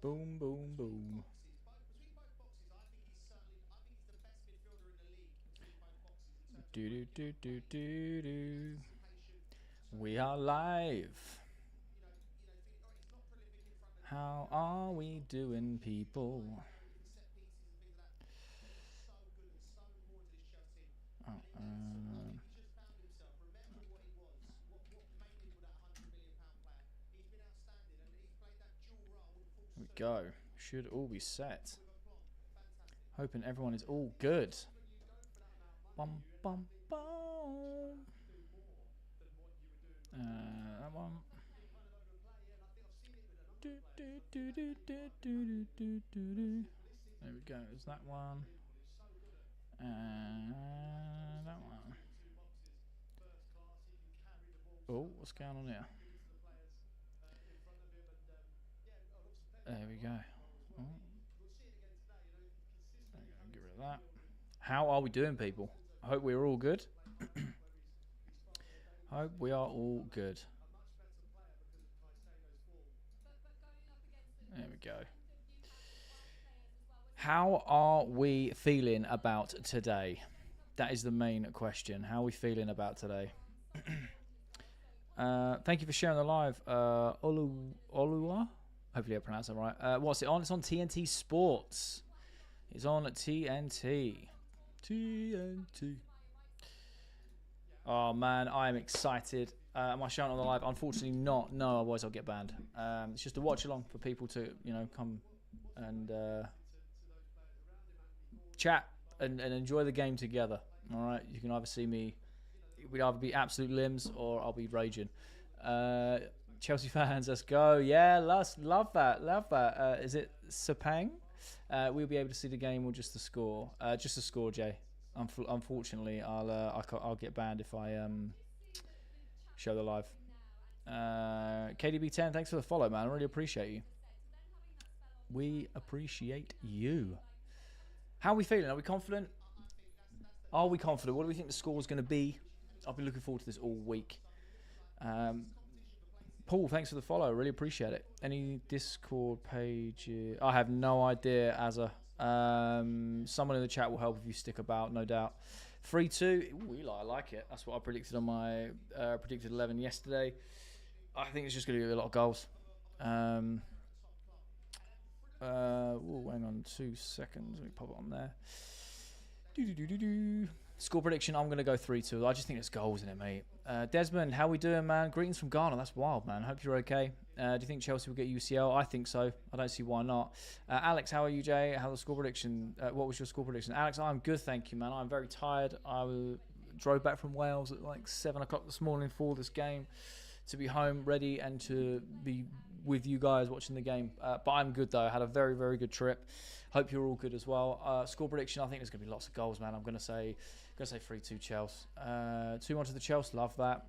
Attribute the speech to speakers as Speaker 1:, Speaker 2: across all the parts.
Speaker 1: Boom, boom, boom. Do do do do do do. We are live. How are we doing, people? Oh, here we go. Should all be set. Hoping everyone is all good. Bum bum bum. That one. Do, do, do, do, do, do, do, do, do. There we go. Is that one? That one. Oh, what's going on here? There we go. Oh. Get rid of that. How are we doing, people? I hope we're all good. Hope we are all good. There we go. How are we feeling about today? That is the main question. How are we feeling about today? Thank you for sharing the live. Olua? Hopefully I pronounced that right. What's it on? It's on TNT Sports. It's on TNT. TNT. Oh, man, I am excited. Am I showing on the live? Unfortunately not. No, otherwise I'll get banned. It's just a watch along for people to, come and chat and enjoy the game together. All right, you can either see me. We'd either be absolute limbs or I'll be raging. Chelsea fans, let's go. Yeah, love that. Is it Sepang? We'll be able to see the game or just the score. Just the score, Jay. Unfortunately, I'll get banned if I show the live. KDB10, thanks for the follow, man. I really appreciate you. We appreciate you. How are we feeling? Are we confident? Are we confident? What do we think the score is going to be? I've been looking forward to this all week. Paul, thanks for the follow. I really appreciate it. Any Discord page? I have no idea, Azza. Someone in the chat will help if you stick about, no doubt. 3-2. I like it. That's what I predicted on my predicted 11 yesterday. I think it's just going to be a lot of goals. Hang on 2 seconds. Let me pop it on there. Score prediction, I'm going to go 3-2. I just think there's goals in it, mate. Desmond, how we doing, man? Greetings from Ghana. That's wild, man. Hope you're okay. Do you think Chelsea will get UCL? I think so. I don't see why not. Alex, how are you, Jay? How the score prediction? What was your score prediction? Alex, I'm good, thank you, man. I'm very tired. I drove back from Wales at like 7 o'clock this morning for this game to be home, ready, and to be with you guys watching the game. But I'm good, though. I had a very, very good trip. Hope you're all good as well. Score prediction, I think there's going to be lots of goals, man. I'm going to say 3-2 Chelsea. 2-1 to the Chelsea. Love that.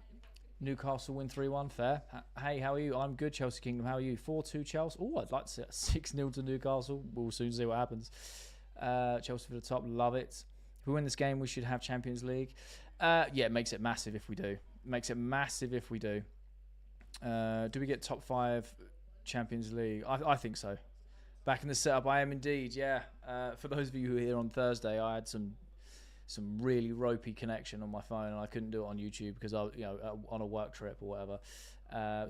Speaker 1: Newcastle win 3-1. Fair. Hey, how are you? I'm good, Chelsea Kingdom. How are you? 4-2 Chelsea. Oh, I'd like to see 6-0 to Newcastle. We'll soon see what happens. Chelsea for the top. Love it. If we win this game, we should have Champions League. Yeah, it makes it massive if we do. Do we get top 5 Champions League? I think so. Back in the setup, I am indeed, yeah. For those of you who are here on Thursday, I had some really ropey connection on my phone, and I couldn't do it on YouTube because I was, on a work trip or whatever.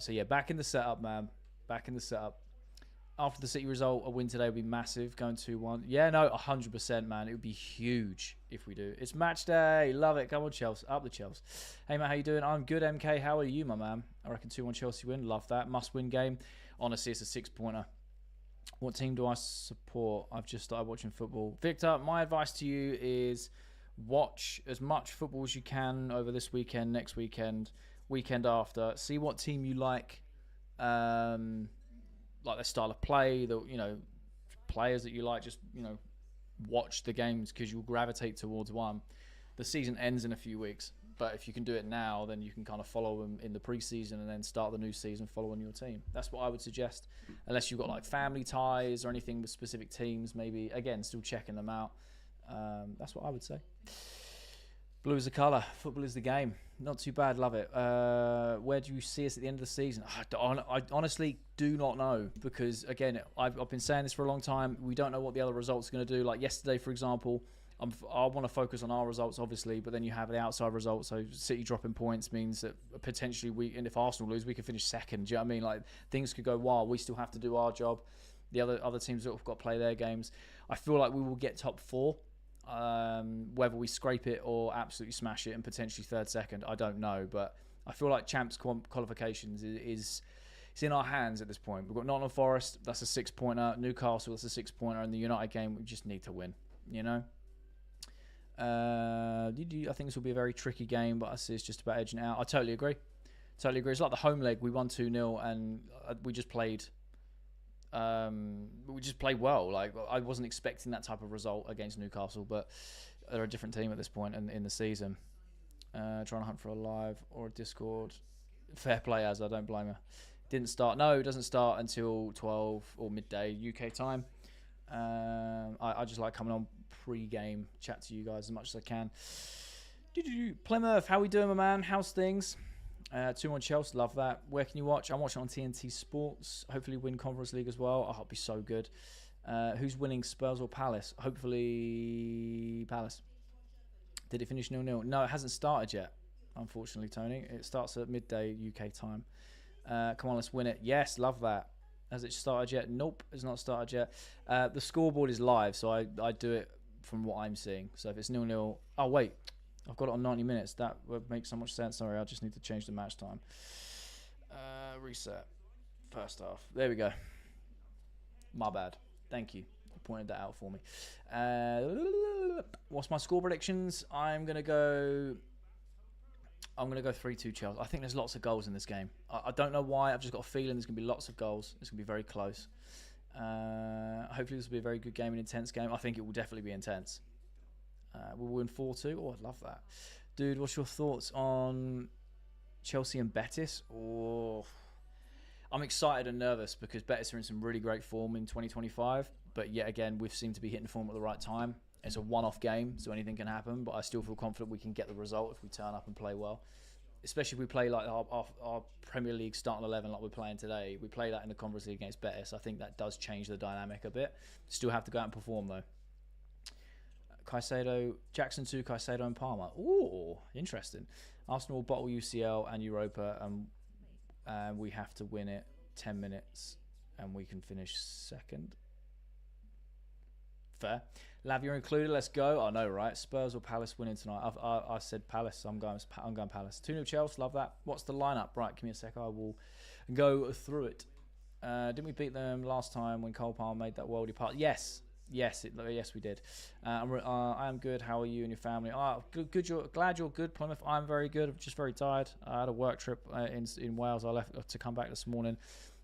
Speaker 1: So yeah, back in the setup, man. Back in the setup. After the City result, a win today would be massive, going 2-1. Yeah, no, 100%, man. It would be huge if we do. It's match day. Love it. Come on, Chelsea. Up the Chelsea. Hey, man, how you doing? I'm good, MK. How are you, my man? I reckon 2-1 Chelsea win. Love that. Must-win game. Honestly, it's a 6-pointer. What team do I support? I've just started watching football. Victor, my advice to you is watch as much football as you can over this weekend, next weekend, weekend after. See what team you like their style of play, players that you like. Just, watch the games because you'll gravitate towards one. The season ends in a few weeks, but if you can do it now, then you can kind of follow them in the preseason and then start the new season following your team. That's what I would suggest, unless you've got like family ties or anything with specific teams. Maybe again, still checking them out. That's what I would say. Blue is the colour. Football is the game. Not too bad. Love it. Where do you see us at the end of the season? I honestly do not know because, again, I've been saying this for a long time. We don't know what the other results are going to do. Like yesterday, for example, I want to focus on our results, obviously, but then you have the outside results. So City dropping points means that potentially and if Arsenal lose, we could finish second. Do you know what I mean? Like things could go wild. We still have to do our job. The other teams that have got to play their games. I feel like we will get top 4. Whether we scrape it or absolutely smash it and potentially third, second, I don't know. But I feel like champs qualifications is it's in our hands at this point. We've got Nottingham Forest, that's a 6-pointer. Newcastle, that's a 6-pointer. And the United game, we just need to win. You know. I think this will be a very tricky game, but I see it's just about edging it out. I totally agree. It's like the home leg. We won 2-0 and we just played. We just played well. Like I wasn't expecting that type of result against Newcastle, but they're a different team at this point in the season. Trying to hunt for a live or a Discord. Fair play, as I don't blame her. Didn't start. No, it doesn't start until 12 or midday UK time. I just like coming on pre-game, chat to you guys as much as I can. Plymouth, how we doing, my man? How's things? 2-1 Chelsea, love that. Where can you watch? I'm watching on TNT Sports. Hopefully win Conference League as well. I hope it'll be so good. Who's winning, Spurs or Palace? Hopefully Palace. Did it finish 0-0? No, it hasn't started yet, unfortunately, Tony. It starts at midday UK time. Come on, let's win it. Yes, love that. Has it started yet? Nope, it's not started yet. The scoreboard is live, so I do it from what I'm seeing. So if it's 0-0... Oh, wait. I've got it on 90 minutes. That would make so much sense. Sorry, I just need to change the match time. Reset. First half. There we go. My bad. Thank you. You pointed that out for me. What's my score predictions? I'm gonna go 3-2 Chelsea. I think there's lots of goals in this game. I don't know why. I've just got a feeling there's gonna be lots of goals. It's gonna be very close. Hopefully this will be a very good game, an intense game. I think it will definitely be intense. We'll win 4-2. Oh, I'd love that. Dude, what's your thoughts on Chelsea and Betis? Oh, I'm excited and nervous because Betis are in some really great form in 2025. But yet again, we've seemed to be hitting form at the right time. It's a one-off game, so anything can happen. But I still feel confident we can get the result if we turn up and play well. Especially if we play like our Premier League starting 11 like we're playing today. We play that in the Conference League against Betis. I think that does change the dynamic a bit. Still have to go out and perform though. Caicedo, Jackson 2, Caicedo and Palmer. Ooh, interesting. Arsenal will bottle UCL and Europa, and we have to win it 10 minutes, and we can finish second. Fair. Lavia included. Let's go. I know, right? Spurs or Palace winning tonight. I said Palace. I'm going Palace. 2-0 Chelsea. Love that. What's the lineup? Right, give me a sec. I will go through it. Didn't we beat them last time when Cole Palmer made that worldie part? Yes. Yes, we did. I am good. How are you and your family? Good. Glad you're good, Plymouth. I'm very good. I'm just very tired. I had a work trip in Wales. I left to come back this morning.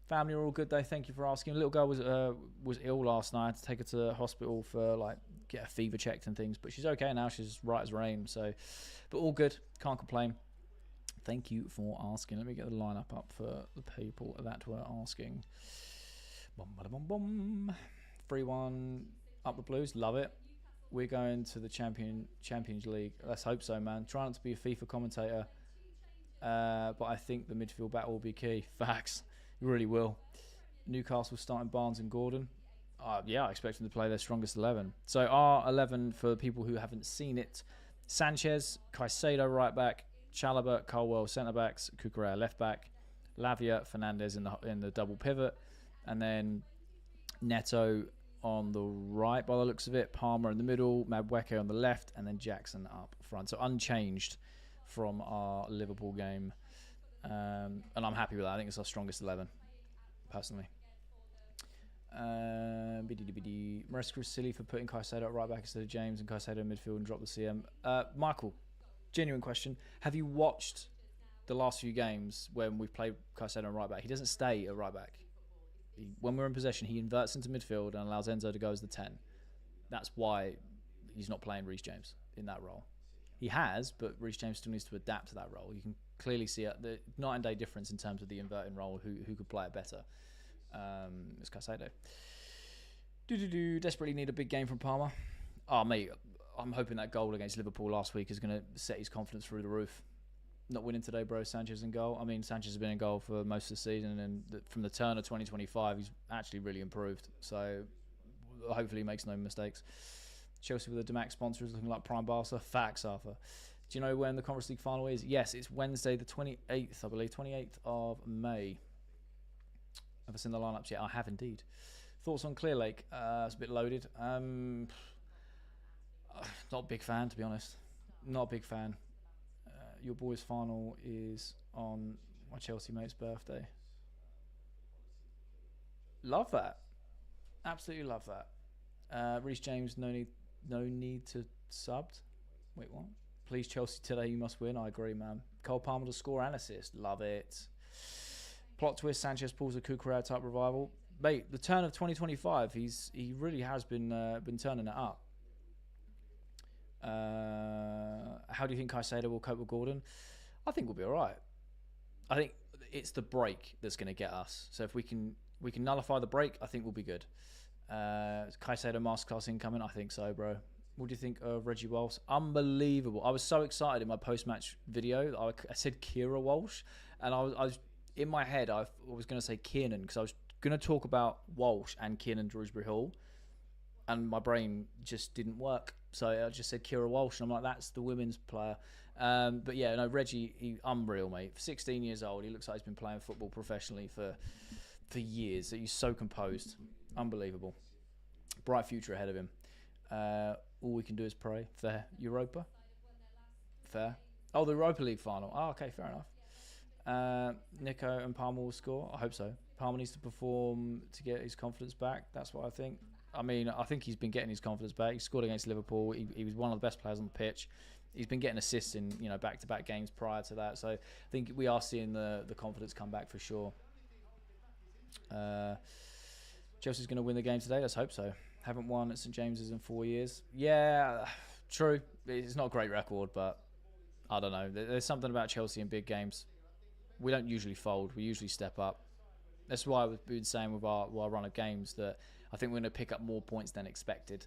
Speaker 1: Family are all good though. Thank you for asking. Little girl was ill last night. I had to take her to the hospital for get a fever checked and things, but she's okay now. She's right as rain. So, but all good. Can't complain. Thank you for asking. Let me get the lineup up for the people that were asking. 3-1 up the Blues, love it. We're going to the Champions League. Let's hope so, man. Try not to be a FIFA commentator, but I think the midfield battle will be key. Facts, it really will. Newcastle starting Barnes and Gordon. Yeah, I expect them to play their strongest 11. So our 11 for people who haven't seen it: Sanchez, Caicedo right back, Chalobah, Colwell centre backs, Cucurella left back, Lavia, Fernandez in the double pivot, and then Neto on the right by the looks of it, Palmer in the middle, Madueke on the left, and then Jackson up front. So unchanged from our Liverpool game, and I'm happy with that. I think it's our strongest 11 personally. Maresca is silly for putting Caicedo at right back instead of James and Caicedo in midfield and drop the CM. Michael, genuine question: have you watched the last few games when we've played Caicedo at right back? He doesn't stay at right back. When we're in possession, he inverts into midfield and allows Enzo to go as the 10. That's why he's not playing Reece James in that role. He has, but Reece James still needs to adapt to that role. You can clearly see the night and day difference in terms of the inverting role, who could play it better. It's Caicedo. Desperately need a big game from Palmer. Oh, mate, I'm hoping that goal against Liverpool last week is going to set his confidence through the roof. Not winning today, bro. Sanchez in goal. I mean, Sanchez has been in goal for most of the season, and from the turn of 2025, he's actually really improved. So hopefully he makes no mistakes. Chelsea with a Demac sponsor is looking like prime Barca. Facts, Arthur. Do you know when the Conference League final is? Yes, it's Wednesday the 28th, I believe. 28th of May. Have I seen the lineups yet? I have indeed. Thoughts on Clear Lake? It's a bit loaded. Not a big fan, to be honest. Not a big fan. Your boys' final is on my Chelsea mate's birthday. Love that. Absolutely love that. Reece James, no need to subbed. Wait, what? Please, Chelsea today, you must win. I agree, man. Cole Palmer to score and assist. Love it. Plot twist, Sanchez pulls a Cucurella type revival. Mate, the turn of 2025, he really has been turning it up. How do you think Caicedo will cope with Gordon? I think we'll be all right. I think it's the break that's going to get us. So if we can nullify the break, I think we'll be good. Caicedo masterclass incoming? I think so, bro. What do you think of Reggie Walsh? Unbelievable. I was so excited in my post-match video. I said Kira Walsh, and I was in my head, I was going to say Kiernan, because I was going to talk about Walsh and Kiernan Dewsbury Hall, and my brain just didn't work. So I just said Kira Walsh, and I'm like, that's the women's player. But yeah, no, Reggie, unreal, mate. 16 years old, he looks like he's been playing football professionally for years. He's so composed. Unbelievable. Bright future ahead of him. All we can do is pray. Fair. Europa? Fair. Oh, the Europa League final. Oh, okay, fair enough. Nico and Palmer will score. I hope so. Palmer needs to perform to get his confidence back. That's what I think. I mean, I think he's been getting his confidence back. He scored against Liverpool. He was one of the best players on the pitch. He's been getting assists in back-to-back games prior to that. So I think we are seeing the confidence come back for sure. Chelsea's going to win the game today. Let's hope so. Haven't won at St James's in 4 years. Yeah, true. It's not a great record, but I don't know. There's something about Chelsea in big games. We don't usually fold. We usually step up. That's why we've been saying with our run of games that I think we're going to pick up more points than expected.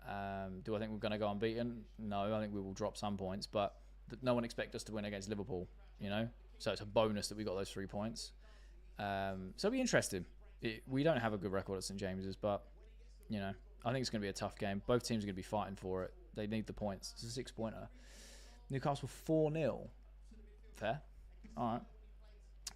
Speaker 1: Do I think we're going to go unbeaten? No, I think we will drop some points, but no one expects us to win against Liverpool, So it's a bonus that we got those 3 points. So it'll be interesting. We don't have a good record at St James's, but, I think it's going to be a tough game. Both teams are going to be fighting for it. They need the points. It's a 6-pointer. Newcastle 4-0. Fair. All right.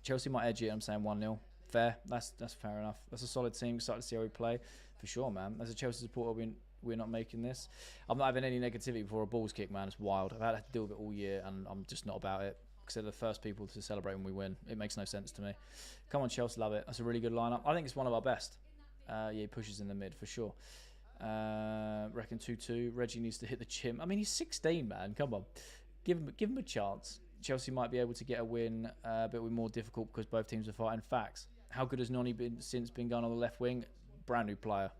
Speaker 1: Chelsea might edge it. I'm saying 1-0. Fair. That's fair enough. That's a solid team. Excited to see how we play. For sure, man. As a Chelsea supporter, we're not making this. I'm not having any negativity before a ball's kick, man. It's wild. I've had to deal with it all year, and I'm just not about it. Because they're the first people to celebrate when we win. It makes no sense to me. Come on, Chelsea. Love it. That's a really good lineup. I think it's one of our best. Yeah, he pushes in the mid, for sure. Reckon 2-2. Reggie needs to hit the gym. I mean, he's 16, man. Come on. Give him a chance. Chelsea might be able to get a win, but we're more difficult because both teams are fighting. Facts. How good has Noni been going on the left wing? Brand new player.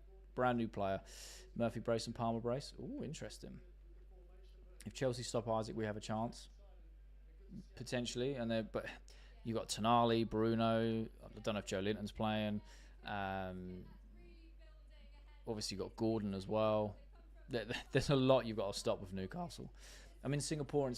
Speaker 1: Murphy brace and Palmer brace. Ooh, interesting. If Chelsea stop Isaac, we have a chance. Potentially. But you've got Tonali, Bruno. I don't know if Joe Linton's playing. Obviously, you've got Gordon as well. There's a lot you've got to stop with Newcastle. I'm in Singapore and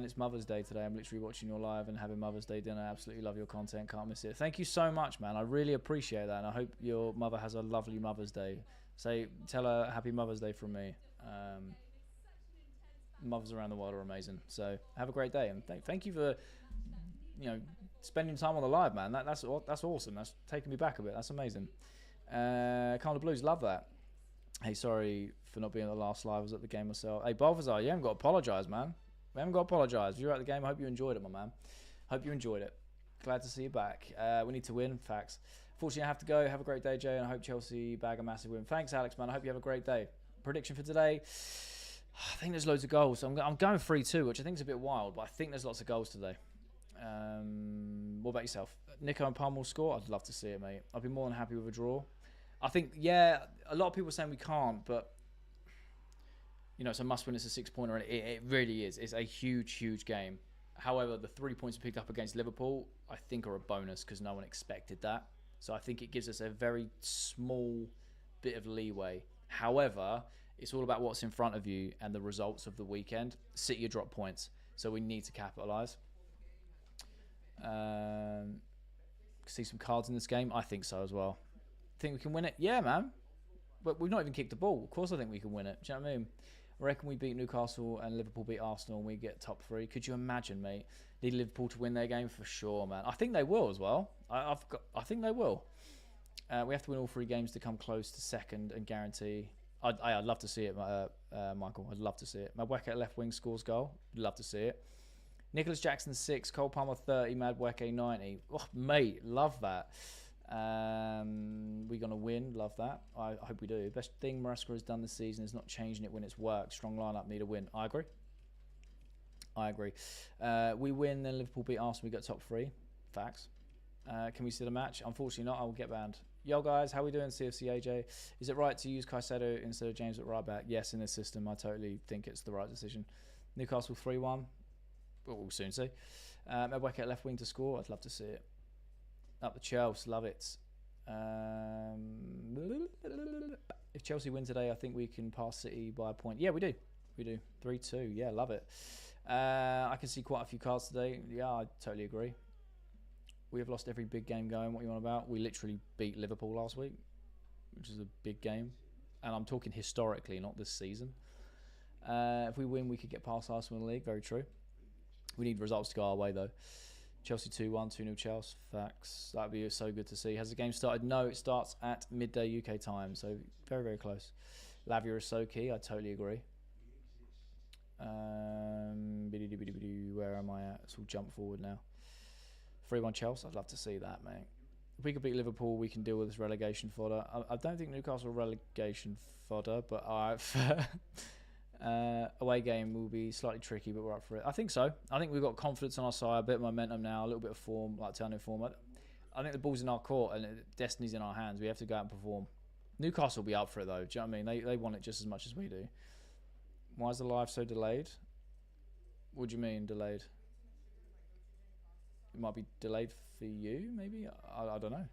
Speaker 1: it's Mother's Day today. I'm literally watching your live and having Mother's Day dinner. Absolutely love your content. Can't miss it. Thank you so much, man. I really appreciate that, and I hope your mother has a lovely Mother's Day. Tell her Happy Mother's Day from me. Mothers around the world are amazing. So have a great day, and thank you for spending time on the live, man. That's awesome. That's taking me back a bit. That's amazing. Kind of Blues, love that. Hey, sorry for not being at the last live. I was at the game myself. Hey, Balthazar, you haven't got to apologise, man. We haven't got to apologise. If you're at the game, I hope you enjoyed it, my man. Hope you enjoyed it. Glad to see you back. We need to win. Facts. Fortunately, I have to go. Have a great day, Jay, and I hope Chelsea bag a massive win. Thanks, Alex, man. I hope you have a great day. Prediction for today. I think there's loads of goals. I'm going 3-2, which I think is a bit wild, but I think there's lots of goals today. What about yourself? Nico and Palmer will score? I'd love to see it, mate. I'd be more than happy with a draw. I think, a lot of people are saying we can't, but, it's a must-win. It's a 6-pointer, and it really is. It's a huge, huge game. However, the 3 points we picked up against Liverpool, I think, are a bonus because no one expected that. So I think it gives us a very small bit of leeway. However, it's all about what's in front of you and the results of the weekend. City drop points. So we need to capitalise. See some cards in this game? I think so as well. Think we can win it? Yeah, man. But we've not even kicked the ball. Of course I think we can win it. Do you know what I mean? I reckon we beat Newcastle and Liverpool beat Arsenal and we get top 3. Could you imagine, mate? Need Liverpool to win their game for sure, man. I think they will as well. I think they will. We have to win all 3 games to come close to second and guarantee. I'd love to see it, Michael. I'd love to see it. Madueke at left wing scores goal. I'd love to see it. Nicholas Jackson 6, Cole Palmer 30, Madueke 90. Oh, mate, love that. We're going to win. Love that. I hope we do. Best thing Maresca has done this season is not changing it when it's worked. Strong lineup, need a win. I agree. We win, then Liverpool beat Arsenal. We got top 3. Facts. Can we see the match? Unfortunately not. I will get banned. Yo, guys. How we doing, CFC AJ? Is it right to use Caicedo instead of James at right back? Yes, in this system. I totally think it's the right decision. Newcastle 3-1. We'll soon see. Madueke at left wing to score. I'd love to see it. Up the Chelsea, love it. If Chelsea win today, I think we can pass City by a point. Yeah, we do. 3-2. Yeah, love it. I can see quite a few cards today. Yeah, I totally agree. We have lost every big game going. What are you on about? We literally beat Liverpool last week, which is a big game. And I'm talking historically, not this season. If we win, we could get past Arsenal in the league. Very true. We need results to go our way, though. Chelsea 2-1, 2-0 Chelsea. Facts. That would be so good to see. Has the game started? No, it starts at midday UK time. So very, very close. Lavia is so key. I totally agree. Where am I at? Let's all jump forward now. 3-1 Chelsea. I'd love to see that, mate. If we could beat Liverpool, we can deal with this relegation fodder. I don't think Newcastle relegation fodder, but away game will be slightly tricky, but we're up for it. I think so. I think we've got confidence on our side, a bit of momentum now, a little bit of form, like turning form. I think the ball's in our court and destiny's in our hands. We have to go out and perform. Newcastle will be up for it, though. Do you know what I mean? They want it just as much as we do. Why is the live so delayed? What do you mean, delayed? It might be delayed for you, maybe? I don't know.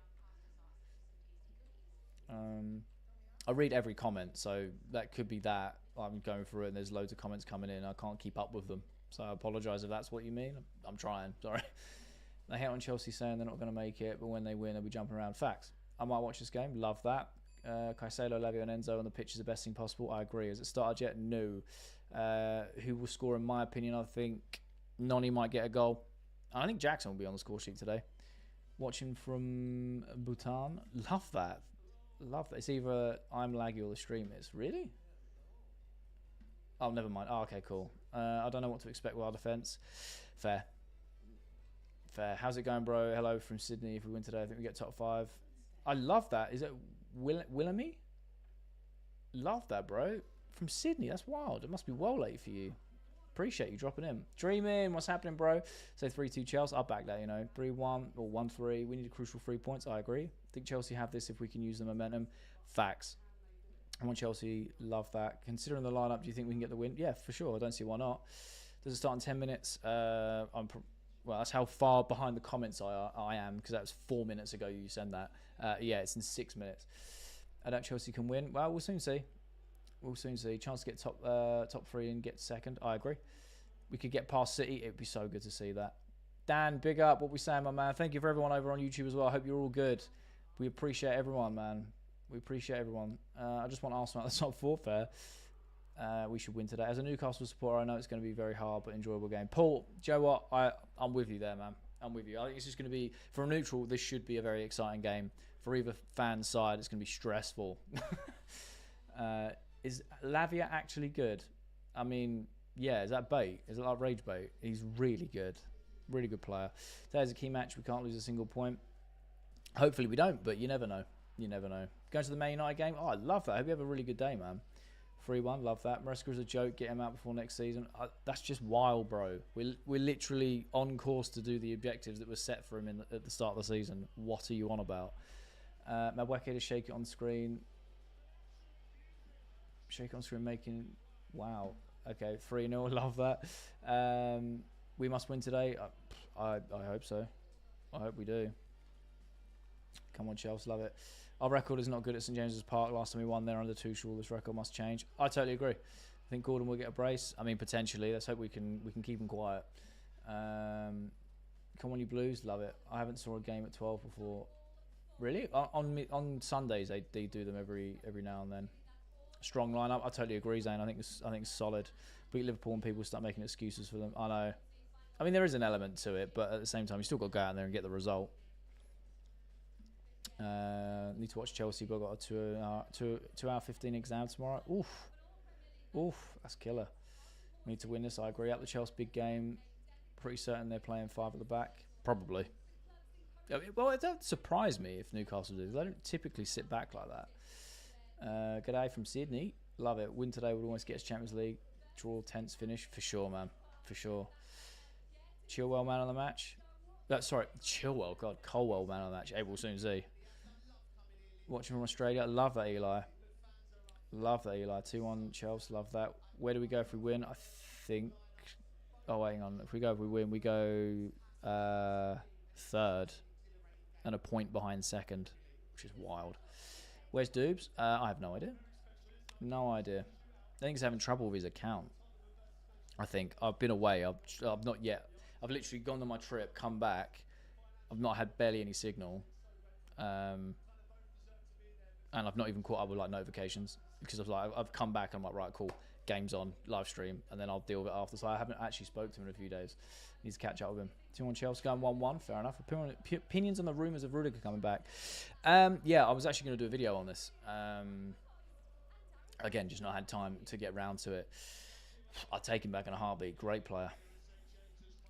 Speaker 1: I read every comment, so that could be that. I'm going through it and there's loads of comments coming in. I can't keep up with them. So I apologise if that's what you mean. I'm trying, sorry. They hate on Chelsea saying they're not going to make it, but when they win, they'll be jumping around. Facts. I might watch this game. Love that. Caicedo, Lavia and Enzo on the pitch is the best thing possible. I agree. Has it started yet? No. Who will score in my opinion? I think Noni might get a goal. I think Jackson will be on the score sheet today. Watching from Bhutan. Love that. Love that. It's either I'm laggy or the stream is. Really? Oh, never mind. Oh, okay, cool. I don't know what to expect with our defence. Fair. How's it going, bro? Hello from Sydney. If we win today, I think we get top 5. I love that. Is it Willamy? Love that, bro. From Sydney. That's wild. It must be well late for you. Appreciate you dropping in. Dreaming. What's happening, bro? So 3-2 Chelsea. I'll back that, 3-1 or 1-3. We need a crucial 3 points. I agree. I think Chelsea have this if we can use the momentum. Facts. I want Chelsea. Love that. Considering the lineup, do you think we can get the win? Yeah, for sure. I don't see why not. Does it start in 10 minutes? Well, that's how far behind the comments I am, because that was 4 minutes ago you sent that. Yeah, it's in 6 minutes. I doubt Chelsea can win. Well, we'll soon see. Chance to get top 3 and get second. I agree. We could get past City. It would be so good to see that. Dan, big up. What we saying, my man? Thank you for everyone over on YouTube as well. I hope you're all good. We appreciate everyone, man. We appreciate everyone. I just want Arsenal at the top 4. Fair. We should win today. As a Newcastle supporter, I know it's going to be a very hard but enjoyable game. Paul, do you know what? I'm with you there, man. I'm with you. I think it's just going to be, for a neutral, this should be a very exciting game. For either fan side, it's going to be stressful. Is Lavia actually good? I mean, yeah, is that bait? Is it like rage bait? He's really good. Really good player. Today's a key match. We can't lose a single point. Hopefully we don't, but you never know. You never know. Going to the Man United game? Oh, I love that. I hope you have a really good day, man. 3-1, love that. Maresca is a joke. Get him out before next season. That's just wild, bro. We're literally on course to do the objectives that were set for him at the start of the season. What are you on about? Madueke to shake it on screen. Shake it on screen, making... Wow. Okay, 3-0. Love that. We must win today. I hope so. I hope we do. Come on, Chelsea. Love it. Our record is not good at St James's Park. Last time we won there under Tuchel. This record must change. I totally agree. I think Gordon will get a brace. I mean, potentially. Let's hope we can keep him quiet. Come on, you Blues, love it. I haven't saw a game at 12 before. Really? On Sundays they do them every now and then. Strong lineup. I totally agree, Zane. I think it's solid. Beat Liverpool and people start making excuses for them. I know. I mean, there is an element to it, but at the same time, you still got to go out there and get the result. Need to watch Chelsea, but I've got a 2 hour 15 exam tomorrow. Oof, that's killer. We need to win this. I agree. Up the Chelsea big game. Pretty certain they're playing 5 at the back. Probably. Well, it doesn't surprise me if Newcastle do. They don't typically sit back like that. G'day from Sydney. Love it. Win today would almost get us Champions League. Draw, tense finish. For sure, man. For sure. Chilwell, man of the match. Chilwell. God, Colwell, man of the match. We'll soon see. Watching from Australia. Love that, Eli. 2-1 Chelsea. Love that. Where do we go if we win? I think... Oh, hang on. If we win, we go third and a point behind second, which is wild. Where's Doobs? I have no idea. I think he's having trouble with his account. I think. I've been away. I've not yet. I've literally gone on my trip, come back. I've not had barely any signal. And I've not even caught up with like notifications because I've come back and I'm like, right, cool. Game's on, live stream, and then I'll deal with it after. So I haven't actually spoke to him in a few days. Need to catch up with him. 2-1 Chelsea going 1-1. Fair enough. Opinions on the rumours of Rudiger coming back. Yeah, I was actually going to do a video on this. Again, just not had time to get round to it. I'll take him back in a heartbeat. Great player.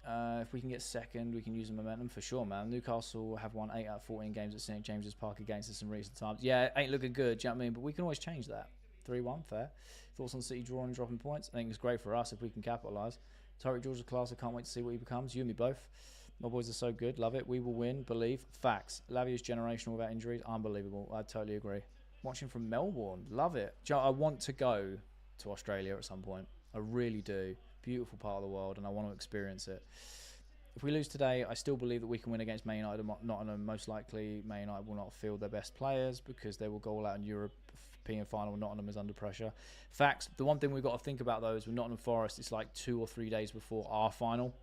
Speaker 1: If we can get second, we can use the momentum for sure, man. Newcastle have won 8 out of 14 games at St James's Park against us in recent times. Yeah, ain't looking good, do you know what I mean? But we can always change that. 3-1, fair. Thoughts on City drawing and dropping points? I think it's great for us if we can capitalise. Tyreek George is class. I can't wait to see what he becomes. You and me both. My boys are so good. Love it. We will win. Believe. Facts. Lavia's generational without injuries. Unbelievable. I totally agree. Watching from Melbourne. Love it. Do you know, I want to go to Australia at some point. I really do. Beautiful part of the world, and I want to experience it. If we lose today, I still believe that we can win against Man United. Nottingham, most likely, Man United will not field their best players because they will go all out in European final. Nottingham is under pressure. Facts. The one thing we've got to think about, though, is with Nottingham Forest, it's like 2 or 3 days before our final.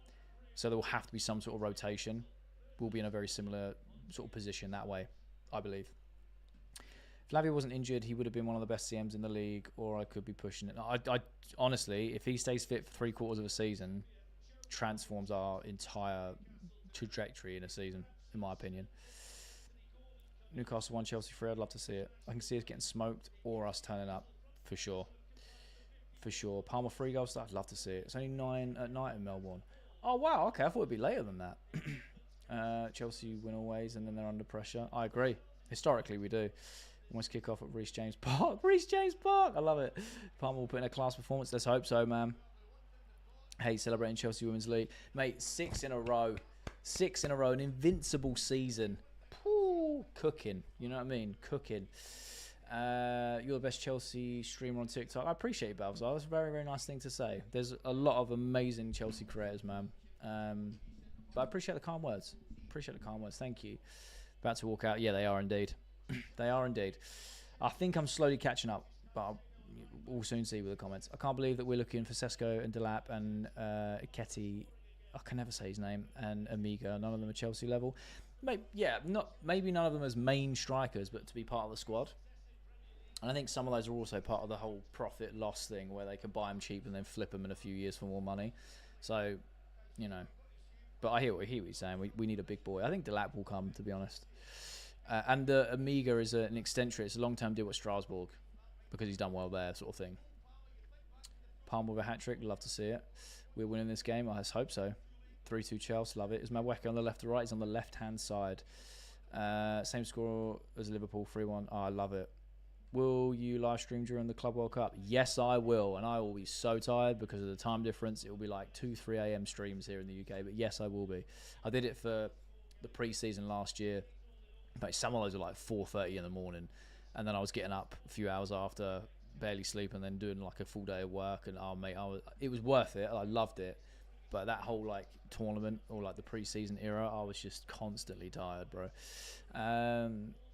Speaker 1: So there will have to be some sort of rotation. We'll be in a very similar sort of position that way, I believe. If Lavia wasn't injured, he would have been one of the best CMs in the league, or I could be pushing it. I honestly, if he stays fit for 3/4 of a season, transforms our entire trajectory in a season, in my opinion. Newcastle 1, Chelsea 3. I'd love to see it. I can see us getting smoked or us turning up, for sure. For sure. Palmer 3 goals. I'd love to see it. It's only 9 at night in Melbourne. Oh, wow. Okay, I thought it'd be later than that. Chelsea win always, and then they're under pressure. I agree. Historically, we do. Almost kick off at Reece James Park. Reece James Park. I love it. Palmer will put in a class performance. Let's hope so, man. Hey, celebrating Chelsea Women's League. Mate, 6 in a row. 6 in a row. An invincible season. Ooh, cooking. You know what I mean? Cooking. You're the best Chelsea streamer on TikTok. I appreciate you, Balzar. That's a very, very nice thing to say. There's a lot of amazing Chelsea creators, man. But I appreciate the kind words. Thank you. About to walk out. Yeah, they are indeed. They are indeed. I think I'm slowly catching up, but we'll soon see with the comments. I can't believe that we're looking for Sesko and Delap and Iketi. I can never say his name. And Amiga. None of them are Chelsea level. Maybe none of them as main strikers, but to be part of the squad. And I think some of those are also part of the whole profit loss thing, where they can buy them cheap and then flip them in a few years for more money. So, you know. But I hear what he's saying. We need a big boy. I think Delap will come, to be honest. And the Amiga is an extension. It's a long-term deal at Strasbourg because he's done well there, sort of thing. Palm with a hat-trick. Love to see it. We're winning this game. I just hope so. 3-2 Chelsea. Love it. Is Madueke on the left or right? He's on the left-hand side. Same score as Liverpool. 3-1. Oh, I love it. Will you live stream during the Club World Cup? Yes, I will. And I will be so tired because of the time difference. It will be like 2-3 a.m. streams here in the UK. But yes, I will be. I did it for the pre-season last year. But some of those were like 4:30 in the morning, and then I was getting up a few hours after, barely sleep, and then doing like a full day of work. And oh mate, it was worth it. I loved it, but that whole like tournament or like the pre-season era, I was just constantly tired, bro.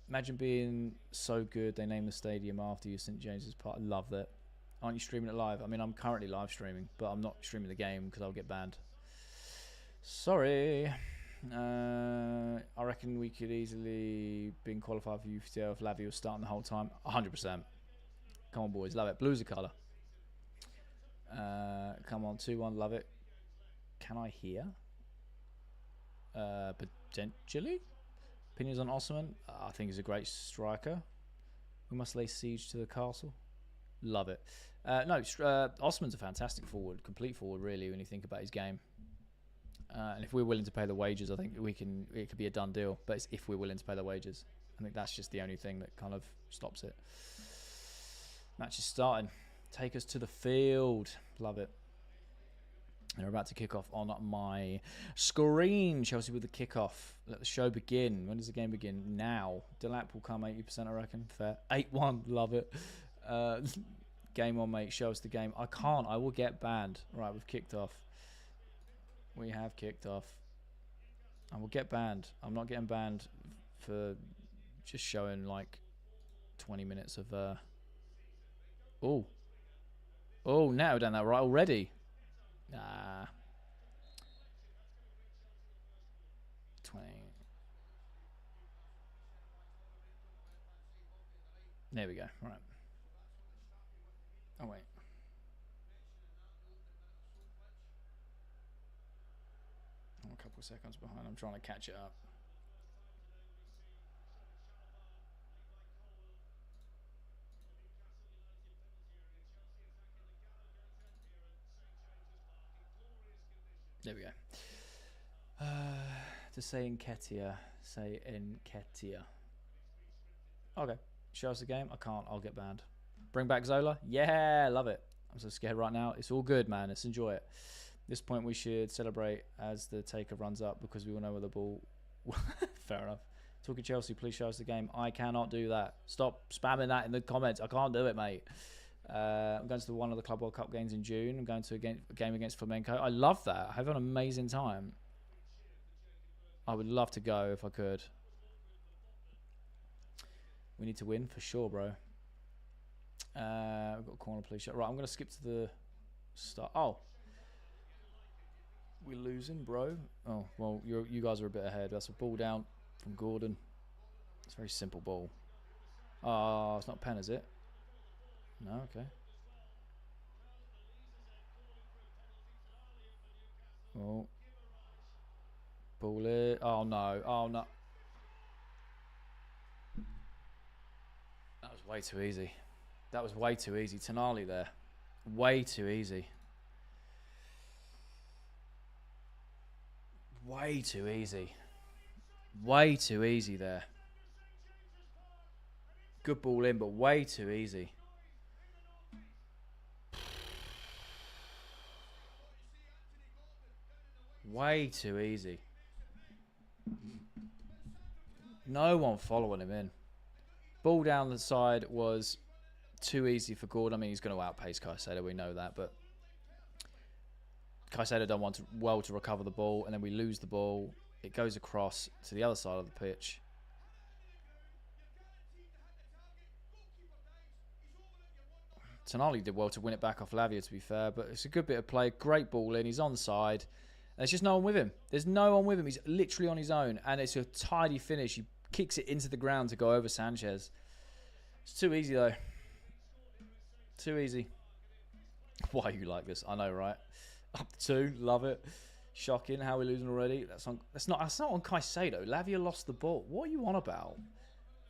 Speaker 1: Imagine being so good they named the stadium after you, St James's Park. Love that. Aren't you streaming it live? I mean, I'm currently live streaming, but I'm not streaming the game because I'll get banned. Sorry. I reckon we could easily been qualified for UCL if Lavi was starting the whole time. 100%. Come on, boys. Love it. Blue's a colour. Come on. 2-1. Love it. Can I hear? Potentially. Opinions on Osman? I think he's a great striker. We must lay siege to the castle. Love it. No, Osman's a fantastic forward. Complete forward, really, when you think about his game. And if we're willing to pay the wages, I think it could be a done deal. But it's if we're willing to pay the wages. I think that's just the only thing that kind of stops it. Match is starting. Take us to the field. Love it. They're about to kick off on my screen. Chelsea with the kickoff. Let the show begin. When does the game begin? Now. Delap will come 80%, I reckon. Fair. 8-1. Love it. Game on, mate. Show us the game. I can't. I will get banned. Right, we've kicked off. We have kicked off. I will get banned. I'm not getting banned for just showing like 20 minutes of... Oh, now we've done that right already. Nah. 20. There we go. Right. Oh, wait. I'm a couple of seconds behind. I'm trying to catch it up. There we go. To say Nketiah. Say Nketiah. Okay. Show us the game. I can't. I'll get banned. Bring back Zola. Yeah, love it. I'm so scared right now. It's all good, man. Let's enjoy it. At this point, we should celebrate as the taker runs up because we will know where the ball... Fair enough. Talking Chelsea, please show us the game. I cannot do that. Stop spamming that in the comments. I can't do it, mate. I'm going to one of the Club World Cup games in June. I'm going to a game against Flamenco. I love that. I have an amazing time. I would love to go if I could. We need to win for sure, bro. We've got a corner, please. Right, I'm going to skip to the start. Oh. We're losing, bro. Oh, well, you guys are a bit ahead. That's a ball down from Gordon. It's a very simple ball. Oh, it's not a pen, is it? No, okay. Oh. Ball it. Oh, no. Oh, no. That was way too easy. That was way too easy. Tonali there. Way too easy. Way too easy. Way too easy there. Good ball in, but way too easy. Way too easy. No one following him in. Ball down the side was too easy for Gordon. I mean, he's going to outpace Caicedo. We know that, but Caicedo done well to recover the ball, and then we lose the ball. It goes across to the other side of the pitch. Tonali did well to win it back off Lavia, to be fair, but it's a good bit of play. Great ball in. He's onside. There's just no one with him. There's no one with him. He's literally on his own, and it's a tidy finish. He kicks it into the ground to go over Sanchez. It's too easy, though. Too easy. Why are you like this? I know, right? Up 2. Love it. Shocking. How are we losing already? That's not on Caicedo. Lavia lost the ball. What are you on about?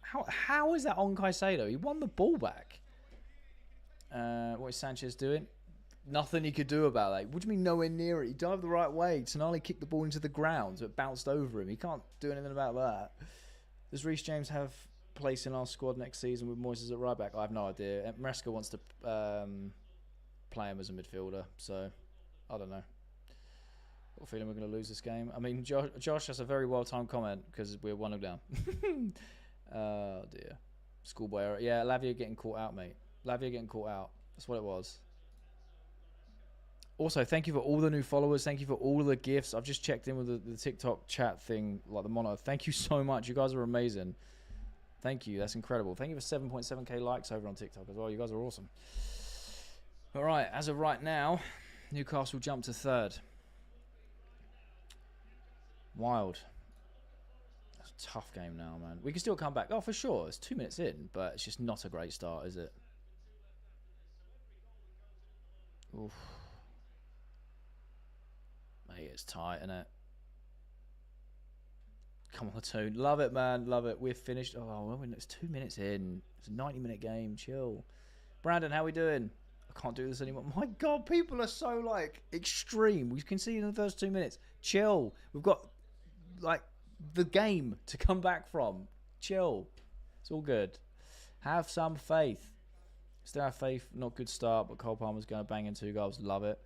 Speaker 1: How is that on Caicedo? He won the ball back. What is Sanchez doing? Nothing he could do about that. What do you mean nowhere near it? He dived the right way. Tonali kicked the ball into the ground, so it bounced over him. He can't do anything about that. Does Reece James have place in our squad next season with Moises at right back? I have no idea. Maresca wants to play him as a midfielder, so I don't know. Got a feeling we're going to lose this game. I mean, Josh, that's a very well-timed comment because we're 1-0 down. Oh, dear. Schoolboy error. Yeah, Lavia getting caught out, mate. Lavia getting caught out. That's what it was. Also, thank you for all the new followers. Thank you for all the gifts. I've just checked in with the TikTok chat thing, like the monitor. Thank you so much. You guys are amazing. Thank you. That's incredible. Thank you for 7.7k likes over on TikTok as well. You guys are awesome. All right, as of right now, Newcastle jumped to third. Wild. That's a tough game now, man. We can still come back. Oh, for sure. It's 2 minutes in, but it's just not a great start, is it? Oof. Mate, it's tight, isn't it? Come on, Toon. Love it, man. Love it. We're finished. Oh, well, it's 2 minutes in. It's a 90-minute game. Chill. Brandon, how we doing? I can't do this anymore. My God, people are so, like, extreme. We can see in the first 2 minutes. Chill. We've got, like, the game to come back from. Chill. It's all good. Have some faith. Still have faith. Not good start, but Cole Palmer's going to bang in 2 goals. Love it.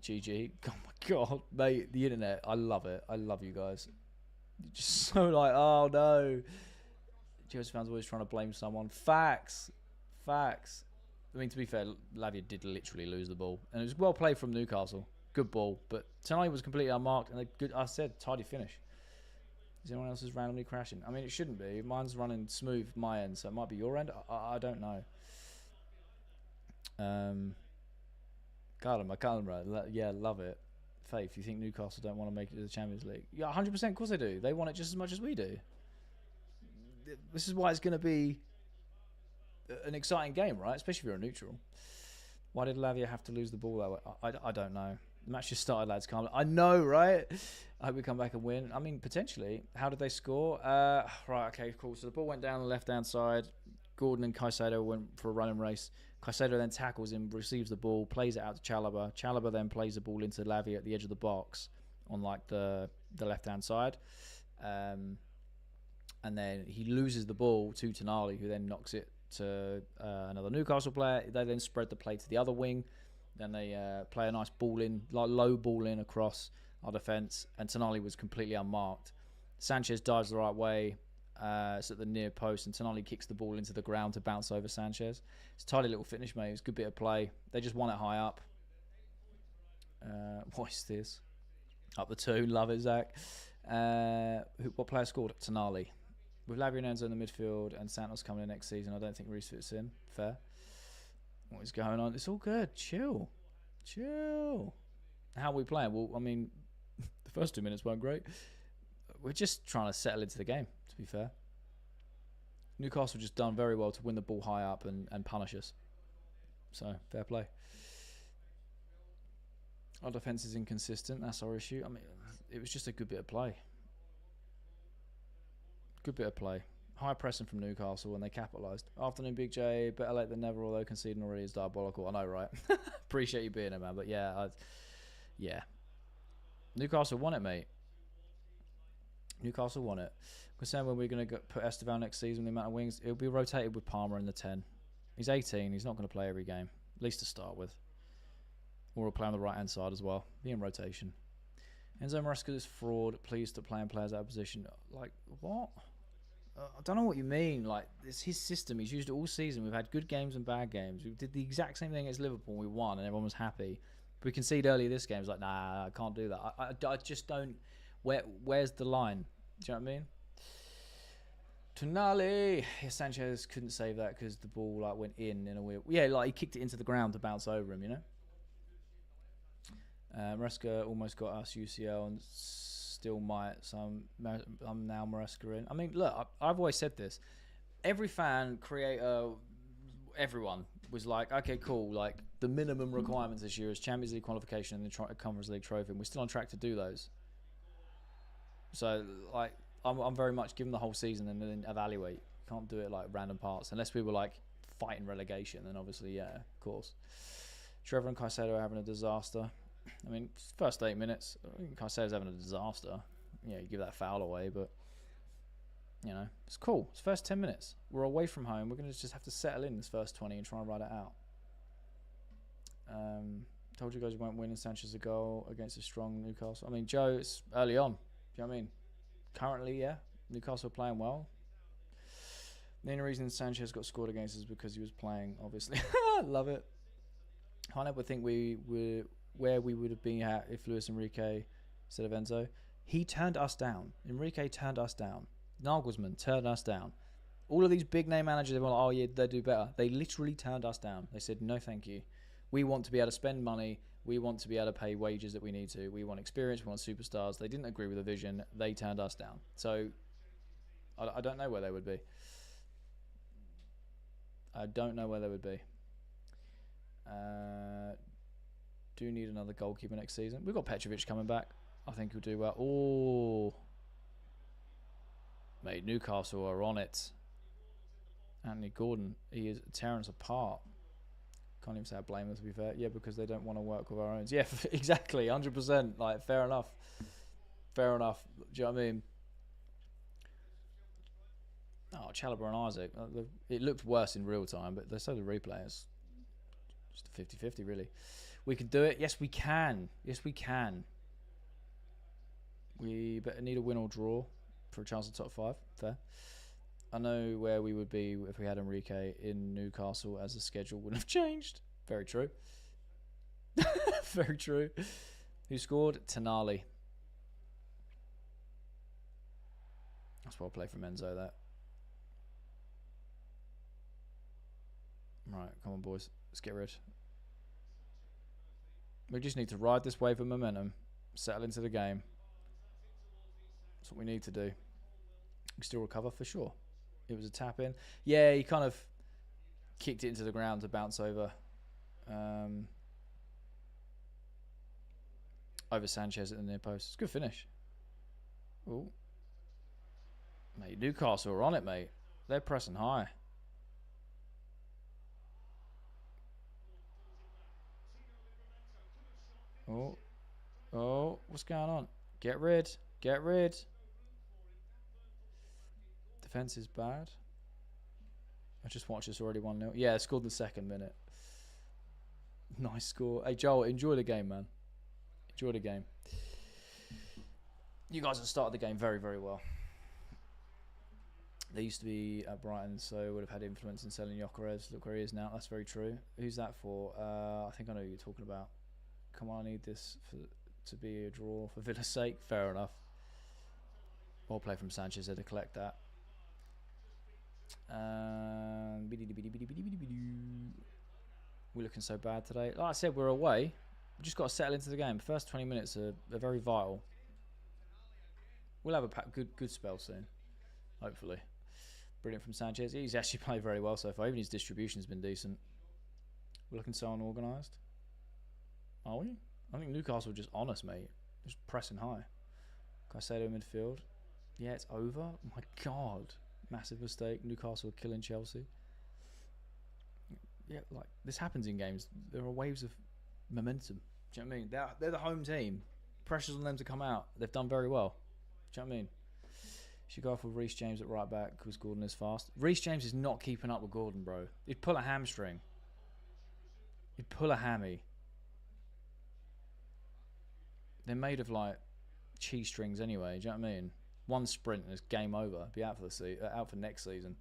Speaker 1: GG. Oh, my God. Mate, the internet. I love it. I love you guys. You're just so like, oh, no. Chelsea fans always trying to blame someone. Facts. Facts. I mean, to be fair, Lavia did literally lose the ball. And it was well played from Newcastle. Good ball. But tonight was completely unmarked. And good, I said, tidy finish. Is anyone else's randomly crashing? I mean, it shouldn't be. Mine's running smooth my end, so it might be your end. I don't know. Calendar. Yeah, love it. Faith, you think Newcastle don't want to make it to the Champions League? Yeah, 100%. Of course they do. They want it just as much as we do. This is why it's going to be an exciting game, right? Especially if you're a neutral. Why did Lavia have to lose the ball that way? I don't know. The match just started, lads. I know, right? I hope we come back and win. I mean, potentially. How did they score? Right, okay, cool. So the ball went down the left-hand side. Gordon and Caicedo went for a running race. Caicedo then tackles him, receives the ball, plays it out to Chalobah. Chalobah then plays the ball into Lavia at the edge of the box on like the left-hand side. And then he loses the ball to Tonali, who then knocks it to another Newcastle player. They then spread the play to the other wing. Then they play a nice ball in, like low ball in across our defence. And Tonali was completely unmarked. Sanchez dives the right way. It's at the near post, and Tonali kicks the ball into the ground to bounce over Sanchez. It's a tidy little finish, mate. It's a good bit of play. They just won it high up. What is this? Up the 2. Love it, Zach. What player scored? Tonali. With Lavia and Enzo in the midfield and Santos coming in next season, I don't think Reece fits in. Fair. What is going on? It's all good. Chill. Chill. How are we playing? Well, I mean, the first 2 minutes weren't great. We're just trying to settle into the game, to be fair. Newcastle just done very well to win the ball high up and punish us. So, fair play. Our defence is inconsistent. That's our issue. I mean, it was just a good bit of play. Good bit of play. High pressing from Newcastle, and they capitalised. Afternoon, Big J. Better late than never, although conceding already is diabolical. I know, right? Appreciate you being here, man. But yeah, yeah. Newcastle won it, mate. Newcastle won it. We're saying when we're going to put Estevan next season, the amount of wings, it'll be rotated with Palmer in the 10. He's 18. He's not going to play every game, at least to start with. Or he'll play on the right-hand side as well. Be in rotation. Enzo Maresca is fraud. Pleased to play players out of position. Like, what? I don't know what you mean. Like, it's his system. He's used it all season. We've had good games and bad games. We did the exact same thing against Liverpool. We won, and everyone was happy. But we conceded earlier this game. It's like, nah, I can't do that. I just don't... Where's the line? Do you know what I mean? Tonali. Yeah, Sanchez couldn't save that because the ball like went in a weird... Yeah, like he kicked it into the ground to bounce over him, you know? Maresca almost got us UCL and still might. So I'm now Maresca in. I mean, look, I've always said this. Every fan, creator, everyone was like, okay, cool. Like the minimum requirements this year is Champions League qualification and the Conference League trophy. And we're still on track to do those. So, like, I'm very much given the whole season and then evaluate. You can't do it like random parts unless we were like fighting relegation. Then obviously, yeah, of course. Trevor and Caicedo are having a disaster. I mean, first 8 minutes, I think Caicedo's having a disaster. Yeah, you give that foul away, but you know, it's cool. It's first 10 minutes. We're away from home. We're gonna just have to settle in this first 20 and try and ride it out. Told you guys we won't win, and Sanchez a goal against a strong Newcastle. I mean, Joe, it's early on. Do you know what I mean? Currently, yeah, Newcastle are playing well. The only reason Sanchez got scored against is because he was playing, obviously. Love it. I never think we were where we would have been at if Luis Enrique instead of Enzo. He turned us down. Enrique turned us down. Nagelsmann turned us down. All of these big name managers, they were like, oh yeah, they do better. They literally turned us down. They said, no thank you. We want to be able to spend money. We want to be able to pay wages that we need to. We want experience. We want superstars. They didn't agree with the vision. They turned us down. So I don't know where they would be. I don't know where they would be. Do need another goalkeeper next season. We've got Petrovic coming back. I think he'll do well. Oh, mate, Newcastle are on it. Anthony Gordon, he is tearing us apart. Can't even say I blame them, to be fair. Yeah, because they don't want to work with our own. Yeah, exactly, 100%. Like, fair enough. Fair enough. Do you know what I mean? Oh, Chalobah and Isaac. It looked worse in real time, but they're so the replay. It's just a 50-50, really. We can do it. Yes, we can. Yes, we can. We better need a win or draw for a chance of top 5. Fair. I know where we would be if we had Enrique in Newcastle, as the schedule wouldn't have changed. Very true. Very true. Who scored? Tonali. That's well played from Enzo, that. Right, come on, boys. Let's get rid. We just need to ride this wave of momentum, settle into the game. That's what we need to do. We can still recover for sure. It was a tap in. Yeah, he kind of kicked it into the ground to bounce over over Sanchez at the near post. It's a good finish. Oh, mate, Newcastle are on it, mate. They're pressing high. Oh, what's going on? Get rid. Get rid. Defense is bad. I just watched this already 1-0. Yeah, it scored in the 2nd minute. Nice score. Hey, Joel, enjoy the game, man. Enjoy the game. You guys have started the game very, very well. They used to be at Brighton, so would have had influence in selling Gyökeres. Look where he is now. That's very true. Who's that for? I think I know who you're talking about. Come on, I need this to be a draw for Villa's sake. Fair enough. Well play from Sanchez there to collect that. We're looking so bad today. Like I said, we're away. We've just got to settle into the game. The first 20 minutes are very vital. We'll have a good spell soon, hopefully. Brilliant from Sanchez. He's actually played very well so far. Even his distribution's been decent. We're looking so unorganised. Are we? I think Newcastle are just on us, mate. Just pressing high. Caicedo midfield. Yeah, it's over. Oh my God. Massive mistake. Newcastle are killing Chelsea. Yeah, like, this happens in games. There are waves of momentum. Do you know what I mean? They're the home team. Pressure's on them to come out. They've done very well. Do you know what I mean? Should go off with Reece James at right back because Gordon is fast. Reece James is not keeping up with Gordon, bro. He'd pull a hamstring. He'd pull a hammy. They're made of like cheese strings anyway. Do you know what I mean? One sprint and it's game over. Be out for the out for next season.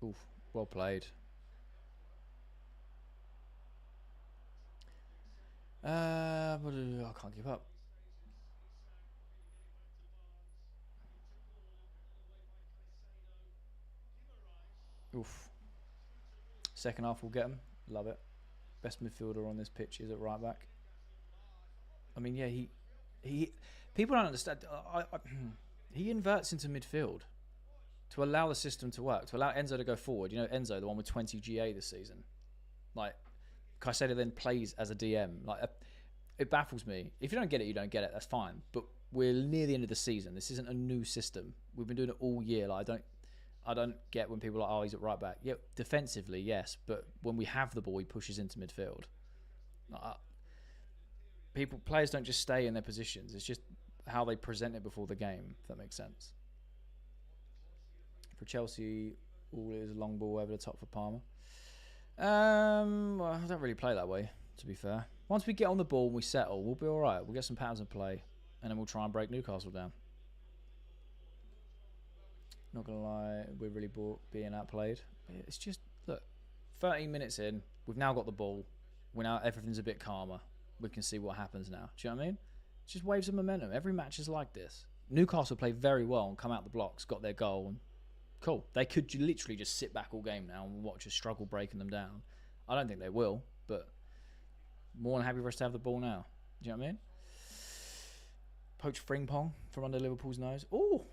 Speaker 1: Oof, well played. I can't keep up. Oof. Second half we'll get him. Love it. Best midfielder on this pitch is at right back. I mean, yeah, he people don't understand. He inverts into midfield to allow the system to work, to allow Enzo to go forward. You know, Enzo, the one with 20 GA this season. Like, Caicedo then plays as a DM. Like, it baffles me. If you don't get it, you don't get it. That's fine. But we're near the end of the season. This isn't a new system. We've been doing it all year. Like, I don't get when people are like, oh, he's at right back. Yeah, defensively, yes, but when we have the ball, he pushes into midfield. Players don't just stay in their positions. It's just how they present it before the game, if that makes sense. For Chelsea, all is a long ball over the top for Palmer. Well, I don't really play that way, to be fair. Once we get on the ball and we settle, we'll be all right. We'll get some patterns of play, and then we'll try and break Newcastle down. Not going to lie, we're really being outplayed. It's just, look, 13 minutes in, we've now got the ball. Everything's a bit calmer. We can see what happens now. Do you know what I mean? It's just waves of momentum. Every match is like this. Newcastle played very well and come out the blocks, got their goal, and Cool. They could literally just sit back all game now and watch us struggle breaking them down. I don't think they will, but more than happy for us to have the ball now. Do you know what I mean? Poach Frimpong from under Liverpool's nose. Ooh.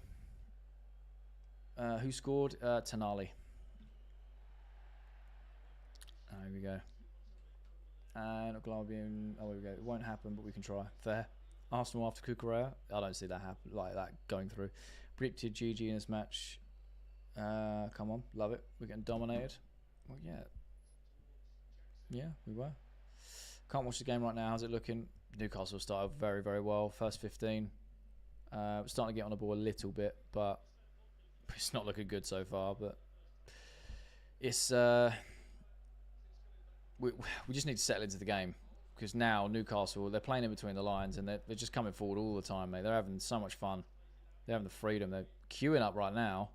Speaker 1: Who scored? Tonali. There we go. And Oglabian. Oh, here we go. It won't happen, but we can try. Fair. Arsenal after Cucurella. I don't see that happen like that going through. Predicted GG in this match. Come on, love it. We're getting dominated. Well, yeah. Yeah, we were. Can't watch the game right now. How's it looking? Newcastle started very, very well. First 15. We're starting to get on the ball a little bit, but it's not looking good so far. But it's we just need to settle into the game, because now Newcastle, they're playing in between the lines and they're just coming forward all the time, mate. They're having so much fun. They're having the freedom. They're queuing up right now.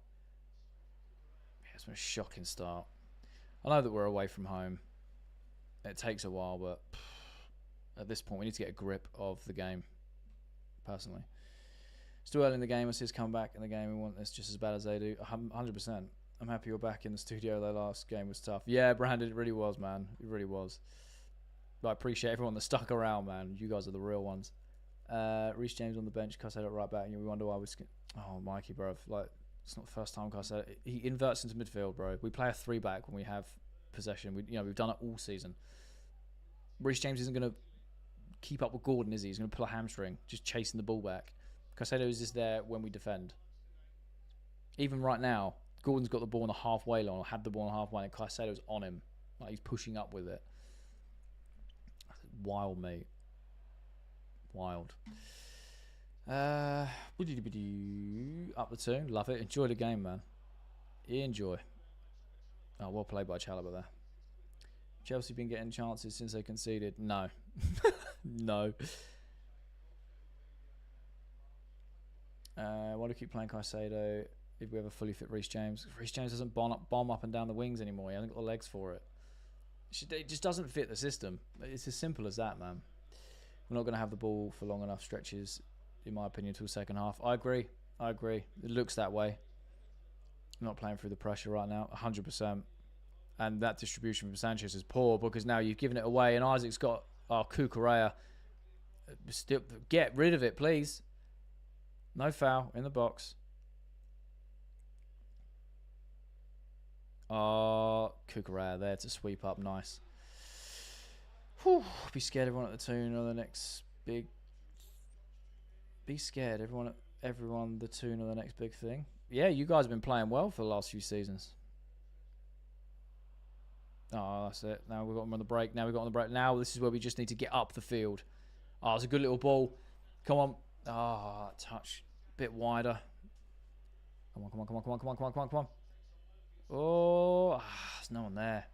Speaker 1: Yeah, it's been a shocking start. I know that we're away from home. It takes a while, but at this point we need to get a grip of the game, personally. Still early in the game. I see us come back in the game. We want this just as bad as they do. 100%. I'm happy you're back in the studio. That last game was tough. Yeah, Brandon, it really was, man. It really was. But I appreciate everyone that stuck around, man. You guys are the real ones. Reece James on the bench. Caicedo right back. And we wonder why we're... Oh, Mikey, bro. Like, it's not the first time Caicedo... He inverts into midfield, bro. We play a 3-back when we have possession. We've done it all season. Reece James isn't going to keep up with Gordon, is he? He's going to pull a hamstring, just chasing the ball back. Caicedo is just there when we defend. Even right now, Gordon's got the ball on the halfway line, or had the ball on the halfway, and Caicedo's on him. Like, he's pushing up with it. Wild, mate. Wild. Up the tune. Love it. Enjoy the game, man. Enjoy. Oh, well played by Chalobah there. Chelsea been getting chances since they conceded? No. No. Why do we keep playing Caicedo if we have a fully fit Reece James? Reece James doesn't bomb up and down the wings anymore. He hasn't got the legs for it. It just doesn't fit the system. It's as simple as that, man. We're not going to have the ball for long enough stretches, in my opinion, until second half. I agree. It looks that way. I'm not playing through the pressure right now, 100%. And that distribution from Sanchez is poor, because now you've given it away and Isaac's got Cucurella. Still, get rid of it, please. No foul in the box. Cucurella there to sweep up. Nice. Whew. Be scared everyone at the tune of the next big... Be scared everyone the tune of the next big thing. Yeah, you guys have been playing well for the last few seasons. Oh, that's it. Now we've got them on the break. Now this is where we just need to get up the field. Oh, it's a good little ball. Come on. Oh, touch. Bit wider. Come on. Oh, there's no one there.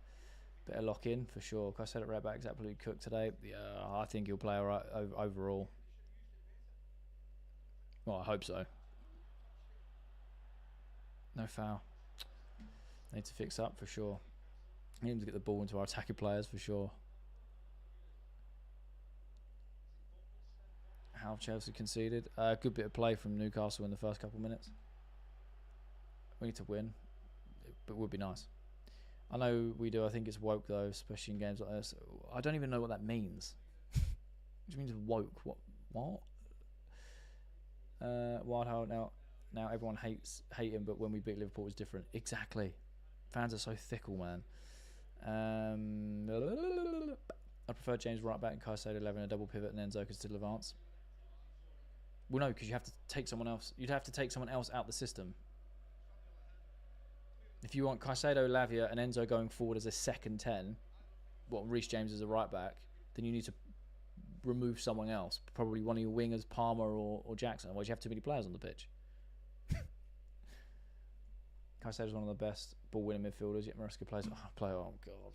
Speaker 1: Bit of lock in for sure. I said it right back. Exactly cooked today. Yeah, I think he'll play all right overall. Well, I hope so. No foul. Need to fix up for sure. Need to get the ball into our attacking players for sure. How have Chelsea conceded? A good bit of play from Newcastle in the first couple of minutes. We need to win, but it would be nice. I know we do. I think it's woke though, especially in games like this. I don't even know what that means. What do you mean woke? What? Wildheart now everyone hate him, but when we beat Liverpool it's different. Exactly. Fans are so fickle, man. I prefer James right back and Caicedo 11, a double pivot, and Enzo could still advance. Well, no, because you have to take someone else. You'd have to take someone else out the system. If you want Caicedo, Lavia, and Enzo going forward as a second 10, Reece James as a right back, then you need to remove someone else. Probably one of your wingers, Palmer or Jackson. Otherwise, you have too many players on the pitch. Caicedo's one of the best ball-winning midfielders, yet Maresca plays... Oh, God.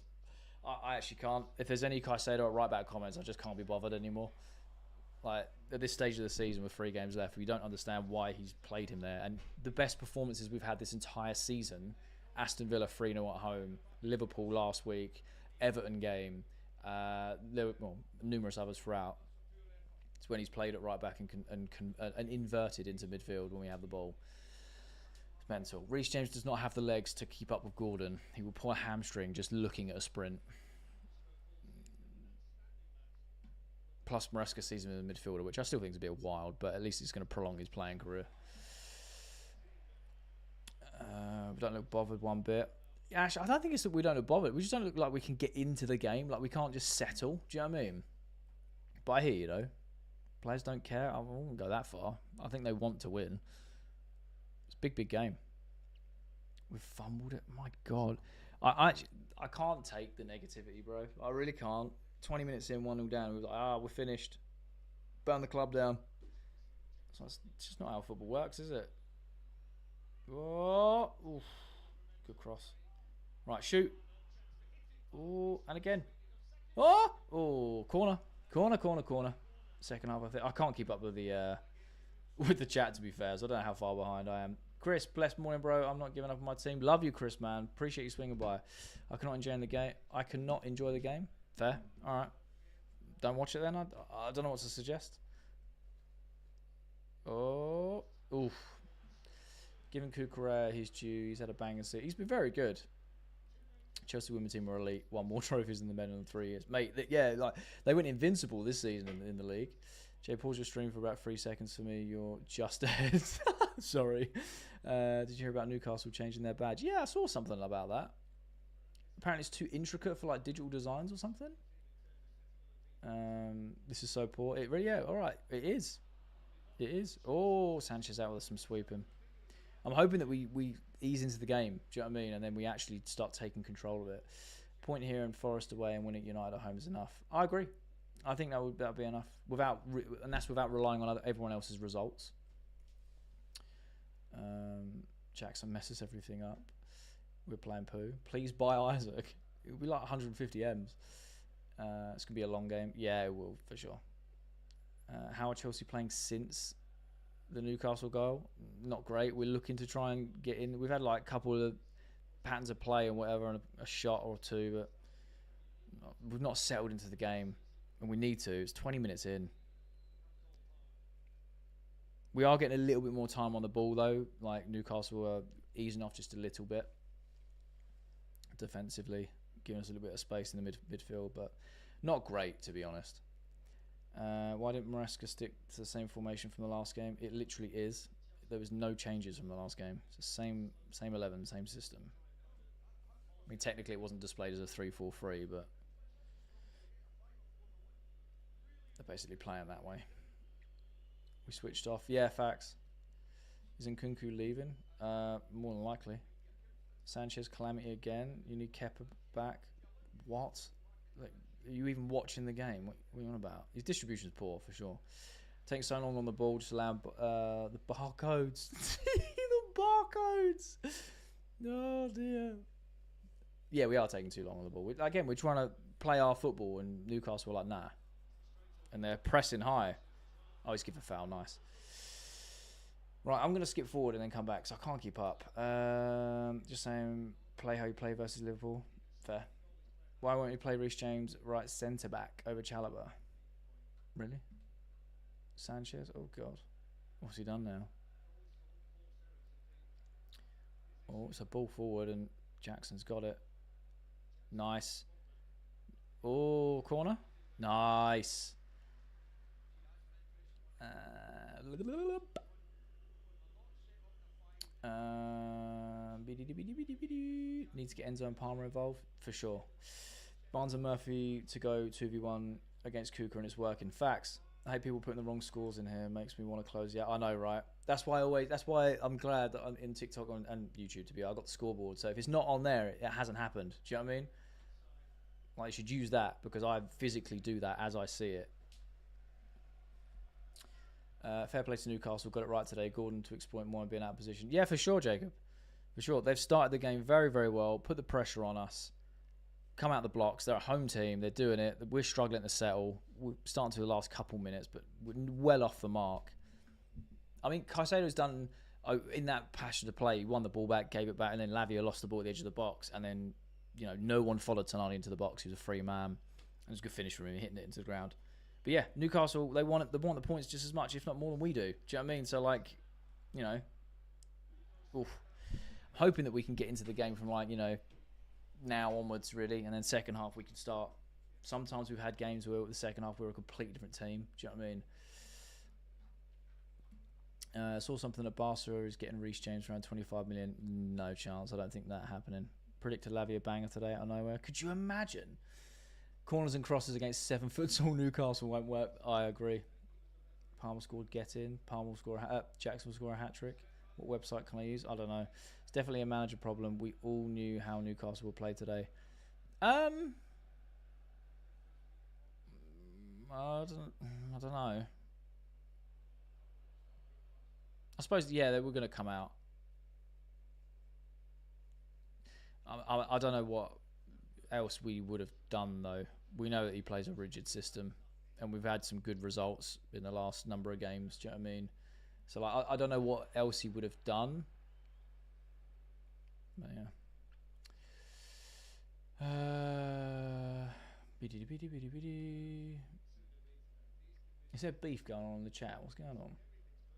Speaker 1: I actually can't... If there's any Caicedo at right-back comments, I just can't be bothered anymore. Like, at this stage of the season with 3 games left, we don't understand why he's played him there. And the best performances we've had this entire season, Aston Villa 3-0 at home, Liverpool last week, Everton game, numerous others throughout. It's when he's played at right-back and inverted into midfield when we have the ball. It's mental. Reece James does not have the legs to keep up with Gordon. He will pull a hamstring just looking at a sprint. Plus, Maresca sees him as a midfielder, which I still think is a bit wild, but at least it's going to prolong his playing career. We don't look bothered one bit. Actually, I don't think it's that we don't look bothered. We just don't look like we can get into the game. Like, we can't just settle. Do you know what I mean? But I hear you, though. Players don't care. I won't go that far. I think they want to win. It's a big, big game. We've fumbled it. My God. I can't take the negativity, bro. I really can't. 20 minutes in, 1-0 down. We're like, we're finished. Burn the club down. So it's just not how football works, is it? Oh, oof. Good cross. Right, shoot. Oh, and again. Oh, corner. Corner. Second half, I think. I can't keep up with the chat, to be fair, so I don't know how far behind I am. Chris, blessed morning, bro. I'm not giving up on my team. Love you, Chris, man. Appreciate you swinging by. I cannot enjoy the game. Fair. All right. Don't watch it then. I don't know what to suggest. Oh. Oof. Giving Cucurella his due. He's had a bang and see. He's been very good. Chelsea women's team were elite. Won more trophies than the men in 3 years. Mate, they went invincible this season in the league. Jay, pause your stream for about 3 seconds for me. You're just ahead. Sorry. Did you hear about Newcastle changing their badge? Yeah, I saw something about that. Apparently it's too intricate for like digital designs or something. This is so poor. All right. It is. Oh, Sanchez out with some sweeping. I'm hoping that we ease into the game. Do you know what I mean? And then we actually start taking control of it. Point here and Forest away and win at United at home is enough. I agree. I think that would be enough. And that's without relying on everyone else's results. Jackson messes everything up. We're playing poo. Please buy Isaac. It'll be like 150 M's. It's going to be a long game. Yeah, it will, for sure. How are Chelsea playing since the Newcastle goal? Not great. We're looking to try and get in. We've had like a couple of patterns of play and whatever, and a shot or two, but we've not settled into the game. And we need to. It's 20 minutes in. We are getting a little bit more time on the ball, though. Like, Newcastle are easing off just a little bit defensively, giving us a little bit of space in the midfield, but not great, to be honest. Why didn't Maresca stick to the same formation from the last game? It literally is. There was no changes from the last game. It's the same 11, same system. I mean, technically it wasn't displayed as a 3-4-3, but they're basically playing that way. We switched off. Yeah, facts. Is Nkunku leaving? More than likely. Sanchez calamity again. You need Kepa back. What? Like, are you even watching the game? What are you on about? His distribution's poor for sure. Taking so long on the ball, just allow the barcodes. The barcodes. Oh dear. Yeah, we are taking too long on the ball. We're trying to play our football, and Newcastle were like, nah. And they're pressing high. Oh, he's given a foul. Nice. Right, I'm going to skip forward and then come back because I can't keep up. Just saying, play how you play versus Liverpool. Fair. Why won't you play Reece James right centre-back over Chalobah? Really? Sanchez? Oh, God. What's he done now? Oh, it's a ball forward and Jackson's got it. Nice. Oh, corner? Nice. Needs to get Enzo and Palmer involved for sure. Barnes and Murphy to go 2v1 against Kuka and it's working. Facts. I hate people putting the wrong scores in here. It makes me want to close. Yeah, I know, right? That's why I'm glad that I'm in TikTok and YouTube to be. I got the scoreboard. So if it's not on there, it hasn't happened. Do you know what I mean? Like, you should use that because I physically do that as I see it. Fair play to Newcastle. Got it right today. Gordon to exploit more and be in that position. Yeah, for sure, Jacob. For sure. They've started the game very, very well. Put the pressure on us. Come out the blocks. They're a home team. They're doing it. We're struggling to settle. We're starting to the last couple minutes, but we're well off the mark. I mean, Caicedo's done in that passion to play. He won the ball back, gave it back, and then Lavia lost the ball at the edge of the box. And then, no one followed Tonali into the box. He was a free man. And it was a good finish from him, hitting it into the ground. But yeah, Newcastle, they want the points just as much, if not more than we do. Do you know what I mean? So, oof. hoping that we can get into the game from like, you know, now onwards really, and then second half we can start. Sometimes we've had games where the second half we're a completely different team. Do you know what I mean? Saw something that Barca is getting Reece James around 25 million. No chance. I don't think that happening. Predicted Lavia banger today out of nowhere. Could you imagine? Corners and crosses against 7 foot tall Newcastle won't work. I agree. Palmer scored get in. Palmer will score Jackson will score a hat trick. What website can I use? I don't know. It's definitely a manager problem. We all knew how Newcastle would play today. I don't know. I suppose, yeah, they were going to come out. I don't know what else we would have done, though. We know that he plays a rigid system, and we've had some good results in the last number of games. Do you know what I mean? So, like, I don't know what else he would have done. But, yeah. Is there beef going on in the chat? What's going on?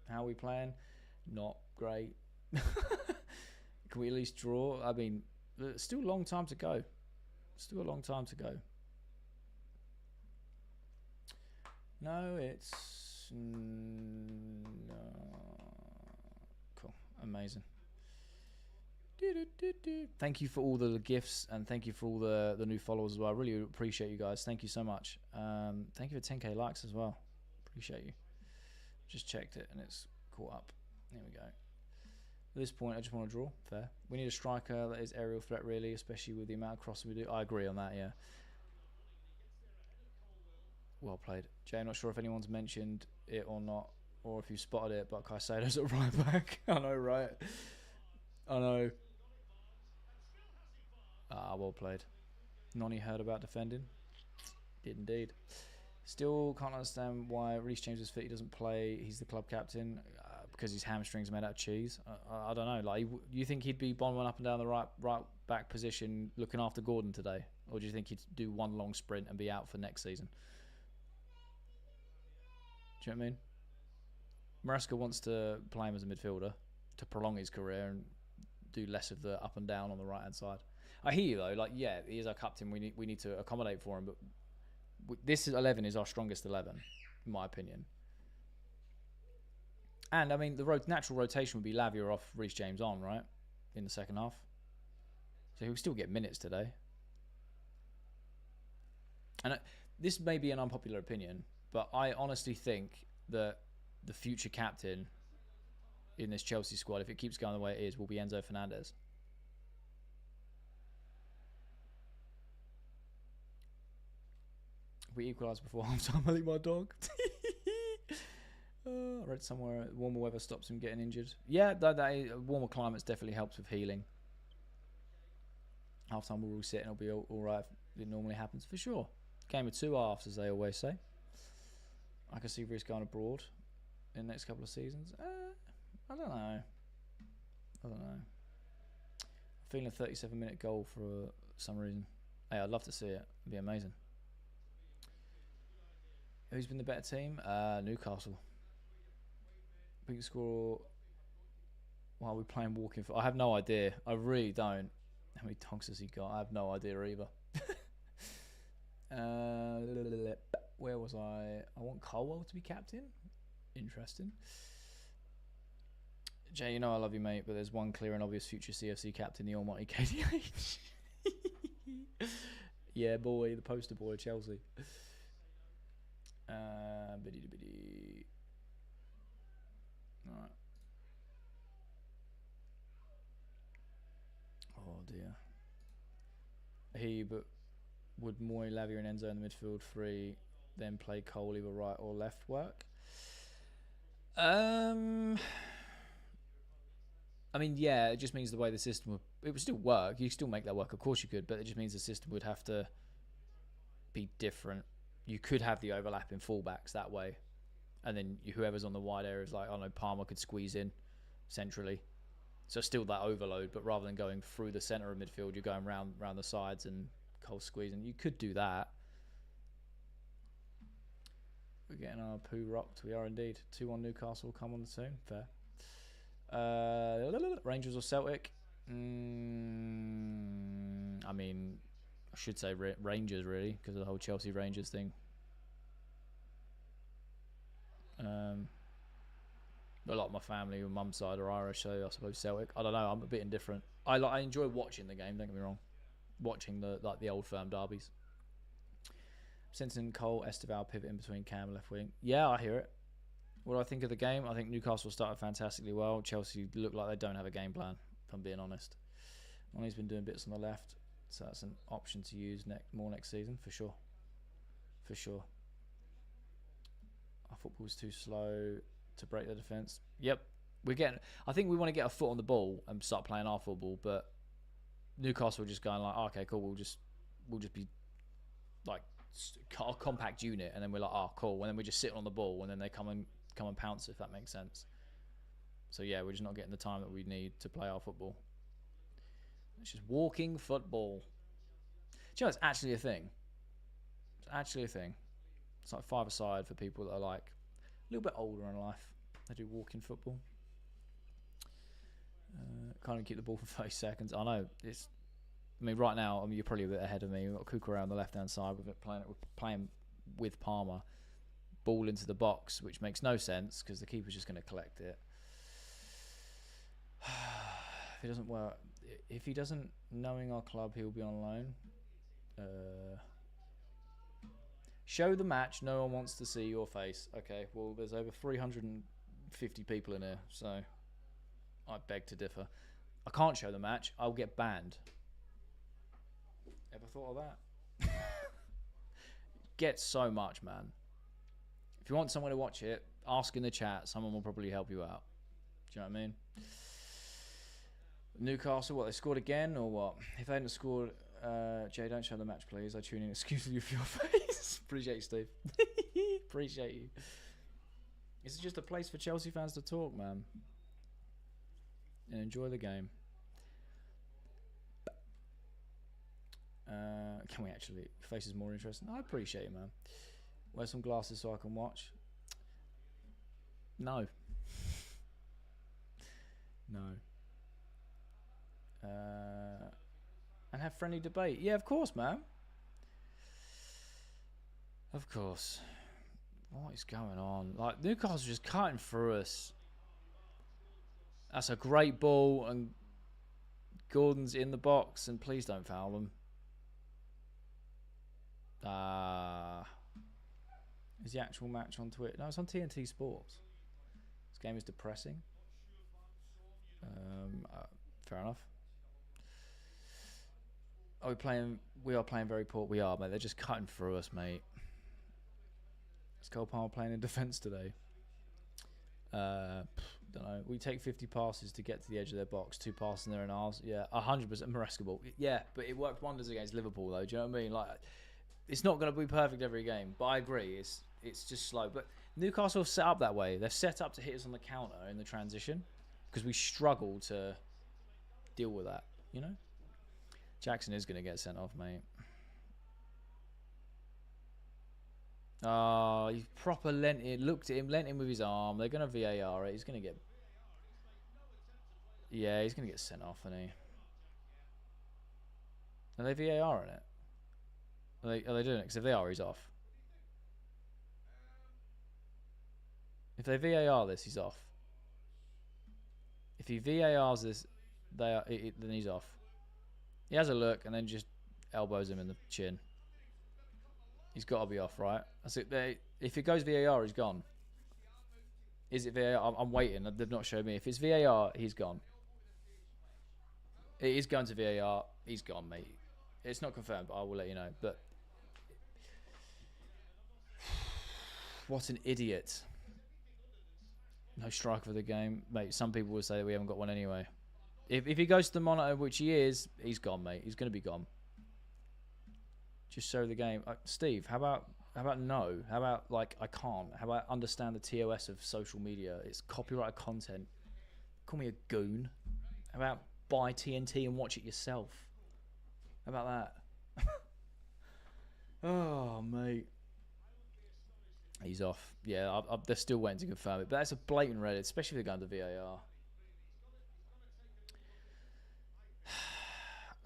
Speaker 1: How are we playing? Not great. Can we at least draw? I mean, still a long time to go. Still a long time to go. No, it's... No. Cool. Amazing. Thank you for all the gifts, and thank you for all the new followers as well. I really appreciate you guys. Thank you so much. Thank you for 10k likes as well. Appreciate you. Just checked it and it's caught up. There we go. At this point, I just want to draw. Fair. We need a striker that is aerial threat, really, especially with the amount of crossing we do. I agree on that, yeah. Well played. Jay, I'm not sure if anyone's mentioned it or not, or if you spotted it, but Caicedo's at right back. I know, right? I know. Well played. Nonny heard about defending. Did indeed. Still can't understand why Reece James is fit. He doesn't play. He's the club captain because his hamstrings are made out of cheese. I don't know. Like, you think he'd be bombing up and down the right back position, looking after Gordon today, or do you think he'd do one long sprint and be out for next season? Do you know what I mean? Maresca wants to play him as a midfielder to prolong his career and do less of the up and down on the right hand side. I hear you though. Like, yeah, he is our captain. We need to accommodate for him, but this 11 is our strongest 11, in my opinion. And I mean, the natural rotation would be Lavia off, Reece James on, right, in the second half. So he'll still get minutes today. And this may be an unpopular opinion, but I honestly think that the future captain in this Chelsea squad, if it keeps going the way it is, will be Enzo Fernandez. We equalised before half-time. I think my dog. I read somewhere warmer weather stops him getting injured. Yeah, that warmer climates definitely helps with healing. Half-time we'll reset and it'll be all right if it normally happens, for sure. Game of 2 halves, as they always say. I can see Reece going abroad in the next couple of seasons. I don't know. I'm feeling a 37-minute goal for some reason. Hey, I'd love to see it. It'd be amazing. Who's been the better team? Newcastle. We can score while we're playing walking. I have no idea. I really don't. How many tonks has he got? I have no idea either. Where was I? I want Colwell to be captain. Interesting. Jay, you know I love you, mate, but there's one clear and obvious future CFC captain, the almighty KDH. Yeah, boy, the poster boy, Chelsea. Biddy. Alright. Oh dear. But would Moy, Lavia and Enzo in the midfield 3 then play Cole either right or left work? I mean, yeah, it just means the way the system would still work. You still make that work, of course you could, but it just means the system would have to be different. You could have the overlap in fullbacks that way, and then whoever's on the wide areas, like, I don't know, Palmer could squeeze in centrally. So still that overload, but rather than going through the centre of midfield, you're going round the sides and Cole squeezing. You could do that. We're getting our poo rocked. We are indeed. 2-1 Newcastle come on soon. Fair. Rangers or Celtic? I mean, I should say Rangers, really, because of the whole Chelsea Rangers thing. A lot of my family on mum's side are Irish, so I suppose Celtic. I don't know. I'm a bit indifferent. I enjoy watching the game. Don't get me wrong. Watching the old firm derbies. Sensing Cole Esteval pivot in between Cam and left wing. Yeah, I hear it. What do I think of the game? I think Newcastle started fantastically well. Chelsea look like they don't have a game plan, if I'm being honest. Lonnie's been doing bits on the left, so that's an option to use more next season, for sure. For sure. Our football's too slow to break the defence. Yep. I think we want to get a foot on the ball and start playing our football, but Newcastle are just going like, oh, okay, cool, we'll just be like a compact unit, and then we're like, oh, cool, and then we just sit on the ball, and then they come and pounce, if that makes sense. So yeah, we're just not getting the time that we need to play our football. It's just walking football. Do you know it's actually a thing? It's actually a thing. It's like five-a-side for people that are like a little bit older in life. They do walking football. Can't even keep the ball for 30 seconds. I know. Right now, you're probably a bit ahead of me. We've got Kuka around the left-hand side. We're playing with Palmer. Ball into the box, which makes no sense because the keeper's just going to collect it. If it doesn't work, if he doesn't knowing our club, he'll be on loan. Show the match. No one wants to see your face. Okay, well, there's over 350 people in here, so I beg to differ. I can't show the match. I'll get banned. Ever thought of that? Get so much, man. If you want someone to watch it, ask in the chat. Someone will probably help you out. Do you know what I mean? Newcastle, what, they scored again or what? If they hadn't scored, Jay, don't show the match, please. I tune in exclusively for your face. Appreciate you, Steve. Appreciate you. This is just a place for Chelsea fans to talk, man. And enjoy the game. Can we actually? Your face is more interesting. I appreciate it, man. Wear some glasses so I can watch. No. No. And have friendly debate. Yeah, of course, man. Of course. What is going on? Like, Newcastle's just cutting through us. That's a great ball, and Gordon's in the box, and please don't foul them. Is the actual match on Twitter? No, it's on TNT Sports. This game is depressing. Fair enough. Are we playing? We are playing very poor. We are, mate. They're just cutting through us, mate. Is Cole Palmer playing in defence today? Don't know. We take 50 passes to get to the edge of their box. 2 passes and they're in ours. Yeah, 100% Marescable. Yeah, but it worked wonders against Liverpool, though. Do you know what I mean? Like, it's not going to be perfect every game, but I agree. It's just slow. But Newcastle have set up that way. They're set up to hit us on the counter in the transition because we struggle to deal with that, you know? Jackson is going to get sent off, mate. Oh, he proper lent it, looked at him, lent him with his arm. They're going to VAR it. He's going to get... Yeah, he's going to get sent off, isn't he? Are they VAR in it? Are they doing it? Because if they are, he's off. If they VAR this, he's off. If he VARs this, then he's off. He has a look and then just elbows him in the chin. He's got to be off, right? That's it. If it goes VAR, he's gone. Is it VAR? I'm waiting. They've not showed me. If it's VAR, he's gone. It is going to VAR. He's gone, mate. It's not confirmed, but I will let you know. But what an idiot. No striker for the game. Mate, some people will say that we haven't got one anyway. If he goes to the monitor, which he is, he's gone, mate. He's going to be gone. Just show the game. Steve, how about no? How about, like, I can't? How about understand the TOS of social media? It's copyrighted content. Call me a goon. How about buy TNT and watch it yourself? How about that? Oh, mate. He's off. Yeah, they're still waiting to confirm it. But that's a blatant red, especially if they're going to VAR.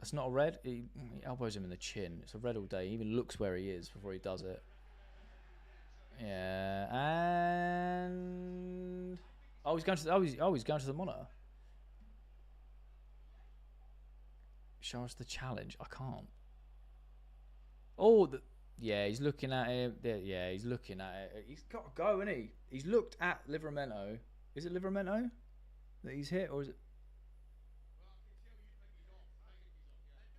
Speaker 1: That's not a red. He elbows him in the chin. It's a red all day. He even looks where he is before he does it. Yeah, and he's going to the, he's going to the monitor. Show us the challenge. I can't. Oh, yeah, he's looking at him. Yeah, he's looking at it. He's got to go, isn't he? He's looked at Livramento. Is it Livramento that he's hit, or is it?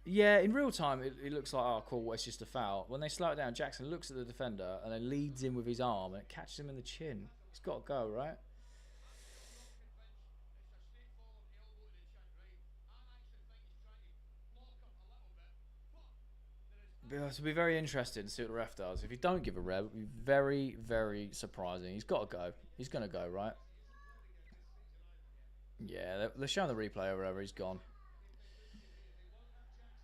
Speaker 1: Yeah, in real time, it looks like, oh, cool, it's just a foul. When they slow it down, Jackson looks at the defender and then leads in with his arm and it catches him in the chin. He's got to go, right? It'll be very interesting to see what the ref does. If he don't give a red, it'll be very, very surprising. He's got to go. He's going to go, right? Yeah, they're showing the replay or whatever. He's gone.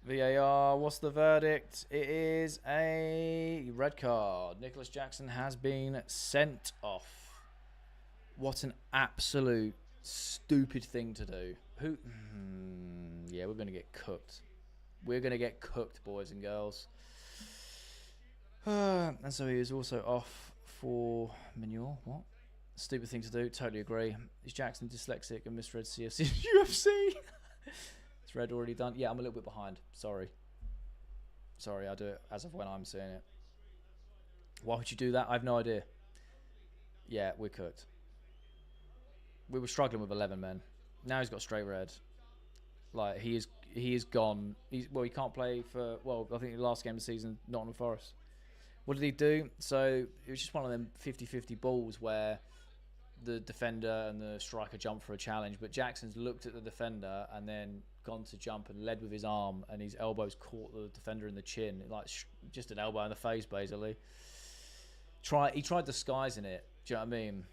Speaker 1: VAR, what's the verdict? It is a red card. Nicholas Jackson has been sent off. What an absolute stupid thing to do. Yeah, we're going to get cooked. We're going to get cooked, boys and girls. And so he is also off for manure. What? Stupid thing to do. Totally agree. Is Jackson dyslexic and misread CFC UFC? Is red already done? Yeah, I'm a little bit behind. Sorry, I do it as of when I'm seeing it. Why would you do that? I have no idea. Yeah, we're cooked. We were struggling with 11 men. Now he's got straight red. Like, he is gone. He can't play for, I think the last game of the season, Nottingham Forest. What did he do? So it was just one of them 50-50 balls where the defender and the striker jumped for a challenge, but Jackson's looked at the defender and then gone to jump and led with his arm, and his elbows caught the defender in the chin, like just an elbow in the face, basically. He tried disguising it. Do you know what I mean?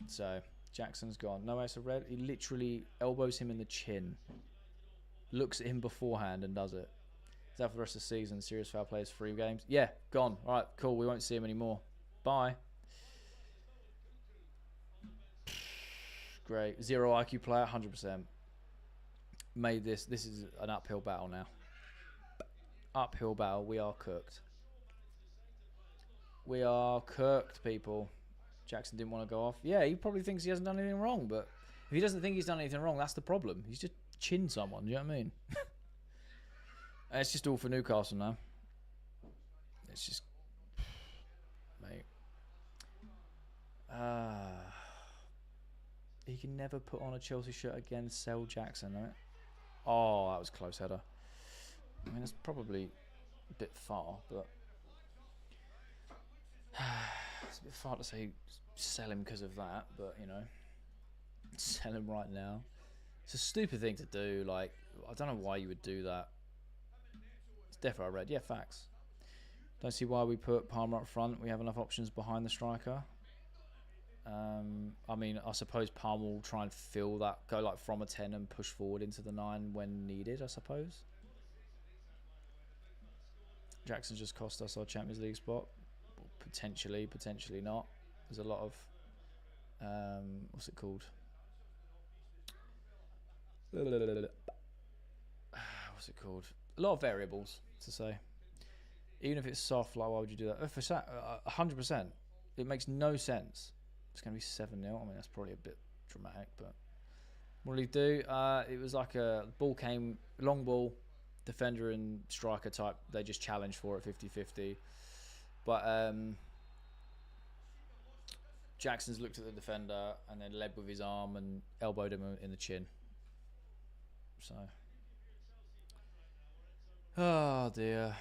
Speaker 1: So Jackson's gone. No ace of red. He literally elbows him in the chin, looks at him beforehand, and does it. Is that for the rest of the season? Serious foul players, 3 games. Yeah, gone. All right, cool. We won't see him anymore. Bye. Great. 0 IQ player, 100%. Made this. This is an uphill battle now. Uphill battle. We are cooked. We are cooked, people. Jackson didn't want to go off. Yeah, he probably thinks he hasn't done anything wrong, but if he doesn't think he's done anything wrong, that's the problem. He's just chinned someone. Do you know what I mean? It's just all for Newcastle now. It's just, mate. He can never put on a Chelsea shirt again. Sell Jackson, right? Oh, that was a close header. I mean, it's probably a bit far, but it's a bit far to say sell him because of that. But you know, sell him right now. It's a stupid thing to do. Like, I don't know why you would do that. It's definitely red. Yeah, facts. Don't see why we put Palmer up front. We have enough options behind the striker. I mean, I suppose Palmer will try and fill that, go like from a 10 and push forward into the 9 when needed, I suppose. Jackson's just cost us our Champions League spot. Potentially not. There's a lot of, what's it called? What's it called? A lot of variables to say. Even if it's soft, like, why would you do that? For 100%, it makes no sense. It's going to be 7-0. I mean, that's probably a bit dramatic, but what did he do? It was like a ball came, long ball, defender and striker type. They just challenged for it 50-50. But Jackson's looked at the defender and then led with his arm and elbowed him in the chin. So, oh dear.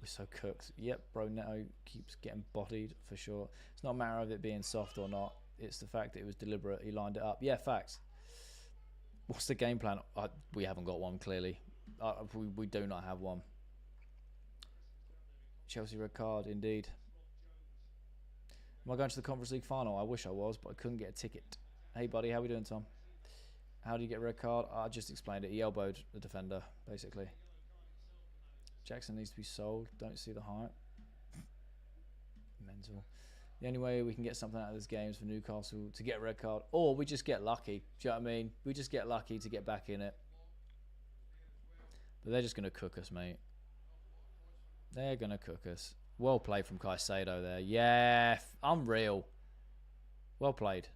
Speaker 1: We're so cooked. Yep, bro, Neto keeps getting bodied for sure. It's not a matter of it being soft or not. It's the fact that it was deliberate. He lined it up. Yeah, facts. What's the game plan? We haven't got one, clearly. We do not have one. Chelsea red card, indeed. Am I going to the Conference League final? I wish I was, but I couldn't get a ticket. Hey, buddy, how we doing, Tom? How do you get a red card? I just explained it. He elbowed the defender, basically. Jackson needs to be sold. Don't see the hype. Mental. The only way we can get something out of this game is for Newcastle to get a red card, or we just get lucky. Do you know what I mean? We just get lucky to get back in it. But they're just going to cook us, mate. They're going to cook us. Well played from Caicedo there. Yeah, unreal. Well played.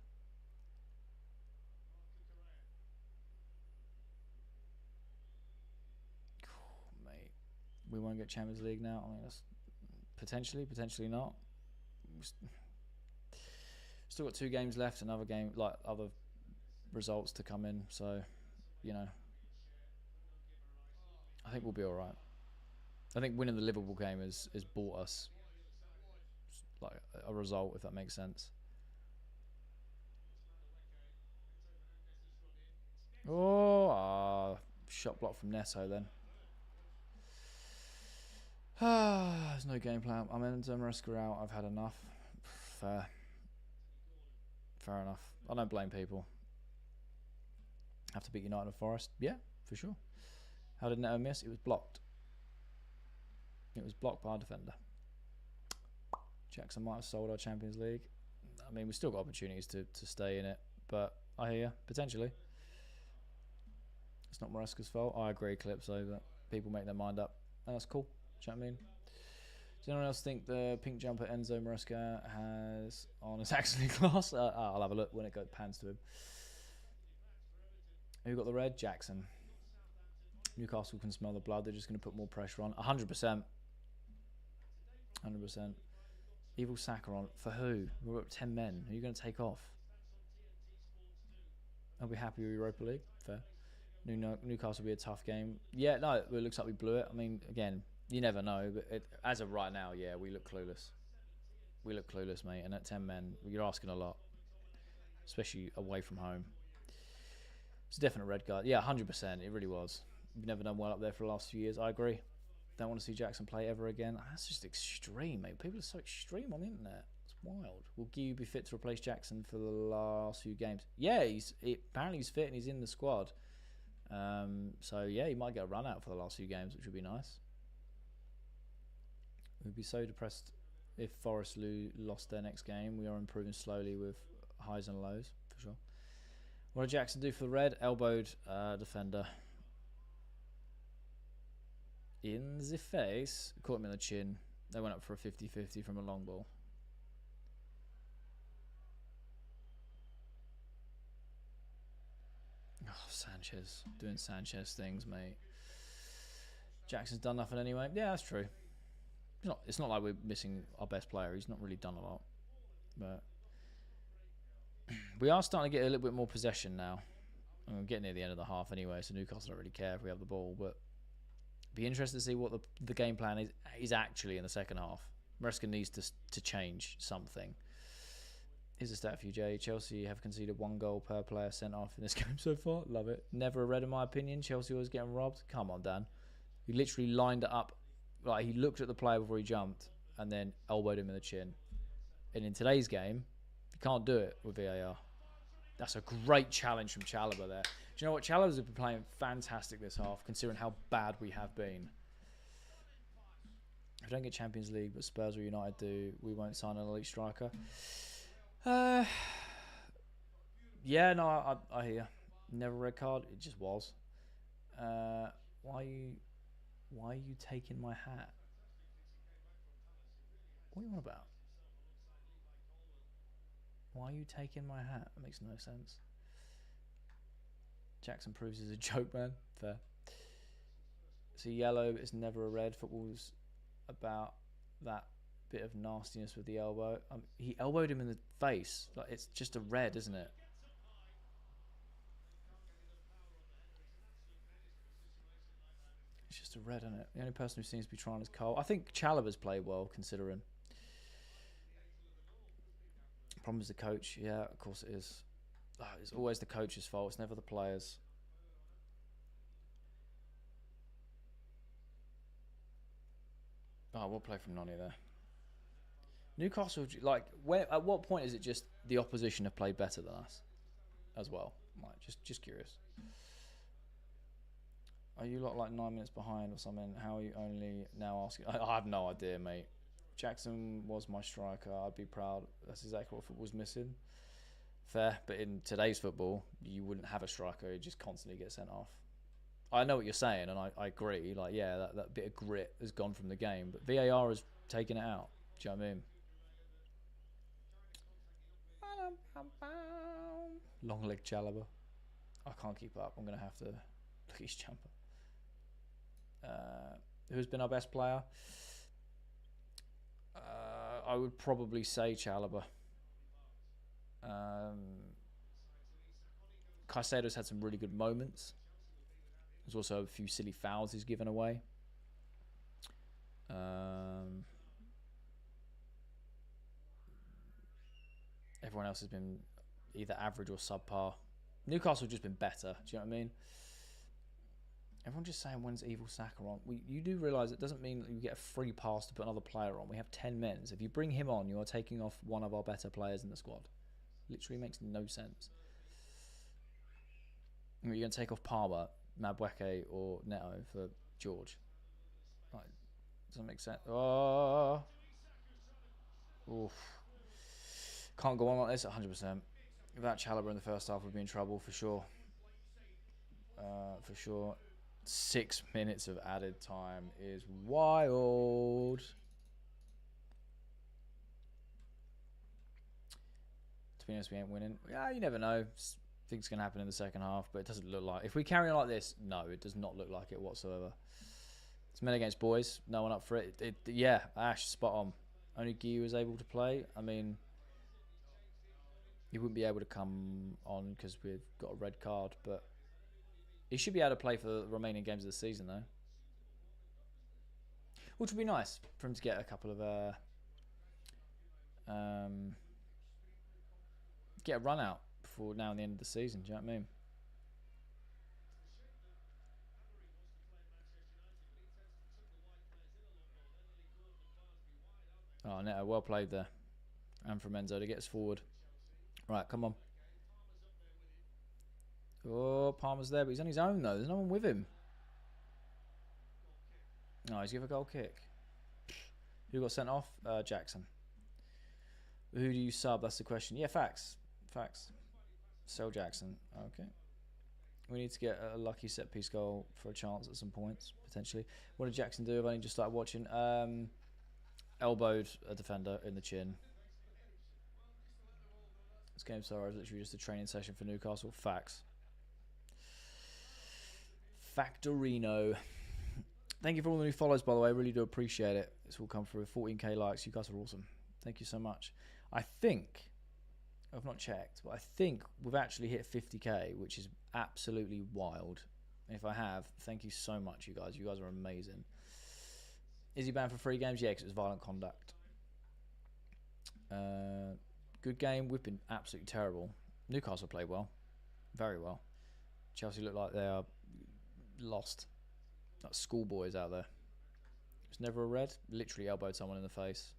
Speaker 1: Oh, mate, we won't get Champions League now. I mean, that's potentially not. Still got 2 games left, another game, like other results to come in. So, you know, I think we'll be all right. I think winning the Liverpool game has bought us like a result, if that makes sense. Oh, shot block from Neto then. There's no game plan. I'm in Maresca out. I've had enough. Fair enough. I don't blame people. Have to beat United and Forest? Yeah, for sure. How did Neto miss? It was blocked. It was blocked by our defender. Jackson might have sold our Champions League. I mean, we've still got opportunities to stay in it, but I hear you. Potentially. It's not Maresca's fault. I agree, Calypso, that people make their mind up. And that's cool. Do you know what I mean? Does anyone else think the pink jumper Enzo Maresca has on his accident class? I'll have a look when it pans to him. Who got the red? Jackson. Newcastle can smell the blood. They're just going to put more pressure on. 100%. 100%. Evil Saka on. For who? We're up 10 men. Who are you going to take off? I'll be happy with Europa League. Fair. Newcastle will be a tough game. Yeah, no, it looks like we blew it. I mean, again, you never know. But as of right now, yeah, we look clueless. We look clueless, mate. And at 10 men, you're asking a lot. Especially away from home. It's a definite red card. Yeah, 100%. It really was. We've never done well up there for the last few years. I agree. Don't want to see Jackson play ever again. That's just extreme, mate. People are so extreme on the internet. It's wild. Will Guiu be fit to replace Jackson for the last few games? Yeah, apparently he's fit and he's in the squad. So yeah, he might get a run out for the last few games, which would be nice. We'd be so depressed if Forest lost their next game. We are improving slowly with highs and lows, for sure. What did Jackson do for the red? Elbowed defender in the face. Caught him in the chin. They went up for a 50-50 from a long ball. Oh, Sanchez. Doing Sanchez things, mate. Jackson's done nothing anyway. Yeah, that's true. It's not like we're missing our best player. He's not really done a lot. But we are starting to get a little bit more possession now. And we're getting near the end of the half anyway, so Newcastle don't really care if we have the ball. But be interested to see what the game plan is actually in the second half. Maresca needs to change something. Here's a stat for you, Jay. Chelsea have conceded 1 goal per player sent off in this game so far. Love it. Never a red in my opinion. Chelsea always getting robbed. Come on, Dan. He literally lined it up. Like, he looked at the player before he jumped and then elbowed him in the chin. And in today's game, you can't do it with VAR. That's a great challenge from Chalobah there. Do you know what? Chalobah's been playing fantastic this half, considering how bad we have been. If we don't get Champions League, but Spurs or United do, we won't sign an elite striker. Yeah, no, I hear. Never red card. It just was. Why are you taking my hat? What are you on about? Why are you taking my hat? That makes no sense. Jackson proves he's a joke, man. Fair. So yellow is never a red. Football's about that bit of nastiness with the elbow. He elbowed him in the face. Like, it's just a red, isn't it? It's just a red, isn't it? The only person who seems to be trying is Cole. I think Chalobah's played well, considering. Problem is the coach. Yeah, of course it is. Oh, it's always the coach's fault. It's never the players. Oh, we'll play from Noni there. Newcastle, like, at what point is it just the opposition have played better than us as well? Like, just curious. Are you lot like 9 minutes behind or something? How are you only now asking? I have no idea, mate. Jackson was my striker. I'd be proud. That's exactly what football's missing. Fair, but in today's football, you wouldn't have a striker. He'd just constantly get sent off. I know what you're saying, and I agree. Like, yeah, that bit of grit has gone from the game, but VAR has taken it out. Do you know what I mean? Long leg Chalobah. I can't keep up. I'm going to have to look at his jumper. Who's been our best player? I would probably say Chalobah. Caicedo's had some really good moments. There's also a few silly fouls he's given away. Everyone else has been either average or subpar. Newcastle have just been better. Do you know what I mean? Everyone's just saying, when's Evil Saka on? You do realise it doesn't mean that you get a free pass to put another player on. We have 10 men. So if you bring him on, you are taking off one of our better players in the squad. Literally makes no sense. You're going to take off Palmer, Madueke, or Neto for George. Like, doesn't make sense. Oh. Oof. Can't go on like this 100%. Without Chalobah in the first half, we'd be in trouble for sure. For sure. 6 minutes of added time is wild. To be honest, we ain't winning. Yeah, you never know. Things can happen in the second half, but it doesn't look like... If we carry on like this, no, it does not look like it whatsoever. It's men against boys. No one up for it. Yeah, Ash, spot on. Only Guy was able to play. I mean, he wouldn't be able to come on because we've got a red card, but he should be able to play for the remaining games of the season, though. Which would be nice for him to get a couple of... get a run out before now and the end of the season. Do you know what I mean? Oh, Neto, well played there. And from Enzo to get us forward. Right, come on. Oh, Palmer's there, but he's on his own, though. There's no one with him. Oh, he's given a goal kick. Who got sent off? Jackson. Who do you sub? That's the question. Yeah, facts. Facts. Sell Jackson. Okay. We need to get a lucky set-piece goal for a chance at some points, potentially. What did Jackson do? I've only just started watching. Elbowed a defender in the chin. This game, sorry, was literally just a training session for Newcastle. Facts. Factorino. Thank you for all the new follows, by the way. I really do appreciate it. It's all come through. 14k likes. You guys are awesome. Thank you so much. I think, I've not checked, but I think we've actually hit 50k, which is absolutely wild. And if I have, thank you so much, you guys. You guys are amazing. Is he banned for 3 games? Yeah, because it was violent conduct. Good game. We've been absolutely terrible. Newcastle played well. Very well. Chelsea look like they are lost. Like schoolboys out there. It's never a red. Literally elbowed someone in the face.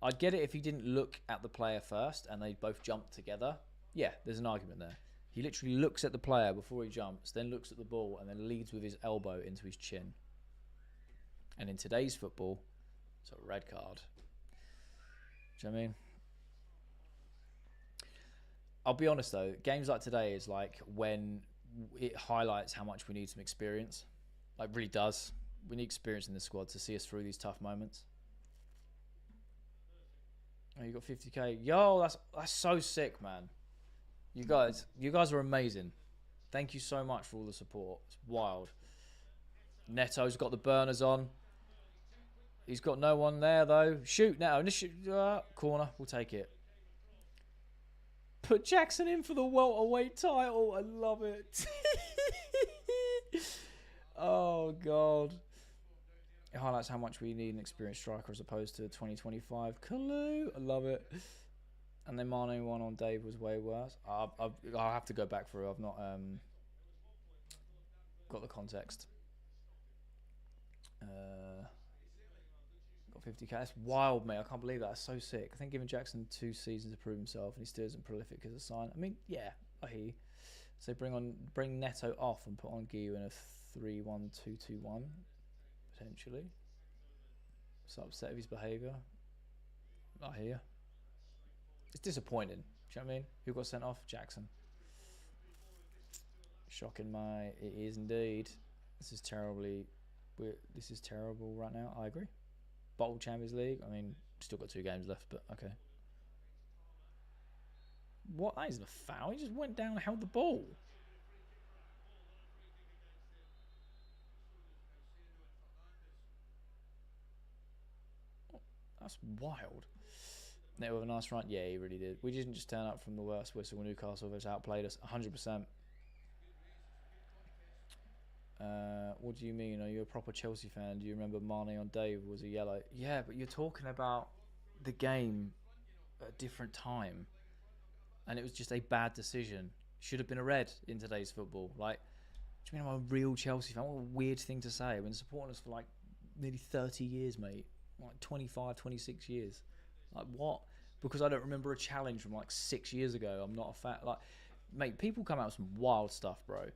Speaker 1: I'd get it if he didn't look at the player first and they both jumped together. Yeah, there's an argument there. He literally looks at the player before he jumps, then looks at the ball, and then leads with his elbow into his chin. And in today's football, it's a red card. Do you know what I mean? I'll be honest though, games like today is like when it highlights how much we need some experience. Like, really does. We need experience in the squad to see us through these tough moments. Oh, you got 50k. Yo, that's so sick, man. You guys are amazing. Thank you so much for all the support. It's wild. Neto's got the burners on. He's got no one there though. Shoot, Neto. Corner. We'll take it. Put Jackson in for the welterweight title. I love it. Oh, God. It highlights how much we need an experienced striker as opposed to 2025. Kalu. I love it. And then Mane one on Dave was way worse. I'll have to go back through. I've not got the context. Got 50k. That's wild, mate. I can't believe that. That's so sick. I think giving Jackson 2 seasons to prove himself and he still isn't prolific as a sign. I mean, yeah, I hear you. So bring Neto off and put on Guy in a 3-1-2-2-1 potentially. So upset with his behaviour. I hear you. It's disappointing. Do you know what I mean? Who got sent off? Jackson. Shocking, mate. It is indeed. This is terribly. This is terrible right now. I agree. Bottle Champions League. I mean, still got 2 games left, but okay. What? That isn't a foul. He just went down and held the ball. That's wild. They were a nice run. Yeah, he really did. We didn't just turn up from the worst whistle when Newcastle has outplayed us 100%. What do you mean? Are you a proper Chelsea fan? Do you remember Mane on Dave was a yellow? Yeah, but you're talking about the game at a different time. And it was just a bad decision. Should have been a red in today's football. Like, do you mean I'm a real Chelsea fan? What a weird thing to say. I've been supporting us for like nearly 30 years, mate. Like 25, 26 years. Like, what? Because I don't remember a challenge from like 6 years ago. I'm not a fan. Like, mate, people come out with some wild stuff, bro.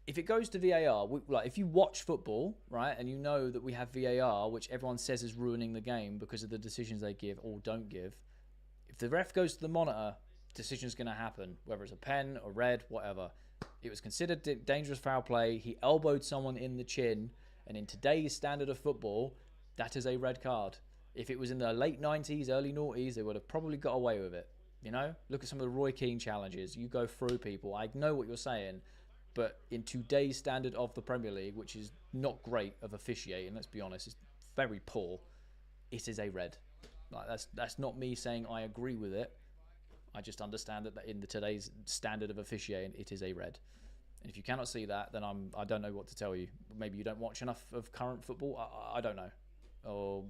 Speaker 1: If it goes to VAR, like if you watch football, right, and you know that we have VAR, which everyone says is ruining the game because of the decisions they give or don't give, if the ref goes to the monitor, decision's going to happen, whether it's a pen or red, whatever. It was considered dangerous foul play. He elbowed someone in the chin, and in today's standard of football, that is a red card. If it was in the late 90s, early noughties, they would have probably got away with it. You know, look at some of the Roy Keane challenges. You go through people. I know what you're saying. But in today's standard of the Premier League, which is not great of officiating, let's be honest, it's very poor, it is a red. Like that's not me saying I agree with it. I just understand that in today's standard of officiating, it is a red. And if you cannot see that, then I don't know what to tell you. Maybe you don't watch enough of current football. I don't know. Or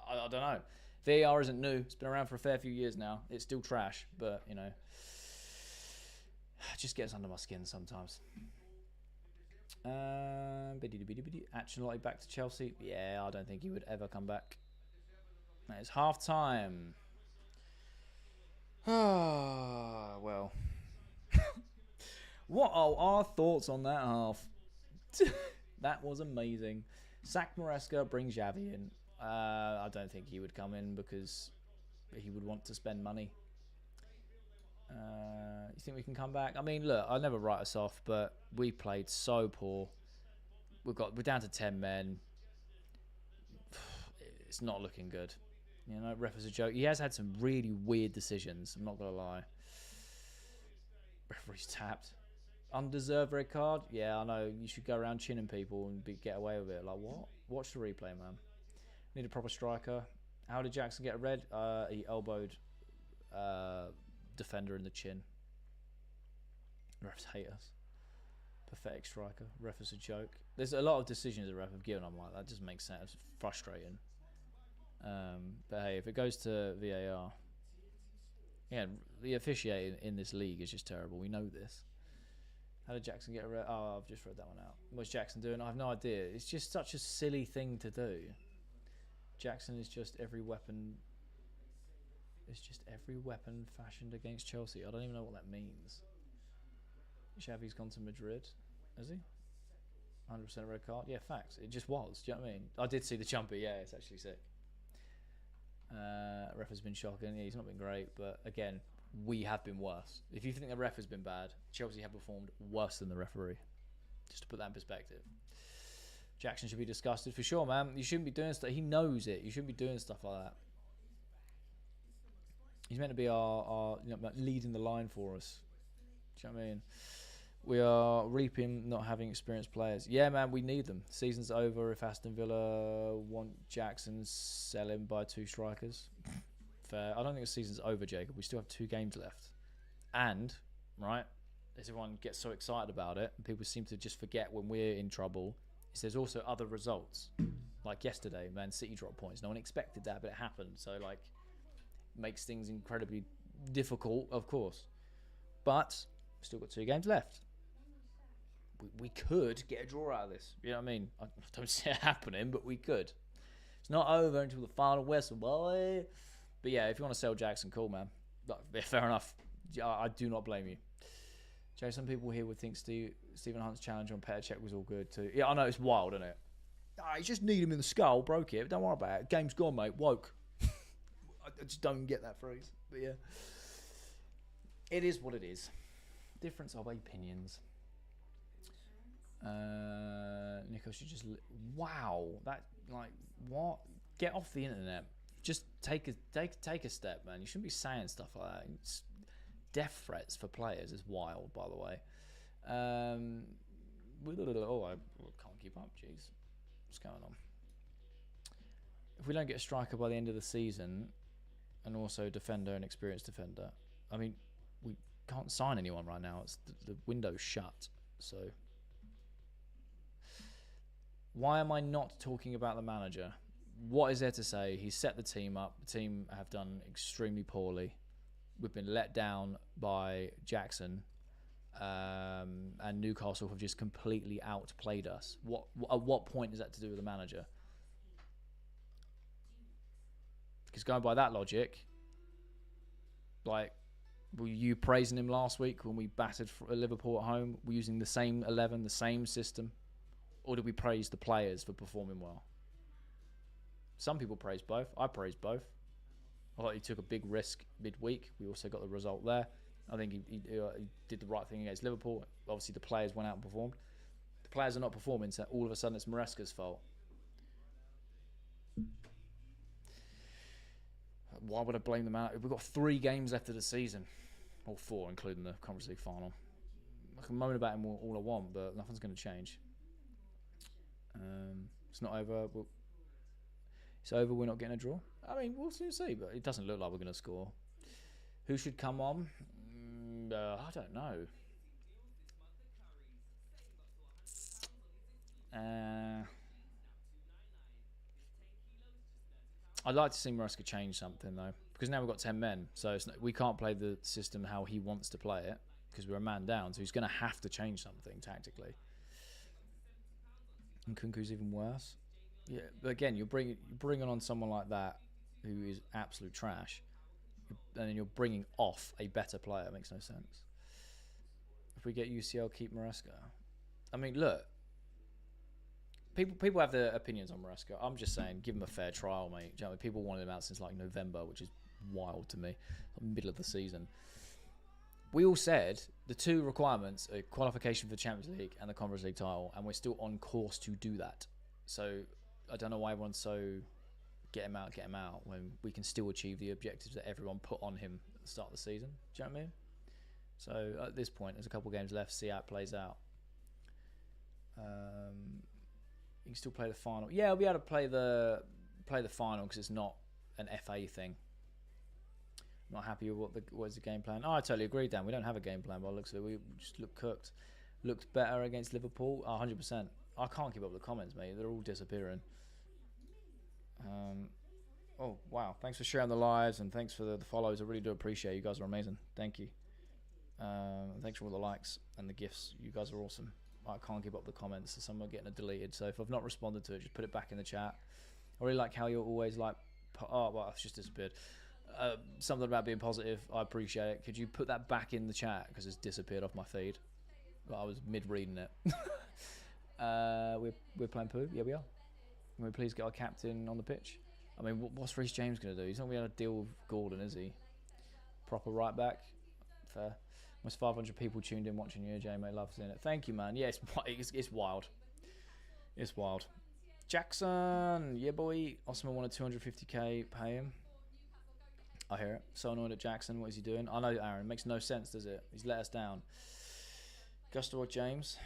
Speaker 1: I don't know. VAR isn't new. It's been around for a fair few years now. It's still trash, but, you know, it just gets under my skin sometimes. Ancelotti back to Chelsea. Yeah, I don't think he would ever come back. It's half time. Ah, well. What are our thoughts on that half? That was amazing. Sack Maresca, bring Xavi in. I don't think he would come in because he would want to spend money. You think we can come back? I mean, look, I'll never write us off, but we played so poor. We're down to 10 men. It's not looking good. You know, ref is a joke. He has had some really weird decisions. I'm not gonna lie. Referee's tapped. Undeserved red card. Yeah, I know. You should go around chinning people and get away with it. Like what? Watch the replay, man. Need a proper striker. How did Jackson get a red? He elbowed defender in the chin. Refs hate us. Pathetic striker. Ref is a joke. There's a lot of decisions the ref have given. I'm like, that just makes sense. It's frustrating. But hey, if it goes to VAR, yeah, the officiating in this league is just terrible. We know this. How did Jackson get a red? Oh, I've just read that one out. What's Jackson doing? I have no idea. It's just such a silly thing to do. Jackson is just every weapon. It's just every weapon fashioned against Chelsea. I don't even know what that means. Xavi's gone to Madrid, has he? 100% red card. Yeah, facts. It just was. Do you know what I mean? I did see the jumper. Yeah, it's actually sick. Ref has been shocking. Yeah, he's not been great, but again, we have been worse. If you think the ref has been bad, Chelsea have performed worse than the referee. Just to put that in perspective. Jackson should be disgusted for sure, man. You shouldn't be doing stuff. He knows it. You shouldn't be doing stuff like that. He's meant to be our leading the line for us. Do you know what I mean? We are reaping not having experienced players. Yeah, man, we need them. Season's over. If Aston Villa want Jackson, sell him, buy 2 strikers. Fair. I don't think the season's over, Jacob. We still have 2 games left. And, right, as everyone gets so excited about it, and people seem to just forget when we're in trouble, is there's also other results. Like yesterday, Man City dropped points. No one expected that, but it happened. So, like, makes things incredibly difficult, of course. But we've still got 2 games left. We could get a draw out of this. You know what I mean? I don't see it happening, but we could. It's not over until the final whistle, boy. But yeah, if you want to sell Jackson, cool, man. Yeah, fair enough. I do not blame you. Jay, some people here would think Stephen Hunt's challenge on Petr Cech was all good too. Yeah, I know, it's wild, isn't it? You just need him in the skull, broke it. Don't worry about it. Game's gone, mate. Woke. I just don't get that phrase. But yeah. It is what it is. Difference of opinions. Nico should just... Wow. That, like, what? Get off the internet. Just take a step, man. You shouldn't be saying stuff like that. It's death threats for players is wild, by the way. Oh, I can't keep up. Jeez. What's going on? If we don't get a striker by the end of the season, and also defender and experienced defender, I mean, we can't sign anyone right now. It's the window's shut. So, why am I not talking about the manager? What is there to say? He's set the team up. The team have done extremely poorly. We've been let down by Jackson, and Newcastle have just completely outplayed us. At what point is that to do with the manager? Because going by that logic, like, were you praising him last week when we battered Liverpool at home? We're using the same 11, the same system? Or did we praise the players for performing well? Some people praise both. I praise both. I thought he took a big risk midweek. We also got the result there. I think he did the right thing against Liverpool. Obviously, the players went out and performed. The players are not performing, so all of a sudden it's Maresca's fault. Why would I blame them out? We've got 3 games left of the season. Or 4, including the Conference League final. I can moan about him all I want, but nothing's going to change. It's not over. It's over. We're not getting a draw. I mean, we'll soon see, but it doesn't look like we're going to score. Who should come on? I don't know. I'd like to see Maresca change something, though, because now we've got 10 men, so we can't play the system how he wants to play it, because we're a man down, so he's going to have to change something tactically. And Kunku's even worse. Yeah, but again, you're bringing on someone like that who is absolute trash, and then you're bringing off a better player. It makes no sense. If we get UCL, keep Maresca. I mean, look. People have their opinions on Maresca. I'm just saying, give him a fair trial, mate. You know, people wanted him out since like November, which is wild to me. Middle of the season. We all said the 2 requirements are qualification for the Champions League and the Conference League title, and we're still on course to do that. So I don't know why everyone's so get him out, when we can still achieve the objectives that everyone put on him at the start of the season. Do you know what I mean? So at this point, there's a couple of games left. See how it plays out. You can still play the final. Yeah, I'll be able to play the final because it's not an FA thing. Not happy with what is the game plan. Oh, I totally agree, Dan. We don't have a game plan by the looks of it. We just look cooked. Looked better against Liverpool. 100%. I can't keep up with the comments, mate. They're all disappearing. Oh, wow. Thanks for sharing the lives and thanks for the follows. I really do appreciate it. You guys are amazing. Thank you. Thanks for all the likes and the gifts. You guys are awesome. I can't keep up with the comments, so some are getting deleted. So if I've not responded to it, just put it back in the chat. I really like how you're always like, oh, well, it's just disappeared. Something about being positive. I appreciate it. Could you put that back in the chat because it's disappeared off my feed? Well, I was mid-reading it. We're playing poo. Yeah, we are. Can we please get our captain on the pitch? I mean, what's Reece James going to do? He's not going to be able to deal with Gordon, is he? Proper right back. Fair. Almost 500 people tuned in watching you, Jay, mate. Love seeing it. Thank you, man. Yeah, it's wild. It's wild. Jackson, yeah, boy. Osman wanted 250k. Pay him. I hear it. So annoyed at Jackson. What is he doing? I know, Aaron. It makes no sense, does it? He's let us down. Gusto or James?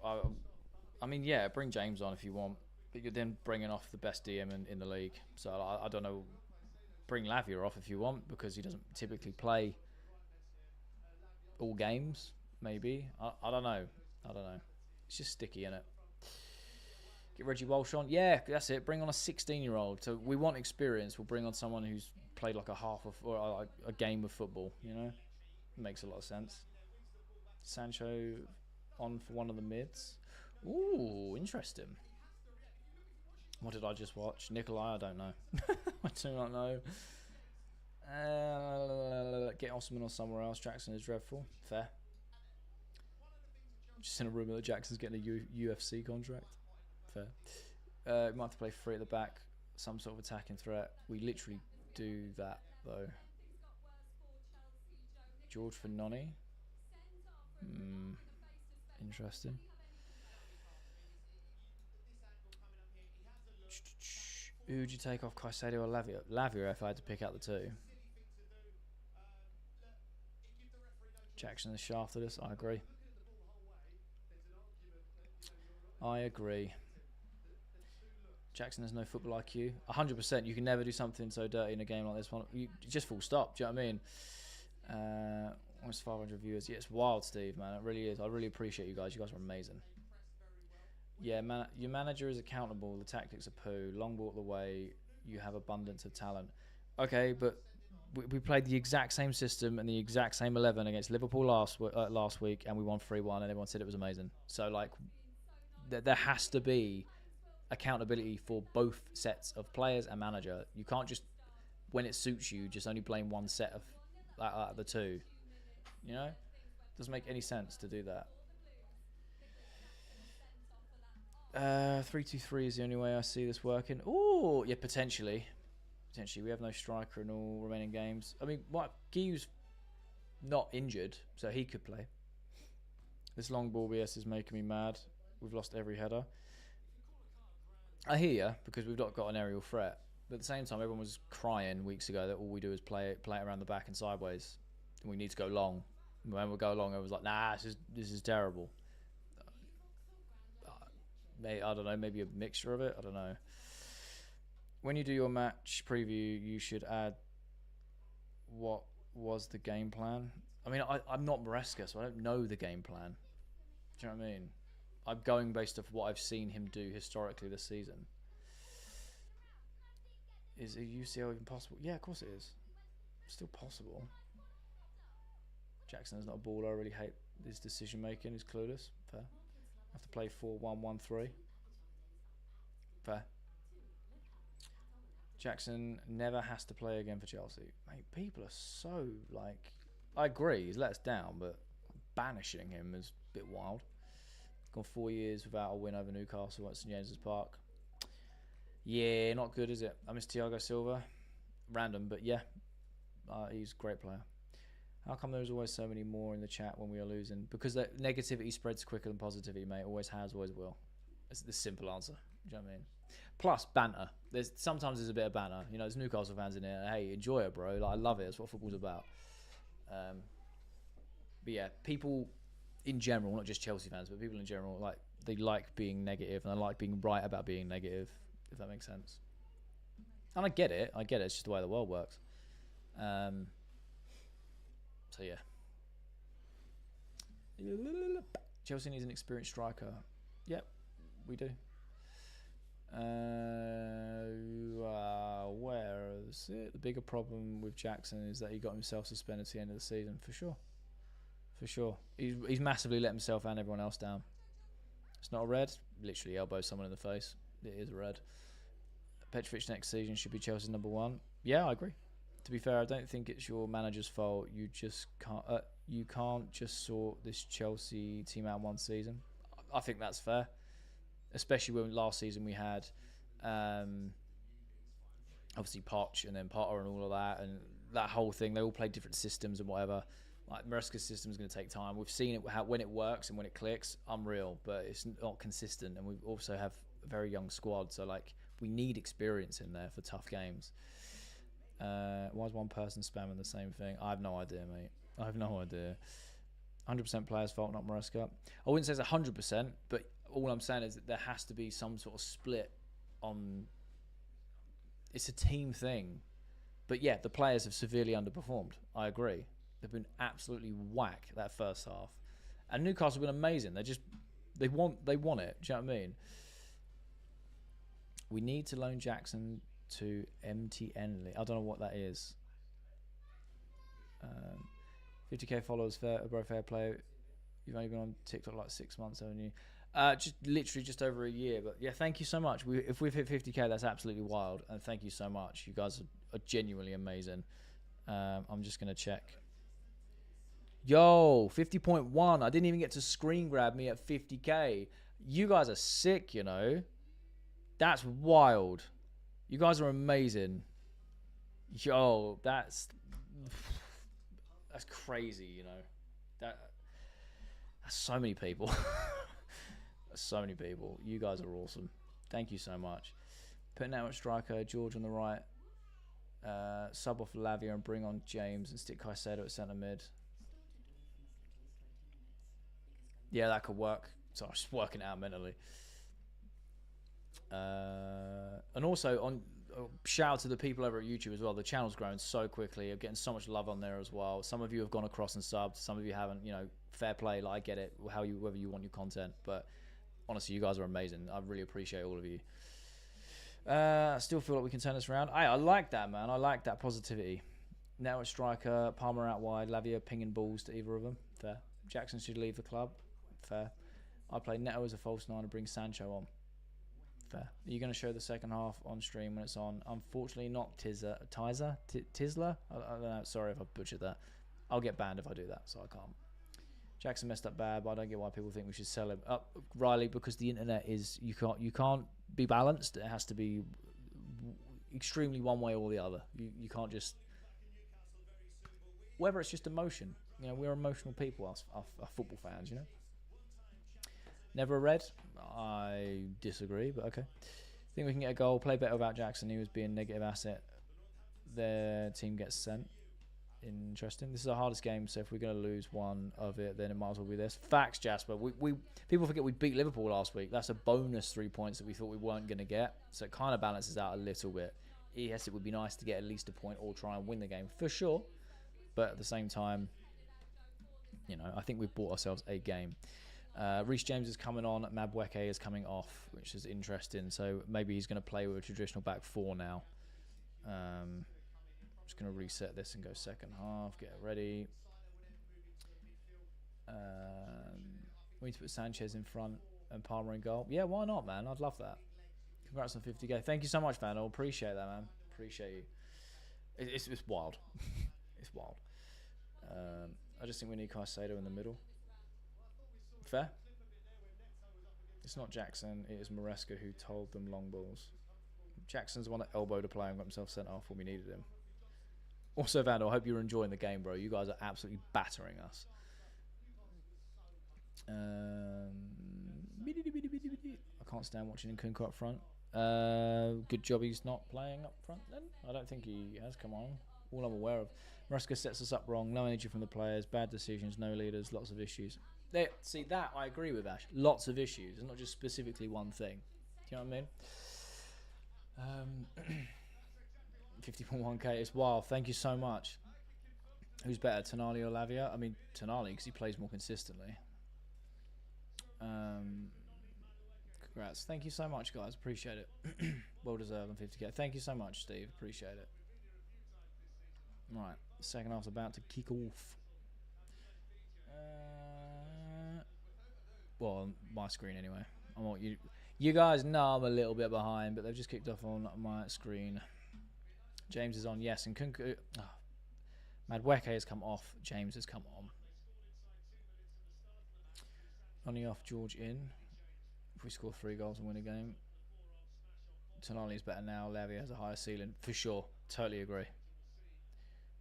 Speaker 1: I mean, yeah, bring James on if you want. But you're then bringing off the best DM in the league. So I don't know. Bring Lavia off if you want because he doesn't typically play all games. Maybe. I don't know. It's just sticky, innit? Get Reggie Walsh on. Yeah, that's it. Bring on a 16-year-old. So we want experience. We'll bring on someone who's played like a half of or a game of football. You know, it makes a lot of sense. Sancho on for one of the mids. Ooh, interesting. What did I just watch? Nikolai, I don't know. I do not know. Get Osman or somewhere else. Jackson is dreadful. Fair. Just in a rumour that Jackson's getting a UFC contract. Fair. We might have to play 3 at the back. Some sort of attacking threat. We literally do that, though. George for Noni. Interesting. Who would you take off, Caicedo or Lavia? Lavia, if I had to pick out the two. Jackson has shafted us. I agree. I agree. Jackson has no football IQ. 100%. You can never do something so dirty in a game like this one. You just full stop. Do you know what I mean? Almost 500 viewers. Yeah, it's wild, Steve, man. It really is. I really appreciate you guys. You guys are amazing. Yeah, your manager is accountable. The tactics are poo. Long ball the way. You have abundance of talent. Okay, but we played the exact same system and the exact same 11 against Liverpool last week, and we won 3-1, and everyone said it was amazing. So, like, there has to be accountability for both sets of players and manager. You can't just, when it suits you, just only blame one set of the two. You know? Doesn't make any sense to do that. 3-2-3 is the only way I see this working. Oh, yeah, potentially. We have no striker in all remaining games. I mean, Guiu's not injured, so he could play. This long ball BS is making me mad. We've lost every header. I hear you, because we've not got an aerial threat. But at the same time, everyone was crying weeks ago that all we do is play it around the back and sideways. And we need to go long. When we go long, everyone's like, nah, this is terrible. I don't know, maybe a mixture of it. I don't know. When you do your match preview, you should add what was the game plan. I mean, I'm not Maresca, so I don't know the game plan. Do you know what I mean? I'm going based off what I've seen him do historically this season. Is a UCL even possible? Yeah, of course it is. Still possible. Jackson is not a baller. I really hate his decision making. He's clueless. Fair. Have to play 4-1-1-3. Fair. Jackson never has to play again for Chelsea. Mate, people are so, like... I agree, he's let us down, but banishing him is a bit wild. Gone 4 years without a win over Newcastle at St James's Park. Yeah, not good, is it? I miss Thiago Silva. Random, but yeah. He's a great player. How come there's always so many more in the chat when we are losing? Because that negativity spreads quicker than positivity, mate. Always has, always will. It's the simple answer. Do you know what I mean? Plus, banter. Sometimes there's a bit of banter. You know, there's Newcastle fans in here. Hey, enjoy it, bro. Like, I love it. That's what football's about. But yeah, people in general, not just Chelsea fans, but people in general, like, they like being negative and they like being right about being negative, if that makes sense. And I get it. It's just the way the world works. So yeah. Chelsea needs an experienced striker. Yep, we do. Where is it? The bigger problem with Jackson is that he got himself suspended at the end of the season, for sure. He's massively let himself and everyone else down. It's not a red. Literally elbows someone in the face. It is a red. Petrovic next season should be Chelsea's number one. Yeah, I agree. To be fair, I don't think it's your manager's fault. You just can't. You can't just sort this Chelsea team out in one season. I think that's fair, especially when last season we had, obviously Poch and then Potter and all of that and that whole thing. They all played different systems and whatever. Like Maresca's system is going to take time. We've seen it when it works and when it clicks, unreal, but it's not consistent. And we also have a very young squad, so like we need experience in there for tough games. Why is one person spamming the same thing? I have no idea, mate. I have no idea. 100% players' fault, not Maresca. I wouldn't say it's 100%, but all I'm saying is that there has to be some sort of split on... It's a team thing. But yeah, the players have severely underperformed. I agree. They've been absolutely whack that first half. And Newcastle have been amazing. They want it. Do you know what I mean? We need to loan Jackson to MTN. I don't know what that is. 50k followers, fair play. You've only been on TikTok like 6 months, haven't you? Just over a year. But yeah, thank you so much. If we've hit 50k, that's absolutely wild. And thank you so much. You guys are genuinely amazing. I'm just going to check. Yo, 50.1. I didn't even get to screen grab me at 50k. You guys are sick, you know. That's wild. You guys are amazing. Yo, that's crazy, you know. That's so many people. That's so many people. You guys are awesome. Thank you so much. Put Network striker George on the right. Sub off Lavia and bring on James and stick Caicedo at centre mid. Yeah, that could work. So I was just working it out mentally. And also on shout out to the people over at YouTube as well. The channel's growing so quickly. I'm getting so much love on there as well. Some of you have gone across and subbed. Some of you haven't. You know, fair play. Like, I get it. Whether you want your content, but honestly, you guys are amazing. I really appreciate all of you. I still feel like we can turn this around. I like that, man. I like that positivity. Network striker, Palmer out wide, Lavia pinging balls to either of them. Fair. Jackson should leave the club. Fair. I play Neto as a false nine and bring Sancho on. Fair. Are you going to show the second half on stream when it's on? Unfortunately, not Tisler. I don't know. Sorry if I butchered that. I'll get banned if I do that, so I can't. Jackson messed up bad, but I don't get why people think we should sell him. Riley, because the internet is you can't be balanced. It has to be extremely one way or the other. You can't just, whether it's just emotion. You know, we're emotional people, us football fans. You know. Never read. I disagree, but okay. Think we can get a goal. Play better without Jackson. He was being a negative asset. Their team gets sent. Interesting. This is the hardest game, so if we're going to lose one of it, then it might as well be this. Facts, Jasper. We people forget we beat Liverpool last week. That's a bonus 3 points that we thought we weren't going to get. So it kind of balances out a little bit. Yes, it would be nice to get at least a point or try and win the game for sure. But at the same time, you know, I think we've bought ourselves a game. Reece James is coming on. Madueke is coming off, which is interesting. So maybe he's going to play with a traditional back four now. Just going to reset this and go second half. Get it ready. We need to put Sanchez in front and Palmer in goal. Yeah, why not, man? I'd love that. Congrats on 50k. Thank you so much, Vandal. Appreciate that, man. Appreciate you. It's wild. It's wild. I just think we need Caicedo in the middle. Fair. It's not Jackson. It is Maresca who told them long balls. Jackson's the one that elbowed a player and got himself sent off when we needed him. Also, Vandal, I hope you're enjoying the game, bro. You guys are absolutely battering us. I can't stand watching Nkunku up front. Good job he's not playing up front then. I don't think he has. Come on. All I'm aware of. Maresca sets us up wrong. No energy from the players. Bad decisions. No leaders. Lots of issues. See, that I agree with, Ash. Lots of issues. It's not just specifically one thing. Do you know what I mean? 50.1k. It's wild. Thank you so much. Who's better, Tonali or Lavia? I mean, Tonali, because he plays more consistently. Congrats. Thank you so much, guys. Appreciate it. Well deserved on 50k. Thank you so much, Steve. Appreciate it. Right. Second half's about to kick off. Well, on my screen anyway. You guys know I'm a little bit behind, but they've just kicked off on my screen. James is on, yes, and Nkunku. Madueke has come off. James has come on. Only off, George in. If we score 3 goals and win a game. Tonali is better now. Lavia has a higher ceiling. For sure. Totally agree.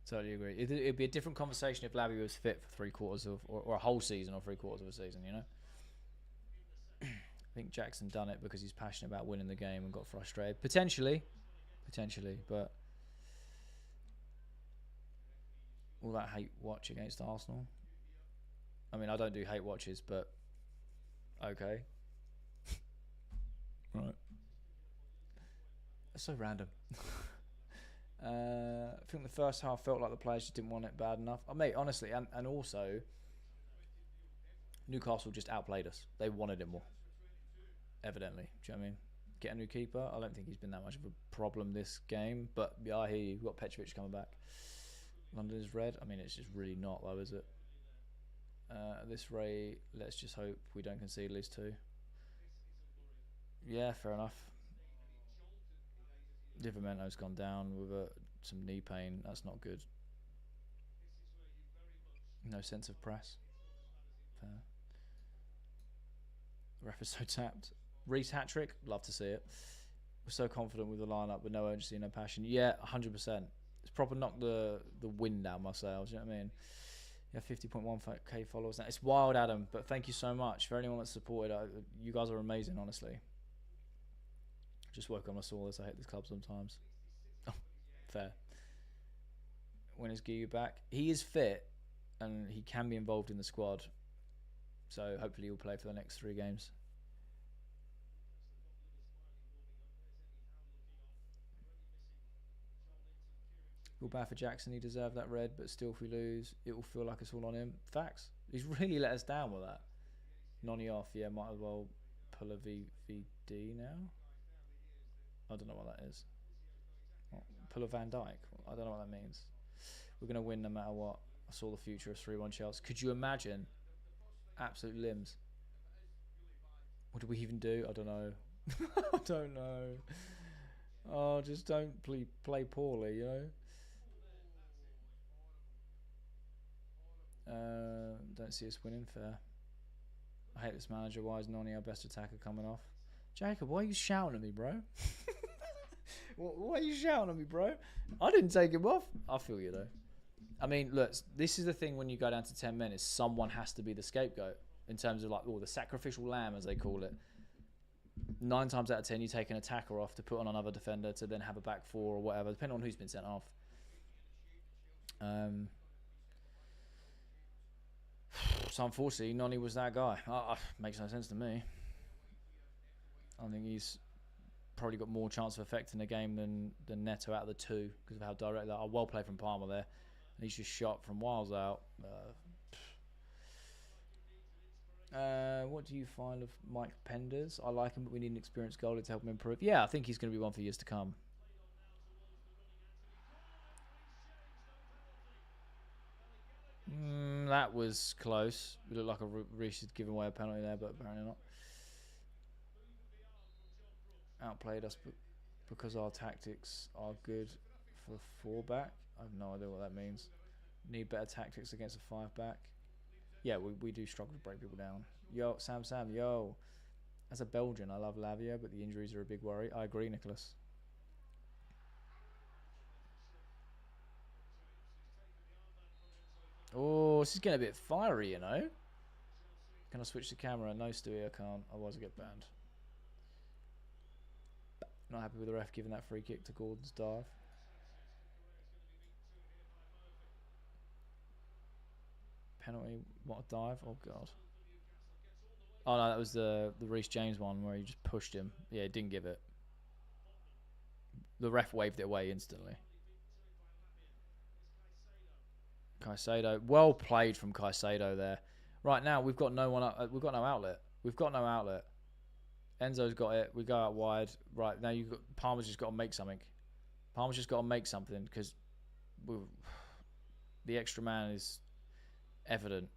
Speaker 1: Totally agree. It'd be a different conversation if Lavia was fit for 3/4 of, or a whole season or 3/4 of a season, you know? I think Jackson done it because he's passionate about winning the game and got frustrated. Potentially, but all that hate watch against Arsenal. I mean, I don't do hate watches, but okay. Right. It's so random. I think the first half felt like the players just didn't want it bad enough. Mate, honestly, and also, Newcastle just outplayed us. They wanted it more. Evidently. Do you know what I mean? Get a new keeper. I don't think he's been that much of a problem this game. But yeah, I hear you. We've got Petrovic coming back. London is red. I mean, it's just really not, though, is it? At this rate, let's just hope we don't concede at least 2. Yeah, fair enough. Livamento's gone down with some knee pain. That's not good. No sense of press. Fair. Ref is so tapped. Reece hat-trick. Love to see it. We're so confident with the lineup with no urgency, no passion. Yeah, 100%. It's proper knocked the wind out my sails. You know what I mean? Yeah, 50.1k followers now. It's wild, Adam. But thank you so much for anyone that's supported. You guys are amazing, honestly. Just woke up and I saw this. I hate this club sometimes. Oh, fair. When is Giyu back? He is fit and he can be involved in the squad. So hopefully he'll play for the next 3 games. Feel bad for Jackson. He deserved that red, but still if we lose, it will feel like it's all on him. Facts. He's really let us down with that. Nonny off. Yeah, might as well pull a VVD now. I don't know what that is. Pull a Van Dijk. I don't know what that means. We're going to win no matter what. I saw the future of 3-1 Chelsea. Could you imagine? Absolute limbs. What do we even do? I don't know. I don't know. Oh, just don't play poorly, you know? Don't see us winning fair. I hate this manager. Why is Nonny our best attacker coming off? Jacob, why are you shouting at me, bro? Why are you shouting at me, bro? I didn't take him off. I feel you, though. I mean, look, this is the thing when you go down to 10 men is someone has to be the scapegoat in terms of like, the sacrificial lamb, as they call it. 9 times out of 10, you take an attacker off to put on another defender to then have a back 4 or whatever, depending on who's been sent off. So unfortunately, Nonny was that guy. Makes no sense to me. I think he's probably got more chance of affecting the game than Neto out of the 2 because of how direct that. Well played from Palmer there. And he's just shot from miles out. What do you find of Mike Penders? I like him, but we need an experienced goalie to help him improve. Yeah, I think he's going to be one for years to come. That was close. It looked like Reece had given away a penalty there, but apparently not. Outplayed us because our tactics are good for 4-back. I have no idea what that means. Need better tactics against a 5-back. Yeah, we do struggle to break people down. Yo, Sam, yo. As a Belgian, I love Lavia, but the injuries are a big worry. I agree, Nicholas. Oh, this is getting a bit fiery, you know. Can I switch the camera? No, Stewie, I can't. Otherwise I get banned. Not happy with the ref giving that free kick to Gordon's dive. Penalty, what a dive. Oh, God. Oh, no, that was the Reece James one where he just pushed him. Yeah, he didn't give it. The ref waved it away instantly. Caicedo. Well played from Caicedo there. Right now, we've got no one. We've got no outlet. We've got no outlet. Enzo's got it. We go out wide. Right now, Palmer's just got to make something. Palmer's just got to make something because the extra man is evident.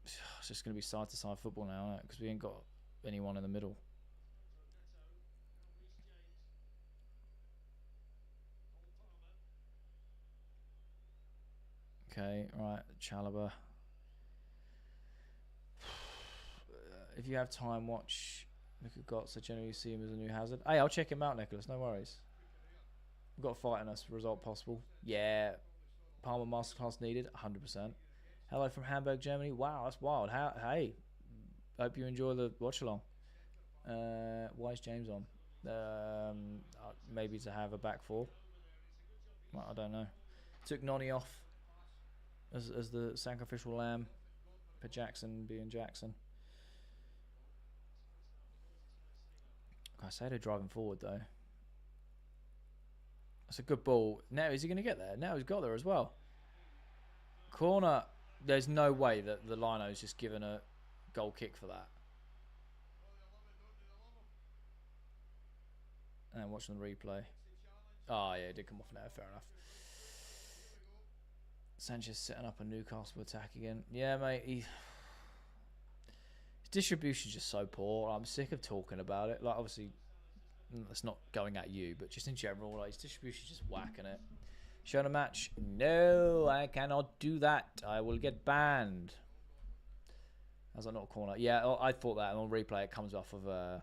Speaker 1: It's just going to be side-to-side football now, because we ain't got anyone in the middle. Okay, right, Chalobah. If you have time, watch Look at Gotts. I generally see him as a new hazard. Hey, I'll check him out, Nicholas. No worries. We've got a fight in us. Result possible. Yeah. Palmer masterclass needed. 100%. Hello from Hamburg, Germany. Wow, that's wild. Hey, hope you enjoy the watch along. Why is James on? Maybe to have a back 4. Well, I don't know. Took Nonny off as the sacrificial lamb for Jackson being Jackson. I say they're driving forward though. That's a good ball. Now is he going to get there? Now he's got there as well. Corner. There's no way that the Lino's just given a goal kick for that. And watching the replay. Oh yeah, it did come off now. Fair enough. Sanchez setting up a Newcastle attack again. Yeah, mate. His distribution's just so poor. I'm sick of talking about it. Like, obviously, it's not going at you, but just in general, like, his distribution's just whacking it. Showing a match? No, I cannot do that. I will get banned. How's that not a corner? Yeah, I thought that. And on replay, it comes off of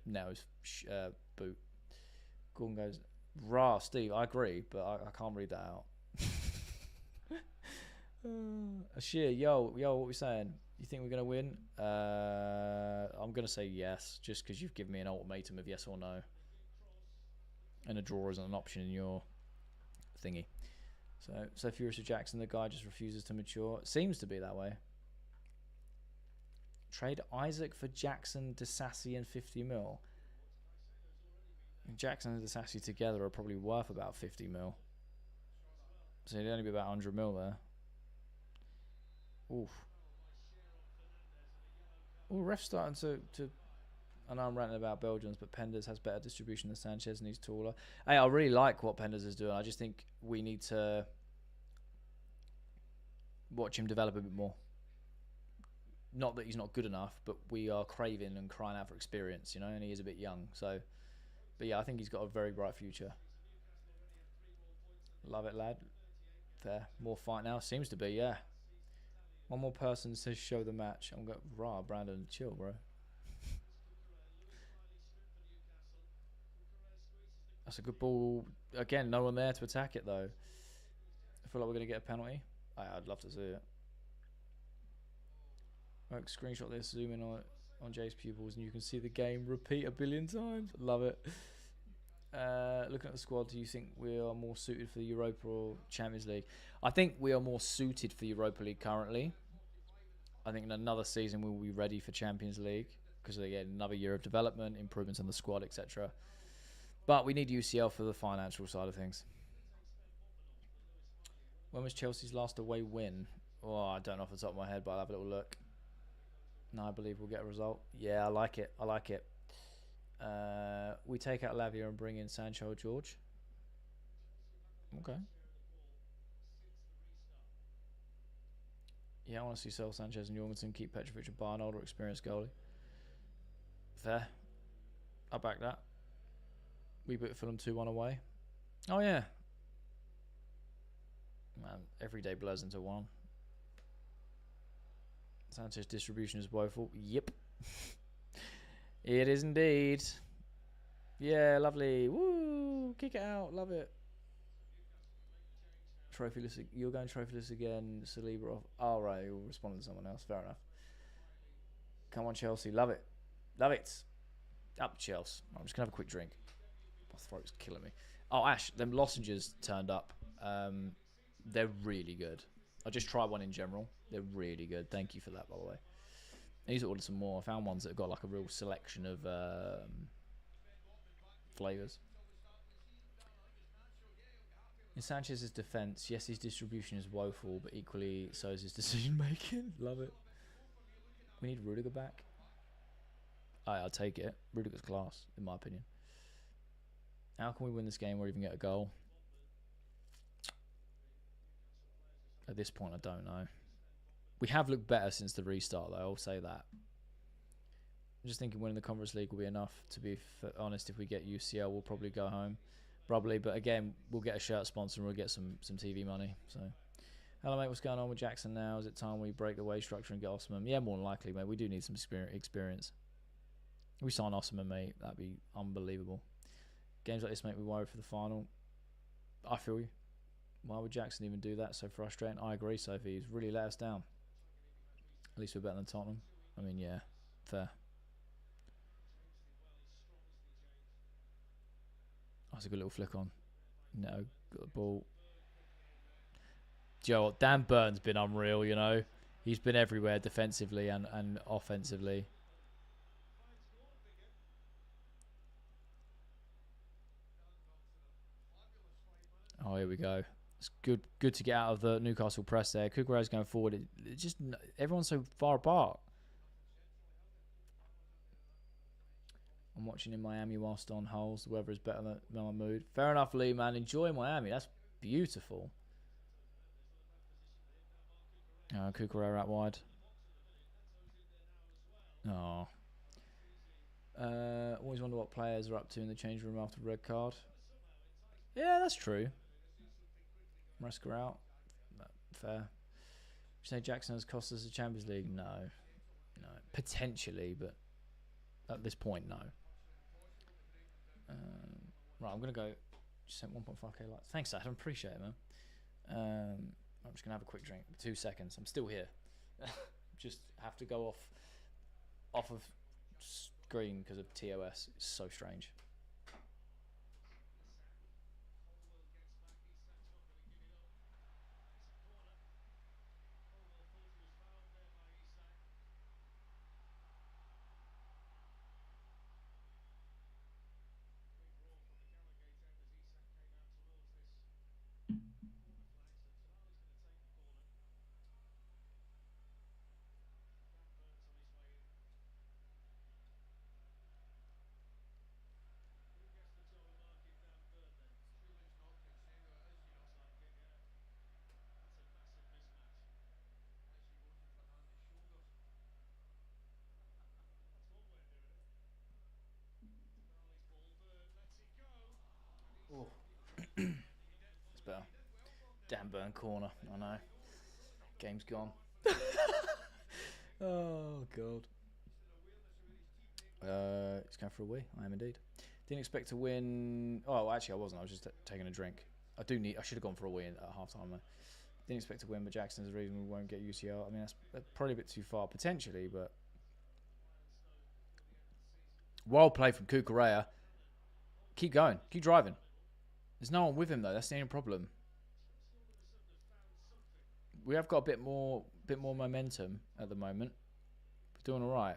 Speaker 1: Neo's boot. Gordon goes, rah, Steve, I agree, but I can't read that out. Shit, yo, what we saying? You think we're going to win? I'm going to say yes, just because you've given me an ultimatum of yes or no. and a draw isn't an option in your thingy. So furious with Jackson, the guy just refuses to mature. It seems to be that way. Trade Isaac for Jackson, Disassi, and 50 mil. Jackson and Disassi together are probably worth about 50 mil. So it'd only be about 100 mil there. Oof. Oh, ref's starting to. I know I'm ranting about Belgians, but Penders has better distribution than Sanchez and he's taller. Hey, I really like what Penders is doing. I just think we need to watch him develop a bit more. Not that he's not good enough, but we are craving and crying out for experience, you know, and he is a bit young. So, but yeah, I think he's got a very bright future. Love it, lad. Fair. More fight now. Seems to be, yeah. One more person says show the match. I'm going, rah, Brandon, chill, bro. That's a good ball. Again, no one there to attack it, though. I feel like we're going to get a penalty. I'd love to see it. Right, screenshot this, zoom in on Jay's pupils, and you can see the game repeat a billion times. Love it. Looking at the squad, do you think we are more suited for the Europa or Champions League? I think we are more suited for the Europa League currently. I think in another season we will be ready for Champions League because again, another year of development, improvements on the squad, etc. But we need UCL for the financial side of things. When was Chelsea's last away win? Oh, I don't know off the top of my head, but I'll have a little look. No, I believe we'll get a result. Yeah, I like it. I like it. We take out Lavia and bring in Sancho George. Okay. Yeah, I want to see Sol Sanchez and Jorgensen keep Petrovic and bar an older experienced goalie. Fair. I back that. We beat Fulham 2-1 away. Oh, yeah. Man, every day blurs into one. Sanchez distribution is woeful. Yep. It is indeed. Yeah, lovely. Woo! Kick it out. Love it. Trophyless. You're going trophyless again. Saliba off. Oh, right. You'll respond to someone else. Fair enough. Come on, Chelsea. Love it. Love it. Up Chelsea. I'm just going to have a quick drink. My throat's killing me. Oh, Ash. Them lozenges turned up. They're really good. I just tried one in general. They're really good. Thank you for that, by the way. I need to order some more. I found ones that have got like a real selection of flavours. In Sanchez's defence, yes, his distribution is woeful, but equally so is his decision making. Love it. We need Rudiger back. I'll take it. Rudiger's class, in my opinion. How can we win this game or even get a goal? At this point, I don't know. We have looked better since the restart, though. I'll say that. I'm just thinking winning the Conference League will be enough. To be honest, if we get UCL, we'll probably go home. Probably, but again, we'll get a shirt sponsor and we'll get some TV money. So, hello, mate. What's going on with Jackson now? Is it time we break the wage structure and get Osman? Yeah, more than likely, mate. We do need some experience. If we sign Osman, mate, that'd be unbelievable. Games like this make me worry for the final. I feel you. Why would Jackson even do that? So frustrating. I agree, Sophie. He's really let us down. At least we're better than Tottenham. I mean, yeah, fair. That's a good little flick on. No, got the ball. Do you know what? Dan Burton's been unreal, you know. He's been everywhere defensively and offensively. Oh, here we go. It's good to get out of the Newcastle press there. Kukureya's going forward. It just everyone's so far apart. I'm watching in Miami whilst on holes. The weather is better than my mood. Fair enough, Lee, man. Enjoy Miami. That's beautiful. Kukureya out wide. Oh. Always wonder what players are up to in the change room after the red card. Yeah, that's true. Maresca out. Fair. Would you say Jackson has cost us the Champions League? No. Potentially, but at this point, no. Right, I'm going to go. Just sent 1.5k likes. Thanks, Adam. Appreciate it, man. I'm just going to have a quick drink. 2 seconds. I'm still here. Just have to go off of screen because of TOS. It's so strange. It's better. Damn burn corner. I know. Game's gone. Oh, God. It's going for a wee. I am indeed. Didn't expect to win. Oh, well, actually, I wasn't. I was just taking a drink. I should have gone for a wee at half time, though. Didn't expect to win, but Jackson's the reason we won't get UCL. I mean, that's probably a bit too far, potentially, but. Wild play from Kukurea. Keep going. Keep driving. There's no one with him, though. That's the only problem. We have got a bit more momentum at the moment. We're doing all right.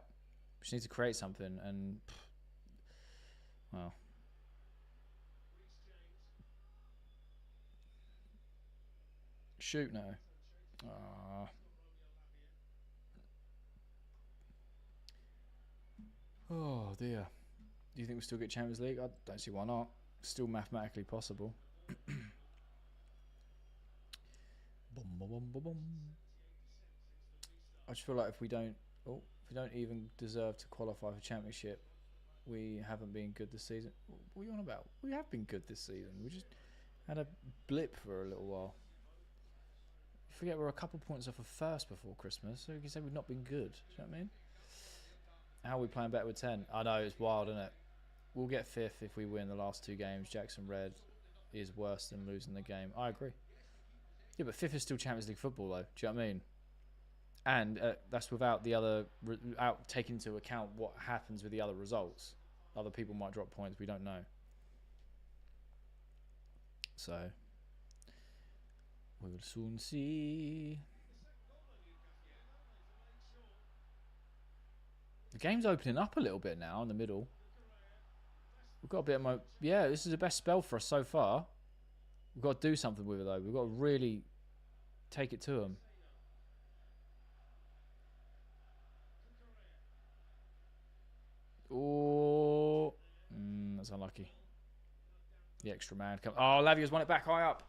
Speaker 1: We just need to create something, and well, shoot no. Oh dear. Do you think we still get Champions League? I don't see why not. Still mathematically possible. I just feel like if we don't even deserve to qualify for Championship, we haven't been good this season. What are you on about? We have been good this season. We just had a blip for a little while. You forget we're a couple points off of first before Christmas, so you can say we've not been good. Do you know what I mean? How are we playing better with 10? I know, it's wild, isn't it? We'll get 5th if we win the last 2 games. Jackson Red is worse than losing the game. I agree. Yeah, but 5th is still Champions League football, though. Do you know what I mean? And that's without without taking into account what happens with the other results. Other people might drop points. We don't know. So, we will soon see. The game's opening up a little bit now in the middle. We've got a bit of yeah, this is the best spell for us so far. We've got to do something with it, though. We've got to really take it to them. Oh, that's unlucky. The extra man. Oh, Lavia's won it back high up.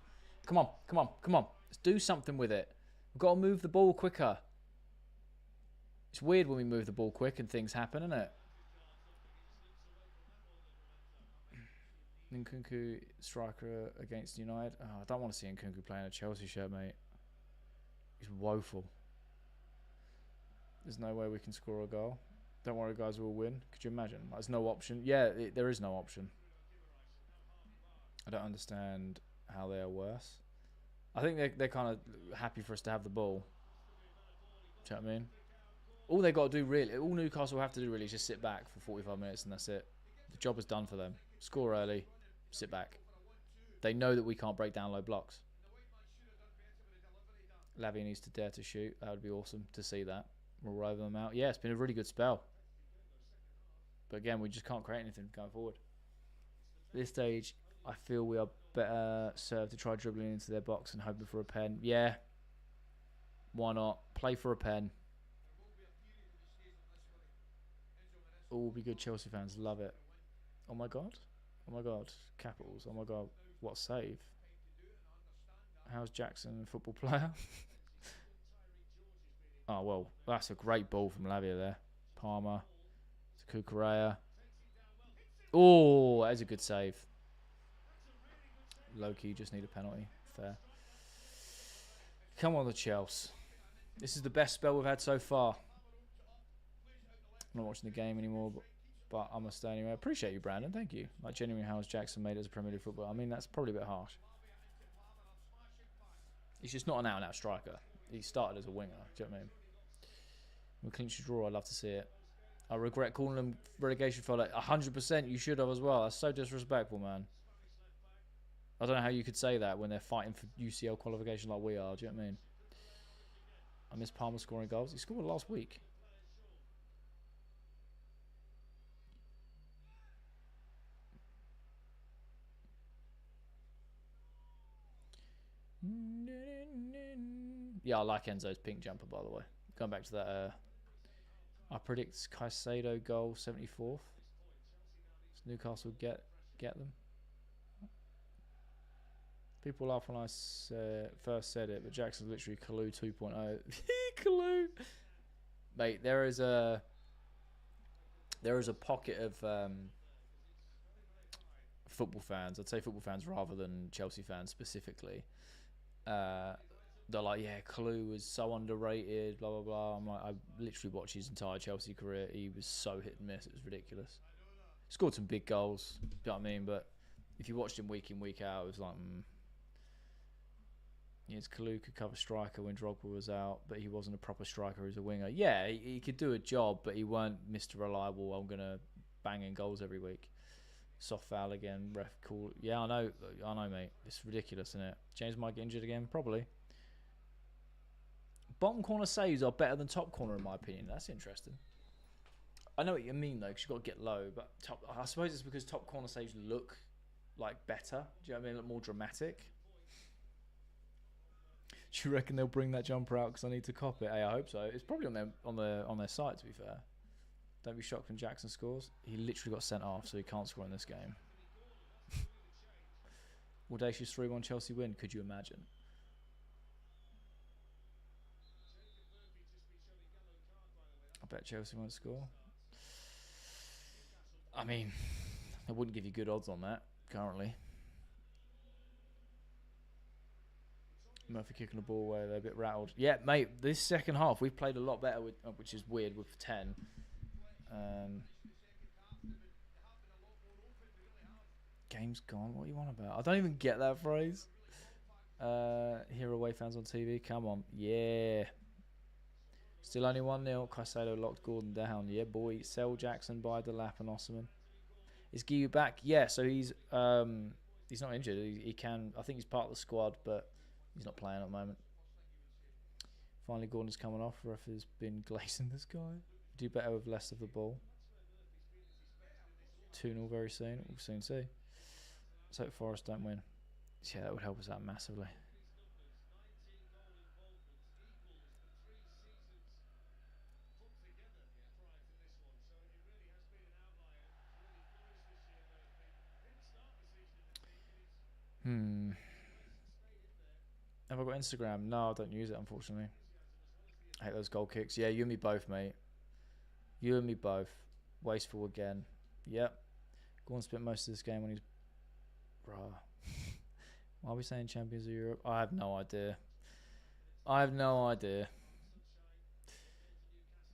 Speaker 1: Come on, come on, come on. Let's do something with it. We've got to move the ball quicker. It's weird when we move the ball quick and things happen, isn't it? Nkunku, striker against United. Oh, I don't want to see Nkunku playing a Chelsea shirt, mate. He's woeful. There's no way we can score a goal. Don't worry, guys, we'll win. Could you imagine? There's no option. Yeah, there is no option. I don't understand how they are worse. I think they're kind of happy for us to have the ball. Do you know what I mean? All they got to do, really, all Newcastle have to do, really, is just sit back for 45 minutes and that's it. The job is done for them. Score early, sit back. They know that we can't break down low blocks. Lavia needs to dare to shoot. That would be awesome to see that. We'll roll them out. Yeah, it's been a really good spell. But again, we just can't create anything going forward. At this stage, I feel we are better served to try dribbling into their box and hoping for a pen. Yeah. Why not? Play for a pen. All be good Chelsea fans. Love it. Oh my God. Oh my God. Capitals. Oh my God. What save. How's Jackson a football player? Oh, well, that's a great ball from Lavia there. Palmer. To Kukurea. Oh, that is a good save. Low-key, just need a penalty. Fair. Come on, the Chelsea. This is the best spell we've had so far. I'm not watching the game anymore, but I must stay anyway. I appreciate you, Brandon. Thank you. Like, genuinely, how has Jackson made as a Premier League footballer? I mean, that's probably a bit harsh. He's just not an out-and-out striker. He started as a winger. Do you know what I mean? With a clinch draw, I'd love to see it. I regret calling them relegation for like 100%. You should have as well. That's so disrespectful, man. I don't know how you could say that when they're fighting for UCL qualification like we are. Do you know what I mean? I miss Palmer scoring goals. He scored last week. Yeah, I like Enzo's pink jumper, by the way. Going back to that, I predict Caicedo goal 74th. Does Newcastle get them? People laugh when I first said it, but Jackson's literally Kalou 2.0. Kalou, mate. There is a pocket of football fans, I'd say football fans rather than Chelsea fans specifically, they're like, yeah, Kalou was so underrated, blah, blah, blah. I'm like, I literally watched his entire Chelsea career. He was so hit and miss. It was ridiculous. Scored some big goals, you know what I mean? But if you watched him week in, week out, it was like, yes, Kalou could cover striker when Drogba was out, but he wasn't a proper striker. He was a winger. Yeah, he could do a job, but he weren't Mr. Reliable. I'm going to bang in goals every week. Soft foul again, ref call. Yeah, I know, mate. It's ridiculous, isn't it? James might get injured again, probably. Bottom corner saves are better than top corner, in my opinion. That's interesting. I know what you mean, though, because you've got to get low. But I suppose it's because top corner saves look like better. Do you know what I mean? Look more dramatic. Do you reckon they'll bring that jumper out because I need to cop it? Hey, I hope so. It's probably on their site, to be fair. Don't be shocked when Jackson scores. He literally got sent off, so he can't score in this game. Audacious 3-1 Chelsea win. Could you imagine? I bet Chelsea won't score. I mean, I wouldn't give you good odds on that currently. Murphy kicking the ball away. They're a bit rattled. Yeah, mate, this second half, we've played a lot better, which is weird, with 10. Game's gone. What are you on about? I don't even get that phrase. Here away fans on TV. Come on. Yeah. Still only 1-0. Caicedo locked Gordon down. Yeah, boy. Sell Jackson by Delap and Osman. Is Guiu back? Yeah, so he's not injured. He can. I think he's part of the squad, but he's not playing at the moment. Finally, Gordon's coming off. Ref has been glazing this guy. Do better with less of the ball. 2-0 very soon. We'll soon see. Let's hope Forest don't win. Yeah, that would help us out massively. Have I got Instagram? No, I don't use it, unfortunately. I hate those goal kicks. Yeah, you and me both, mate. You and me both. Wasteful again. Yep. Gordon spent most of this game on his... Bruh. Why are we saying Champions of Europe? I have no idea.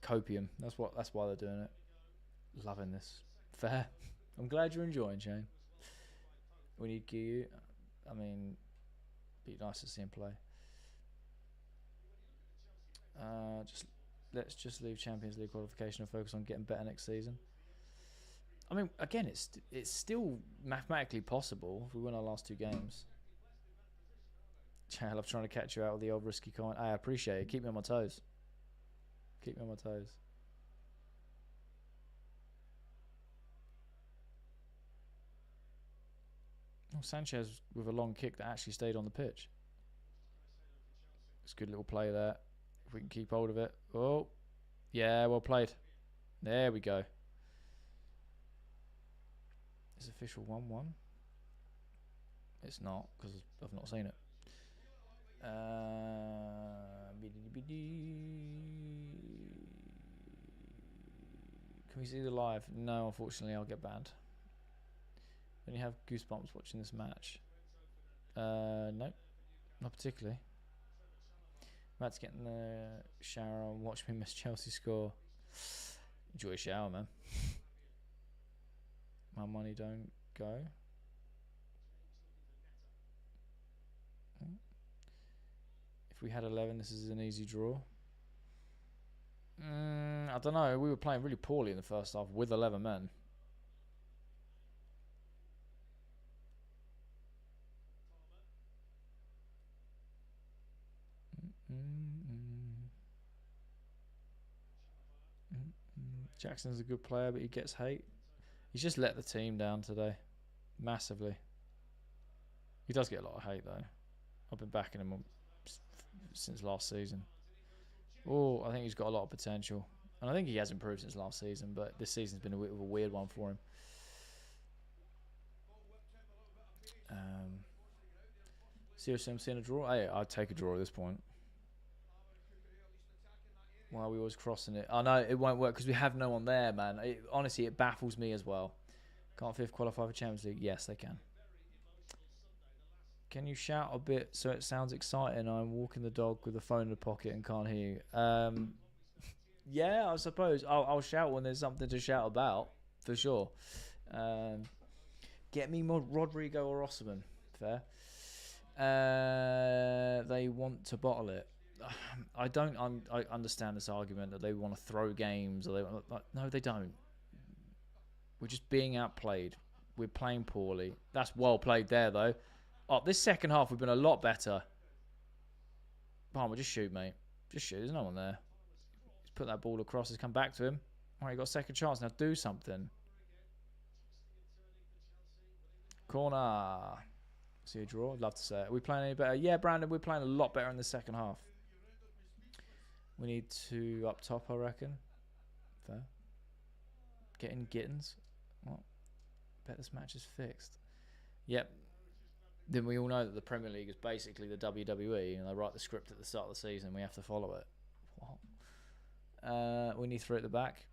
Speaker 1: Copium. That's why they're doing it. Loving this. Fair. I'm glad you're enjoying, Shane. We need Guiu. I mean, be nice to see him play. Let's just leave Champions League qualification and focus on getting better next season. I mean, again, it's still mathematically possible if we win our last 2 games. I love trying to catch you out with the old risky comment. I appreciate it. Keep me on my toes. Oh, Sanchez with a long kick that actually stayed on the pitch. It's a good little play there. If we can keep hold of it. Oh, yeah, well played. There we go. Is official 1-1? It's not, because I've not seen it. Can we see the live? No, unfortunately, I'll get banned. When you have goosebumps watching this match? No, not particularly. Matt's getting the shower on. Watch me miss Chelsea score. Enjoy a shower, man. My money don't go. If we had 11, this is an easy draw. I don't know. We were playing really poorly in the first half with 11 men. Jackson's a good player, but he gets hate. He's just let the team down today. Massively. He does get a lot of hate, though. I've been backing him since last season. Oh, I think he's got a lot of potential. And I think he has improved since last season, but this season's been a bit of a weird one for him. Seriously, I'm seeing a draw. Hey, I'd take a draw at this point. Why are we always crossing it? I know it won't work because we have no one there, man. Honestly, it baffles me as well. Can't fifth qualify for Champions League? Yes, they can. Can you shout a bit so it sounds exciting? I'm walking the dog with the phone in the pocket and can't hear you. Yeah, I suppose. I'll shout when there's something to shout about, for sure. Get me more Rodrigo or Osimhen. Fair. They want to bottle it. I don't I understand this argument that they want to throw games. Or no, they don't. We're just being outplayed. We're playing poorly. That's well played there, though. Oh, this second half, we've been a lot better. Palmer, just shoot, mate. Just shoot. There's no one there. He's put that ball across. He's come back to him. All right, you got a second chance. Now do something. Corner. See a draw? I'd love to say it. Are we playing any better? Yeah, Brandon, we're playing a lot better in the second half. We need to up top, I reckon. Fair. Getting Gittins. What? Bet this match is fixed. Yep. Then we all know that the Premier League is basically the WWE, and they write the script at the start of the season, and we have to follow it. What? We need 3 at the back.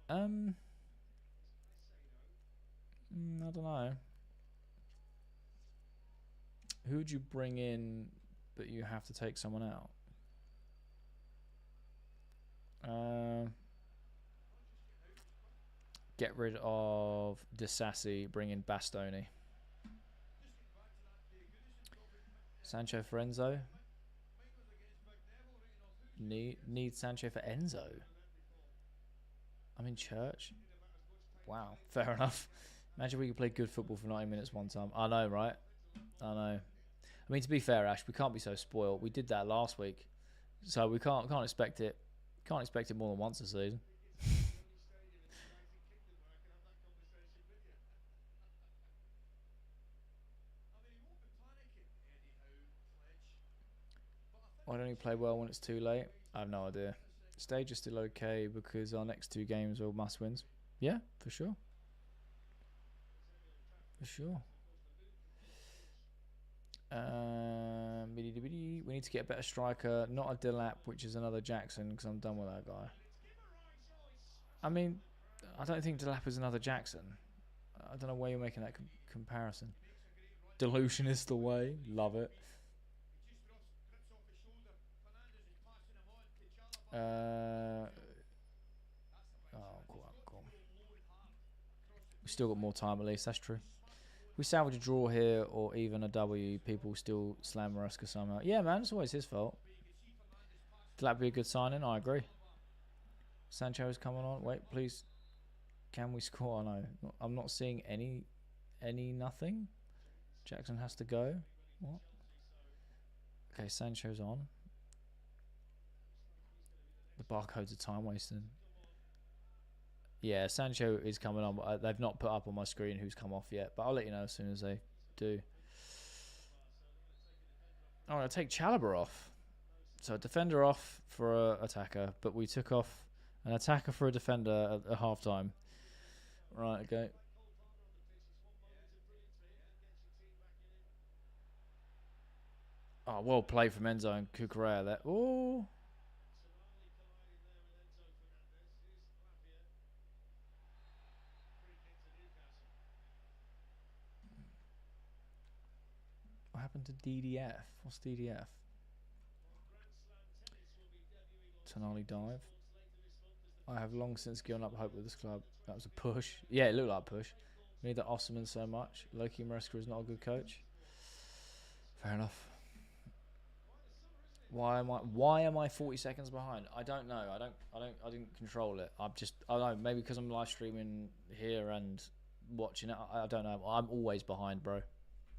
Speaker 1: I don't know. Who would you bring in, but you have to take someone out? Get rid of Disassi, bring in Bastoni. Sancho for Enzo. Need Sancho for Enzo. I'm in church. Wow, fair enough. Imagine we could play good football for 90 minutes one time. I know, right? I know. I mean, to be fair, Ash, we can't be so spoiled. We did that last week, so we can't expect it. Can't expect it more than once a season. Why don't you play well when it's too late? I have no idea. Stage is still okay because our next 2 games are must wins. Yeah, for sure. For sure. We need to get a better striker, not a Delap, which is another Jackson, because I'm done with that guy. I mean, I don't think Delap is another Jackson. I don't know why you're making that comparison. Delusion is the way. Love it. Cool. We still got more time at least. That's true. We salvage a draw here or even a W, people still slam Maresca somehow. Yeah, man, it's always his fault. Could that be a good signing? I agree. Sancho is coming on. Wait, please. Can we score? I know. I'm not seeing any nothing. Jackson has to go. What? Okay, Sancho's on. The barcodes are time wasting. Yeah, Sancho is coming on, but they've not put up on my screen who's come off yet. But I'll let you know as soon as they do. Oh, I'll take Chalobah off. So a defender off for an attacker, but we took off an attacker for a defender at half-time. Right, okay. Oh, well played from Enzo and Cucurella there. Oh. What happened to DDF? What's DDF? Tonali dive. I have long since given up hope with this club. That was a push. Yeah, it looked like a push. We need that Osimhen so much. Loki Maresca is not a good coach. Fair enough. Why am I 40 seconds behind? I don't know. I didn't control it. I don't know. Maybe because I'm live streaming here and watching it. I don't know. I'm always behind, bro.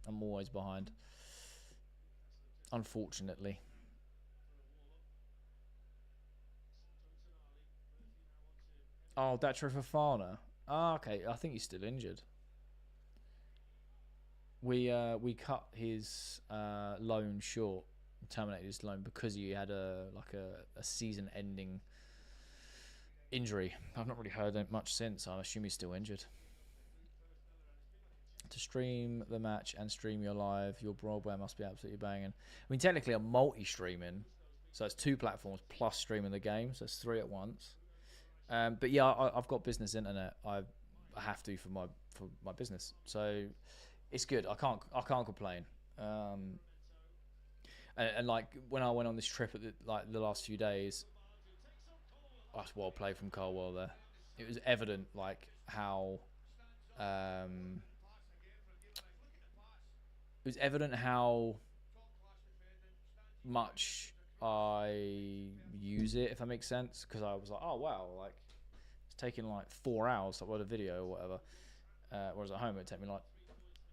Speaker 1: I'm always behind. Unfortunately. Oh, Datro Fofana. Ah, okay. I think he's still injured. We cut his loan short, terminated his loan because he had a season-ending injury. I've not really heard much since. I assume he's still injured. To stream the match and stream your live, your broadband must be absolutely banging. I mean, technically, I'm multi-streaming, so it's 2 platforms plus streaming the game, so it's 3 at once. But yeah, I've got business internet. I have to for my business. So it's good. I can't complain. And like when I went on this trip at the last few days, that's well played from Carwell there. It was evident like how it was evident how much I use it, if that makes sense, because I was like, oh wow, like it's taking like 4 hours to upload a video or whatever, whereas at home it'd take me like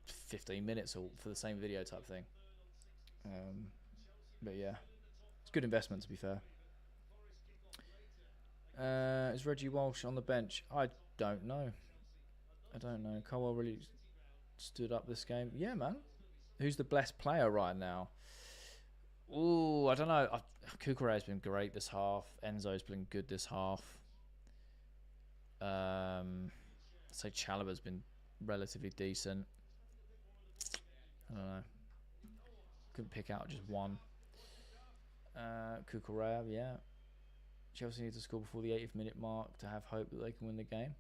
Speaker 1: 15 minutes or for the same video type thing. But yeah, it's good investment to be fair. Is Reggie Walsh on the bench? I don't know. Colwell really stood up this game. Yeah, man. Who's the best player right now? Ooh, I don't know. Kukure's been great this half. Enzo's been good this half. I'd say Chalaba's been relatively decent. I don't know. Couldn't pick out just one. Kukurea, yeah. Chelsea need to score before the 80th minute mark to have hope that they can win the game.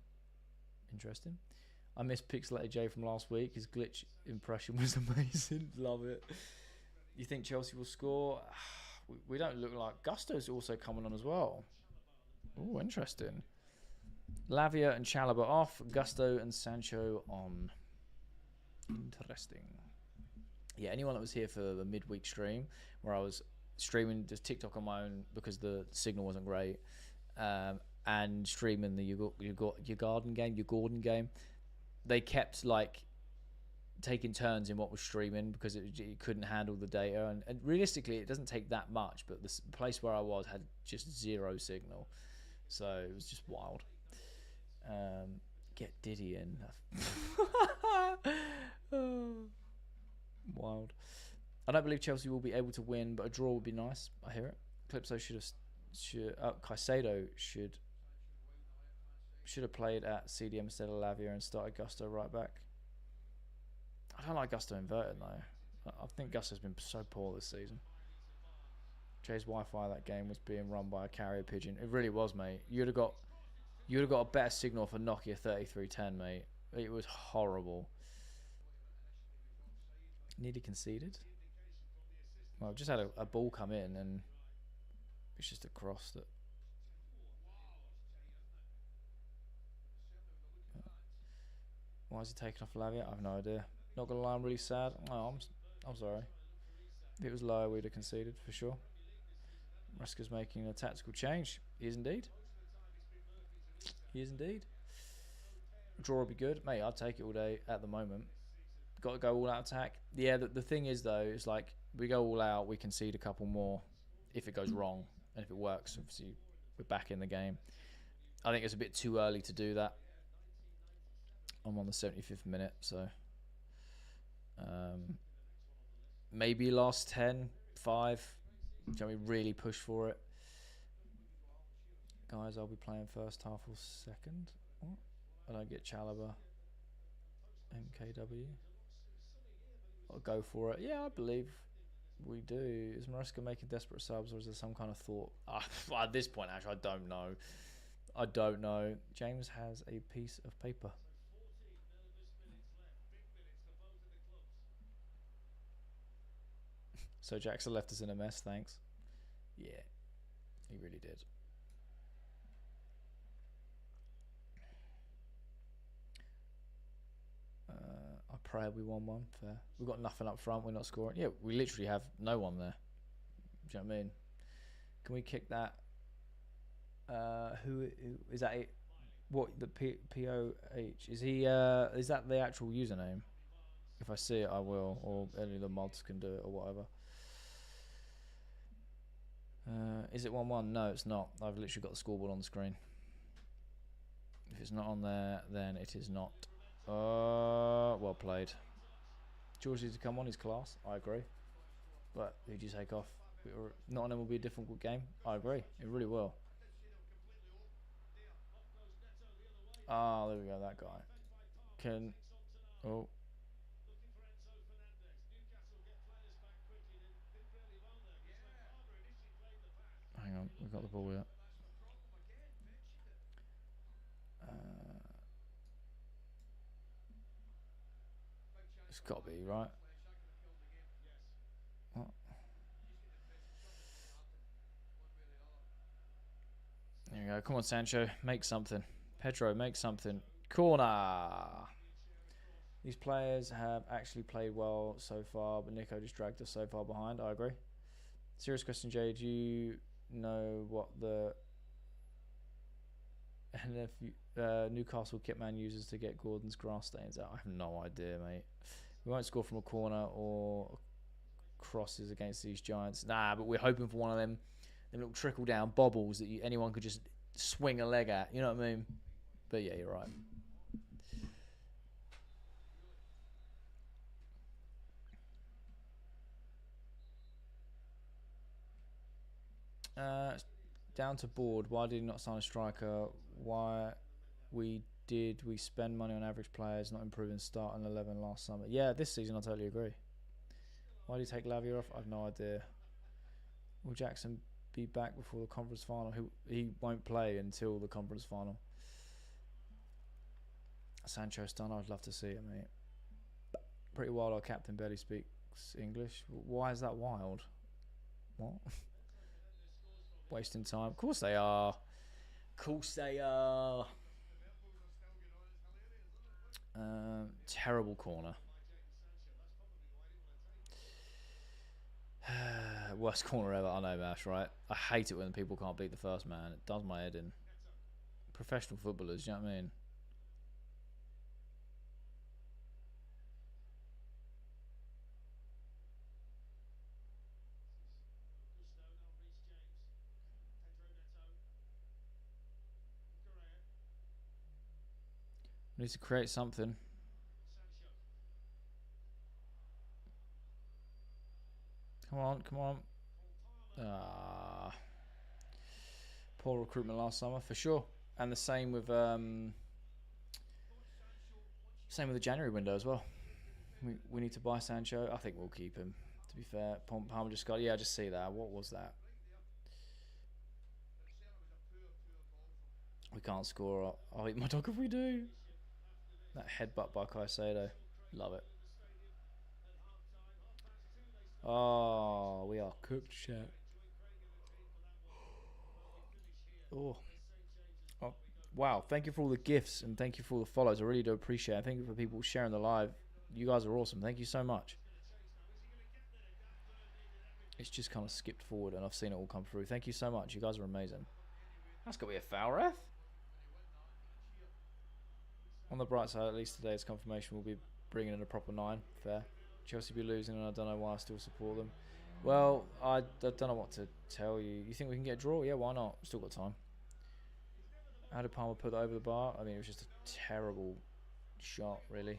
Speaker 1: Interesting. I missed Pixelated J from last week. His glitch impression was amazing. Love it. You think Chelsea will score? We don't look like... Gusto's also coming on as well. Oh, interesting. Lavia and Chalobah off. Gusto and Sancho on. Interesting. Yeah, anyone that was here for the midweek stream where I was streaming just TikTok on my own because the signal wasn't great, and streaming the your Gordon game, they kept like taking turns in what was streaming because it couldn't handle the data, and realistically it doesn't take that much, but the place where I was had just zero signal, so it was just wild. Get Diddy in. Wild. I don't believe Chelsea will be able to win, but a draw would be nice. I hear it. Calypso Caicedo should have played at CDM instead of Lavia and started Gusto right back. I don't like Gusto inverted though. I think Gusto's been so poor this season. Jay's Wi-Fi that game was being run by a carrier pigeon. It really was, mate. You'd have got a better signal for Nokia 3310, mate. It was horrible. Nearly conceded. Well, I've just had a ball come in and it's just a cross that. Why is he taking off Lavia? I have no idea. Not gonna lie, I'm really sad. Oh, I'm sorry. If it was lower, we'd have conceded for sure. Reska's making a tactical change. He is indeed. He is indeed. Draw would be good, mate. I'd take it all day at the moment. Got to go all out attack. Yeah, the thing is though, it's like we go all out, we concede a couple more if it goes wrong, and if it works, obviously we're back in the game. I think it's a bit too early to do that. I'm on the 75th minute, so maybe last 10, 5. Shall we really push for it? Guys, I'll be playing first half or second. What? I don't get Chalobah. MKW. I'll go for it. Yeah, I believe we do. Is Maresca making desperate subs, or is there some kind of thought? At this point, actually, I don't know. James has a piece of paper. So Jackson left us in a mess, thanks. Yeah, he really did. I pray we won one. Fair. We've got nothing up front. We're not scoring. Yeah, we literally have no one there. Do you know what I mean? Can we kick that? Who is that? What the POH? Is he? Is that the actual username? If I see it, I will, or any of the mods can do it, or whatever. Is it 1-1? No, it's not. I've literally got the scoreboard on the screen. If it's not on there, then it is not. Well played. George needs to come on his class. I agree. But who do you take off? Nottingham will be a difficult game. I agree. It really will. Ah, there we go. That guy. Can. Oh. Hang on. We've got the ball yet. It's got to be, right? What? There you go. Come on, Sancho. Make something. Pedro, make something. Corner. These players have actually played well so far, but Nico just dragged us so far behind. I agree. Serious question, Jay. Do you know what the Newcastle kitman uses to get Gordon's grass stains out? I have no idea, mate. We won't score from a corner or crosses against these giants. Nah, but we're hoping for one of them little trickle down bobbles that anyone could just swing a leg at. You know what I mean? But yeah, you're right. Down to board. Why did he not sign a striker? Why we spend money on average players, not improving start on 11 last summer? Yeah, this season I totally agree. Why did he take Lavia off? I have no idea. Will Jackson be back before the conference final? He won't play until the conference final. Sancho done. I'd love to see it, mate. Pretty wild. Our captain barely speaks English. Why is that wild? What? Wasting time. Of course they are. Of course they are. Terrible corner. Worst corner ever. I know, Mash, right? I hate it when people can't beat the first man. It does my head in. Professional footballers, you know what I mean? We need to create something. Come on, come on. Poor recruitment last summer, for sure. And the same with the January window as well. We need to buy Sancho. I think we'll keep him, to be fair. Palmer just got... Yeah, I just see that. What was that? We can't score. I'll eat my dog if we do. That headbutt by Caicedo. Love it. Oh, we are cooked, shit. Oh. Oh. Wow. Thank you for all the gifts and thank you for all the follows. I really do appreciate it. Thank you for people sharing the live. You guys are awesome. Thank you so much. It's just kind of skipped forward and I've seen it all come through. Thank you so much. You guys are amazing. That's got to be a foul, ref. On the bright side, at least today's confirmation will be bringing in a proper 9. Fair. Chelsea be losing and I don't know why I still support them. Well, I don't know what to tell you. You think we can get a draw? Yeah, why not? Still got time. How did Palmer put that over the bar? I mean, it was just a terrible shot, really.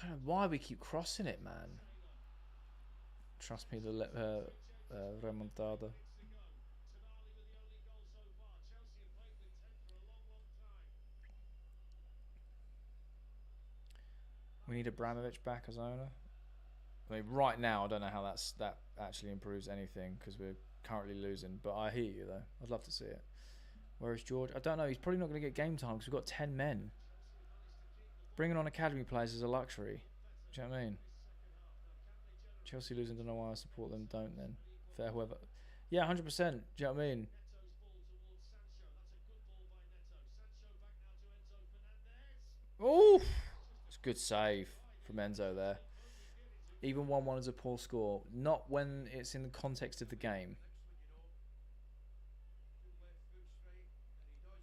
Speaker 1: I don't know why we keep crossing it, man. Trust me, the remontada. We need Abramovich back as owner. I mean, right now, I don't know how that actually improves anything because we're currently losing. But I hear you, though. I'd love to see it. Where is George? I don't know. He's probably not going to get game time because we've got 10 men. Bringing on academy players is a luxury. Do you know what I mean? Chelsea losing, don't know why I support them. Don't then. Fair whoever. Yeah, 100%. Do you know what I mean? Oh, it's a good save from Enzo there. Even 1-1 is a poor score. Not when it's in the context of the game.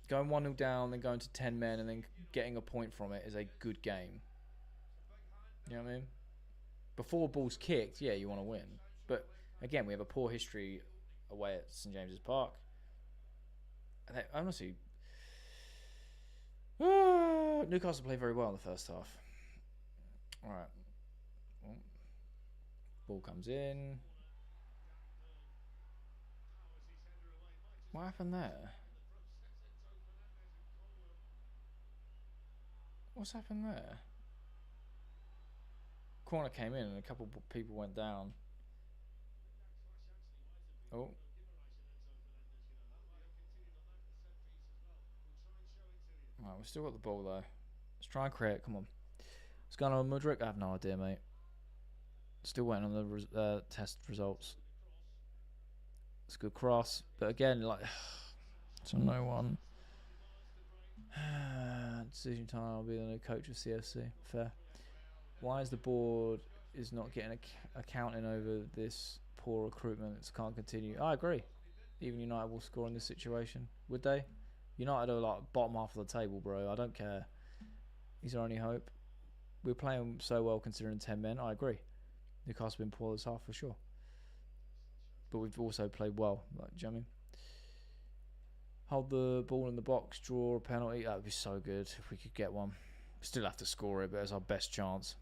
Speaker 1: Going 1-0 down, then going to 10 men, and then getting a point from it is a good game. You know what I mean? Before ball's kicked, yeah, you want to win. But again, we have a poor history away at St James's Park. And honestly, Newcastle played very well in the first half. All right. Ball comes in. What happened there? What's happened there? Corner came in and a couple people went down. Oh. Right, we've still got the ball though. Let's try and create. Come on. What's going on, Mudrick? I have no idea, mate. Still waiting on the test results. It's a good cross, but again, like, so no one. Decision time. I'll be the new coach of CFC. Fair. Why is the board not getting accounting over this poor recruitment? It can't continue. I agree. Even United will score in this situation, would they? United are like bottom half of the table, bro. I don't care. He's our only hope. We're playing so well considering 10 men. I agree. Newcastle have been poor this half for sure. But we've also played well. Like, do you know what I mean? Hold the ball in the box, draw a penalty. That would be so good if we could get one. Still have to score it, but it's our best chance.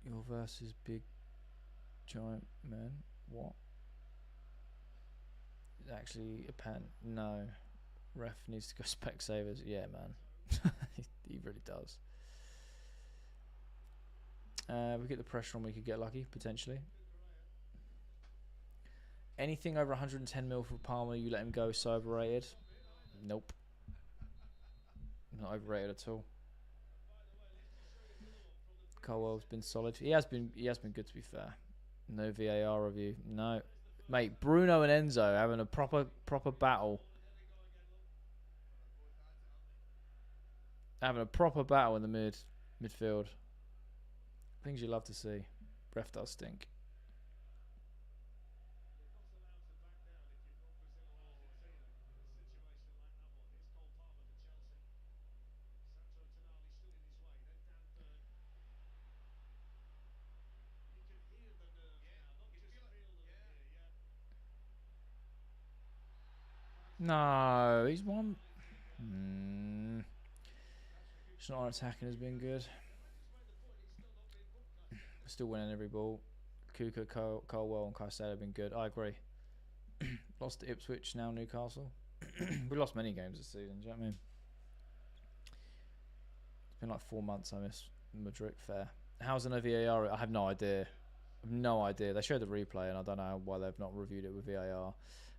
Speaker 1: Your versus big giant man. What? Actually, a pen. No. Ref needs to go Specsavers. Yeah, man. he really does. We get the pressure on, we could get lucky, potentially. Anything over 110 mil for Palmer, you let him go, so overrated? Nope. Not overrated at all. Colwell's been solid. He has been good, to be fair. No VAR review. No. Mate, Bruno and Enzo having a proper battle. Having a proper battle in the midfield. Things you love to see. Ref does stink. No, he's one. It's not our attacking has been good. We're still winning every ball. Kuka, Colwell, and Caicedo have been good. I agree. Lost to Ipswich, now Newcastle. We lost many games this season, do you know what I mean? It's been like 4 months I missed Madrid. Fair. How's the VAR? I have no idea. They showed the replay and I don't know why they've not reviewed it with VAR.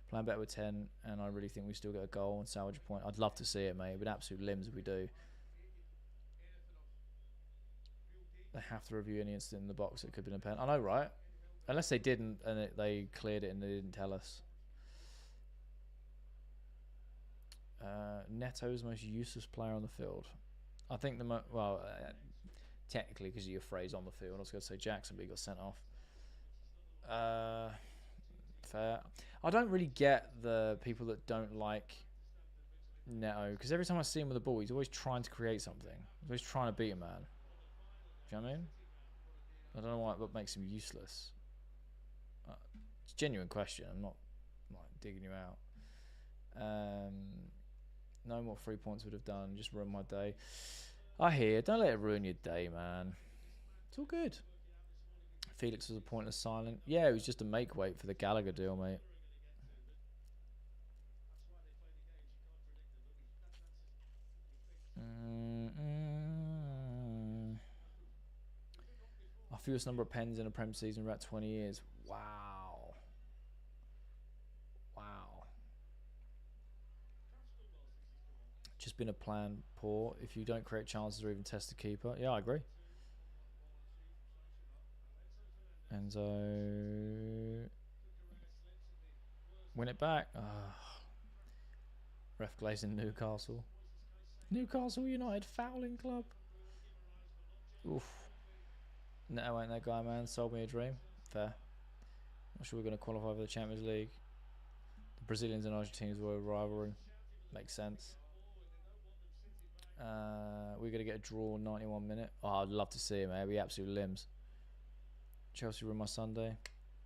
Speaker 1: Playing better with 10 and I really think we still get a goal and salvage a point. I'd love to see it, mate. It would absolute limbs if we do. They have to review any incident in the box. It could have been a pen. I know, right? Unless they didn't and they cleared it and they didn't tell us. Neto's the most useless player on the field. I think technically because of your phrase on the field, I was going to say Jackson, but he got sent off. Fair. I don't really get the people that don't like Neto because every time I see him with the ball, he's always trying to create something. He's always trying to beat a man. Do you know what I mean? I don't know what makes him useless. It's a genuine question. I'm not like digging you out. No more 3 points would have done. Just ruined my day. I hear. Don't let it ruin your day, man. It's all good. Felix was a pointless silent. Yeah, it was just a make weight for the Gallagher deal, mate. Our fewest number of pens in a Prem season in about 20 years. Wow. Just been a plan poor. If you don't create chances or even test the keeper. Yeah, I agree. Enzo. Win it back. Ref glazing Newcastle. Newcastle United fouling club. Oof. Neto ain't that guy, man. Sold me a dream. Fair. Not sure we're going to qualify for the Champions League. The Brazilians and Argentines were a rivalry. Makes sense. We're going to get a draw 91 minute. Oh, I'd love to see it, mate. We absolute limbs. Chelsea ruin my Sunday.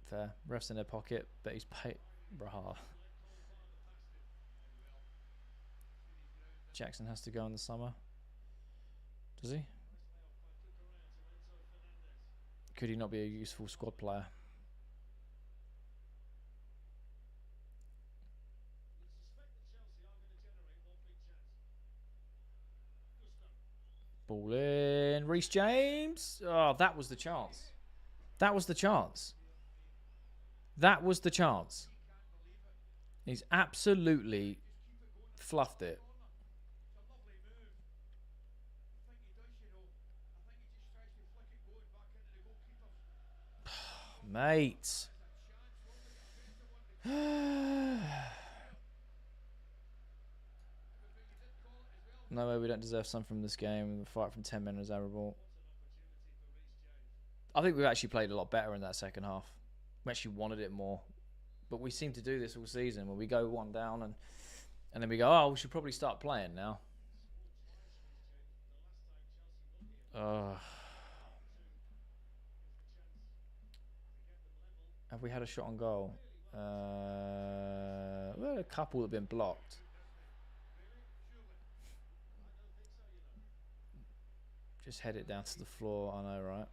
Speaker 1: Fair. Refs in their pocket. Bet he's paid. Brah. Jackson has to go in the summer. Does he? Could he not be a useful squad player? Ball in. Reece James. Oh, that was the chance. That was the chance. That was the chance. He's absolutely fluffed it. Mate. No way we don't deserve some from this game. The fight from 10 men is admirable. I think we've actually played a lot better in that second half. We actually wanted it more. But we seem to do this all season when we go one down and then we go, oh, we should probably start playing now. Have we had a shot on goal? We had a couple that have been blocked. Just head it down to the floor. I know, right?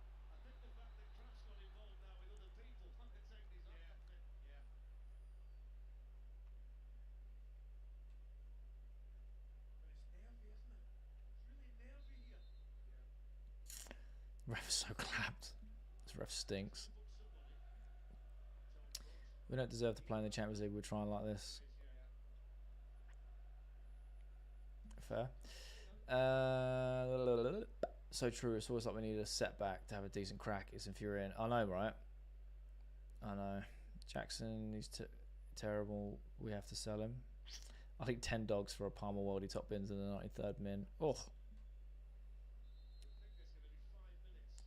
Speaker 1: Ref is so clapped. This ref stinks. We don't deserve to play in the Champions League. We're trying like this. Fair. So true. It's always like we need a setback to have a decent crack. It's infuriating. I know, right? I know. Jackson, he's terrible. We have to sell him. I think 10 dogs for a Palmer Worldy top bins in the 93rd min. Oh.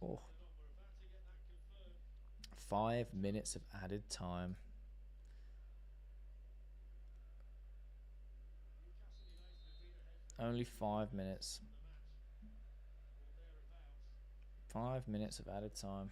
Speaker 1: Oh. 5 minutes of added time. Only 5 minutes. 5 minutes of added time.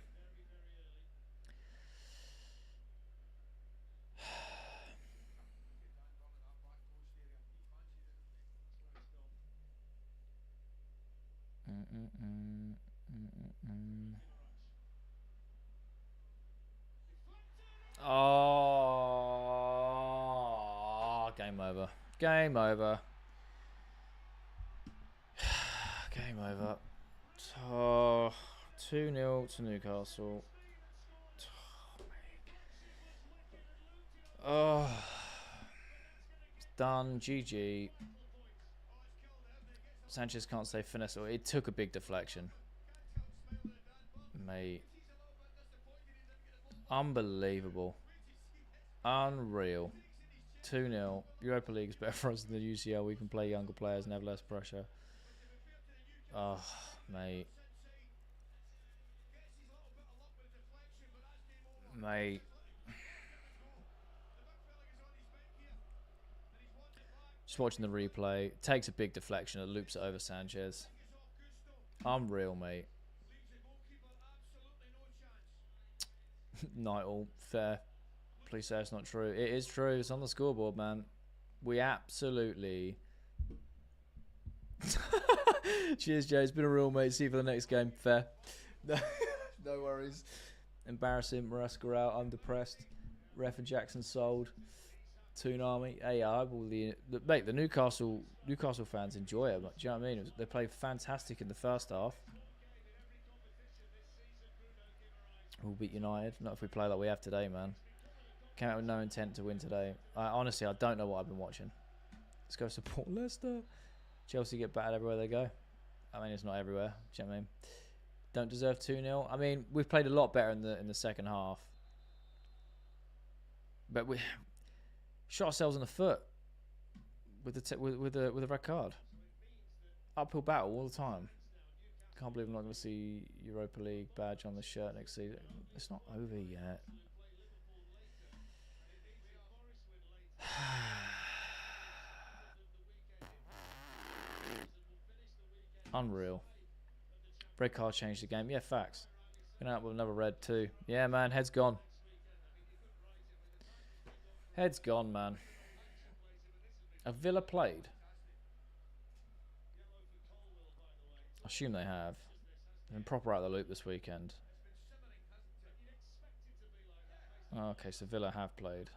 Speaker 1: Oh, game over. Game over. Game over. Oh, 2-0 to Newcastle. Oh, it's done. GG. Sanchez can't say finesse. It took a big deflection. Mate. Unbelievable. Unreal. 2-0. Europa League is better for us than the UCL. We can play younger players and have less pressure. Oh, mate. Mate. Just watching the replay. Takes a big deflection. It loops it over Sanchez. Unreal, mate. Nightle. Fair. Please say it's not true. It is true. It's on the scoreboard, man. We absolutely... Cheers, Jay. It's been a real, mate. See you for the next game. Fair. No worries. Embarrassing. Maresca out. I'm depressed. Ref and Jackson sold. Toonami. Hey, mate, the Newcastle fans enjoy it. Do you know what I mean? They played fantastic in the first half. We'll beat United. Not if we play like we have today, man. Came out with no intent to win today. Honestly, I don't know what I've been watching. Let's go support Leicester. Chelsea get battered everywhere they go. I mean, it's not everywhere. Do you know what I mean? Don't deserve 2-0. I mean, we've played a lot better in the second half. But we shot ourselves in the foot with the red card. Uphill battle all the time. Can't believe I'm not going to see Europa League badge on the shirt next season. It's not over yet. Unreal. Red card changed the game. Yeah, facts. Gonna up with another red too. Yeah, man. Head's gone. Head's gone, man. Have Villa played? I assume they have. They've been proper out of the loop this weekend. Oh, okay, so Villa have played.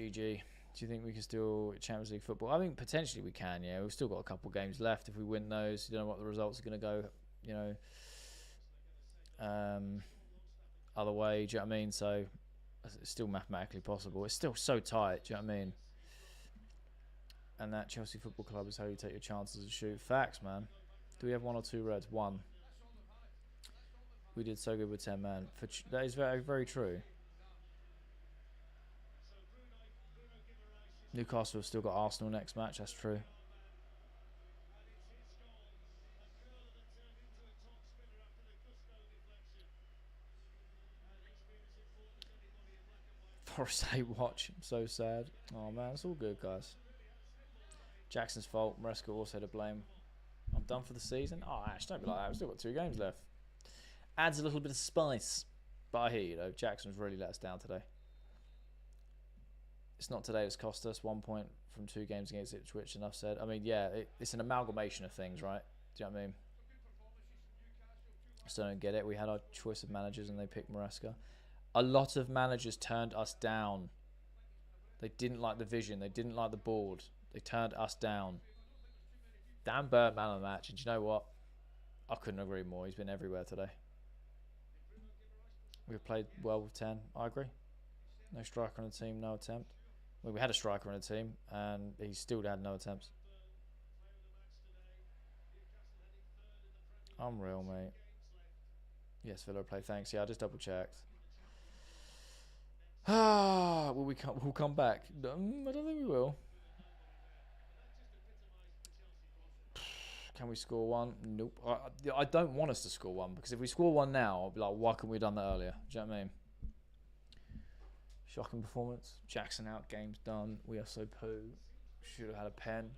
Speaker 1: GG. Do you think we can still Champions League football? I think potentially we can, yeah. We've still got a couple of games left. If we win those, you don't know what the results are going to go, you know, other way. Do you know what I mean? So it's still mathematically possible. It's still so tight. Do you know what I mean? And that Chelsea Football Club is how you take your chances to shoot. Facts, man. Do we have 1 or 2 reds? 1. We did so good with 10 man. That is very, very true. Newcastle have still got Arsenal next match. That's true. Forest 8 watch. I'm so sad. Oh man, it's all good, guys. Jackson's fault. Maresca also to blame. I'm done for the season. Oh, Ash, don't be like that. We've still got 2 games left. Adds a little bit of spice. But I hear you, though. Jackson's really let us down today. It's not today that's cost us 1 point from 2 games against Ipswich, enough said. I mean, yeah, it's an amalgamation of things, right? Do you know what I mean? I still don't get it. We had our choice of managers and they picked Maresca. A lot of managers turned us down. They didn't like the vision. They didn't like the board. They turned us down. Dan Burn, man of the match. And do you know what? I couldn't agree more. He's been everywhere today. We've played well with 10. I agree. No striker on the team, no attempt. Well, we had a striker on the team, and he still had no attempts. Unreal, mate. Yes, Villa play. Thanks. Yeah, I just double checked. We'll come back. I don't think we will. Can we score 1? Nope. I don't want us to score 1 because if we score 1 now, I'll be like, why couldn't we have done that earlier? Do you know what I mean? Shocking performance. Jackson out. Game's done. We are so poo. Should have had a pen.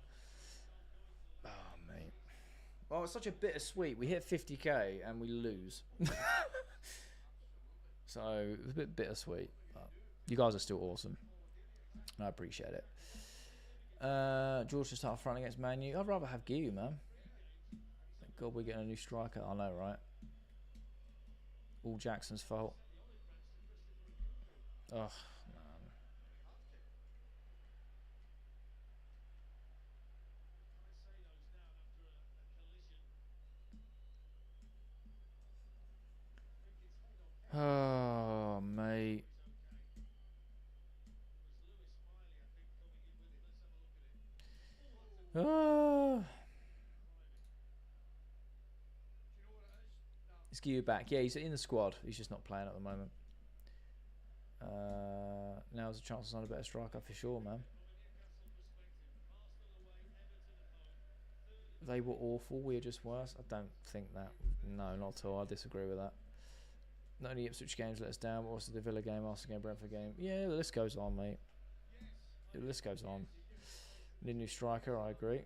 Speaker 1: Oh, mate. Well, it's such a bittersweet. We hit 50k and we lose. So it was a bit bittersweet. But you guys are still awesome. And I appreciate it. George to start front against Man U. I'd rather have Giu, man. Thank God we're getting a new striker. I know, right? All Jackson's fault. Ugh, man. Oh, mate. Is Giu back? Yeah, he's in the squad. He's just not playing at the moment. Now's a chance to sign a better striker for sure, man. They were awful. We're just worse. I don't think that. No, not at all. I disagree with that. Not only Ipswich games let us down, but also the Villa game, Arsenal game, Brentford game. Yeah, the list goes on, mate. The list goes on. Need a new striker. I agree.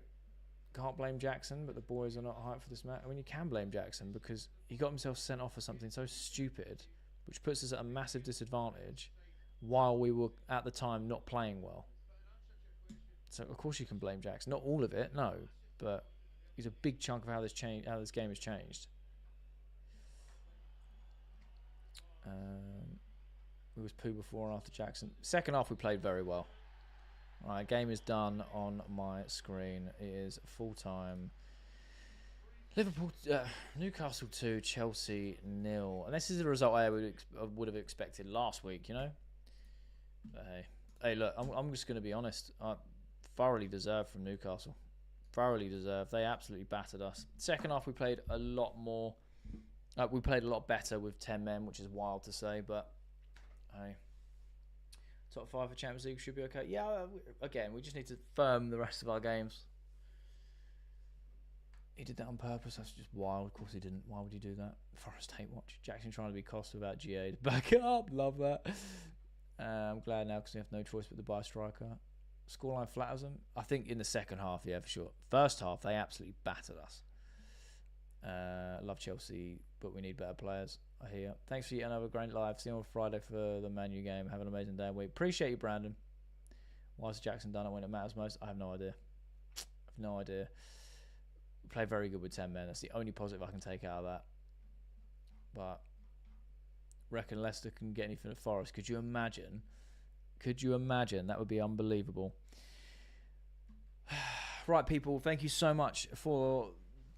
Speaker 1: Can't blame Jackson, but the boys are not hyped for this match. I mean, you can blame Jackson because he got himself sent off for something so stupid, which puts us at a massive disadvantage while we were, at the time, not playing well. So, of course, you can blame Jackson. Not all of it, no, but he's a big chunk of how this game has changed. It was poo before and after Jackson. Second half, we played very well. All right, game is done on my screen. It is full time. Liverpool, Newcastle 2, Chelsea 0. And this is the result I would have expected last week, you know. But hey, look, I'm just going to be honest. Thoroughly deserved from Newcastle. Thoroughly deserved. They absolutely battered us. Second half, we played a lot more. We played a lot better with 10 men, which is wild to say, but hey. Top 5 for Champions League should be okay. Yeah, again, we just need to firm the rest of our games. He did that on purpose. That's just wild. Of course he didn't. Why would he do that? Forest 8 watch. Jackson trying to be Costa without GA to back it up. Love that. I'm glad now because we have no choice but to buy a striker. Scoreline flatters them. I think in the second half, yeah, for sure. First half, they absolutely battered us. Love Chelsea, but we need better players. I hear. Thanks for yet another great live. See you on Friday for the Man U game. Have an amazing day and week. Appreciate you, Brandon. Why has Jackson done it when it matters most? I have no idea. We play very good with 10 men. That's the only positive I can take out of that. But reckon Leicester can get anything at Forest. Could you imagine Could you imagine? That would be unbelievable. Right, people, thank you so much for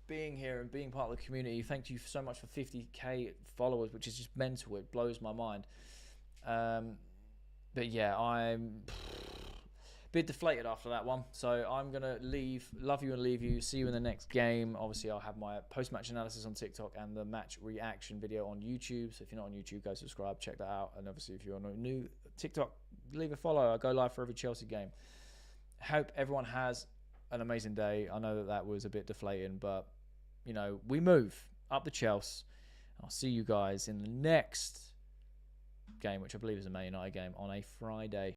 Speaker 1: being here and being part of the community. Thank you so much for 50k followers, which is just mental. It blows my mind. But yeah, I'm a bit deflated after that one. So I'm going to love you and leave you. See you in the next game. Obviously, I'll have my post-match analysis on TikTok and the match reaction video on YouTube. So if you're not on YouTube, go subscribe, check that out. And obviously, if you're on a new TikTok, leave a follow. I go live for every Chelsea game. Hope everyone has an amazing day. I know that was a bit deflating, but, you know, we move up the Chelsea. I'll see you guys in the next game, which I believe is a Man United game on a Friday.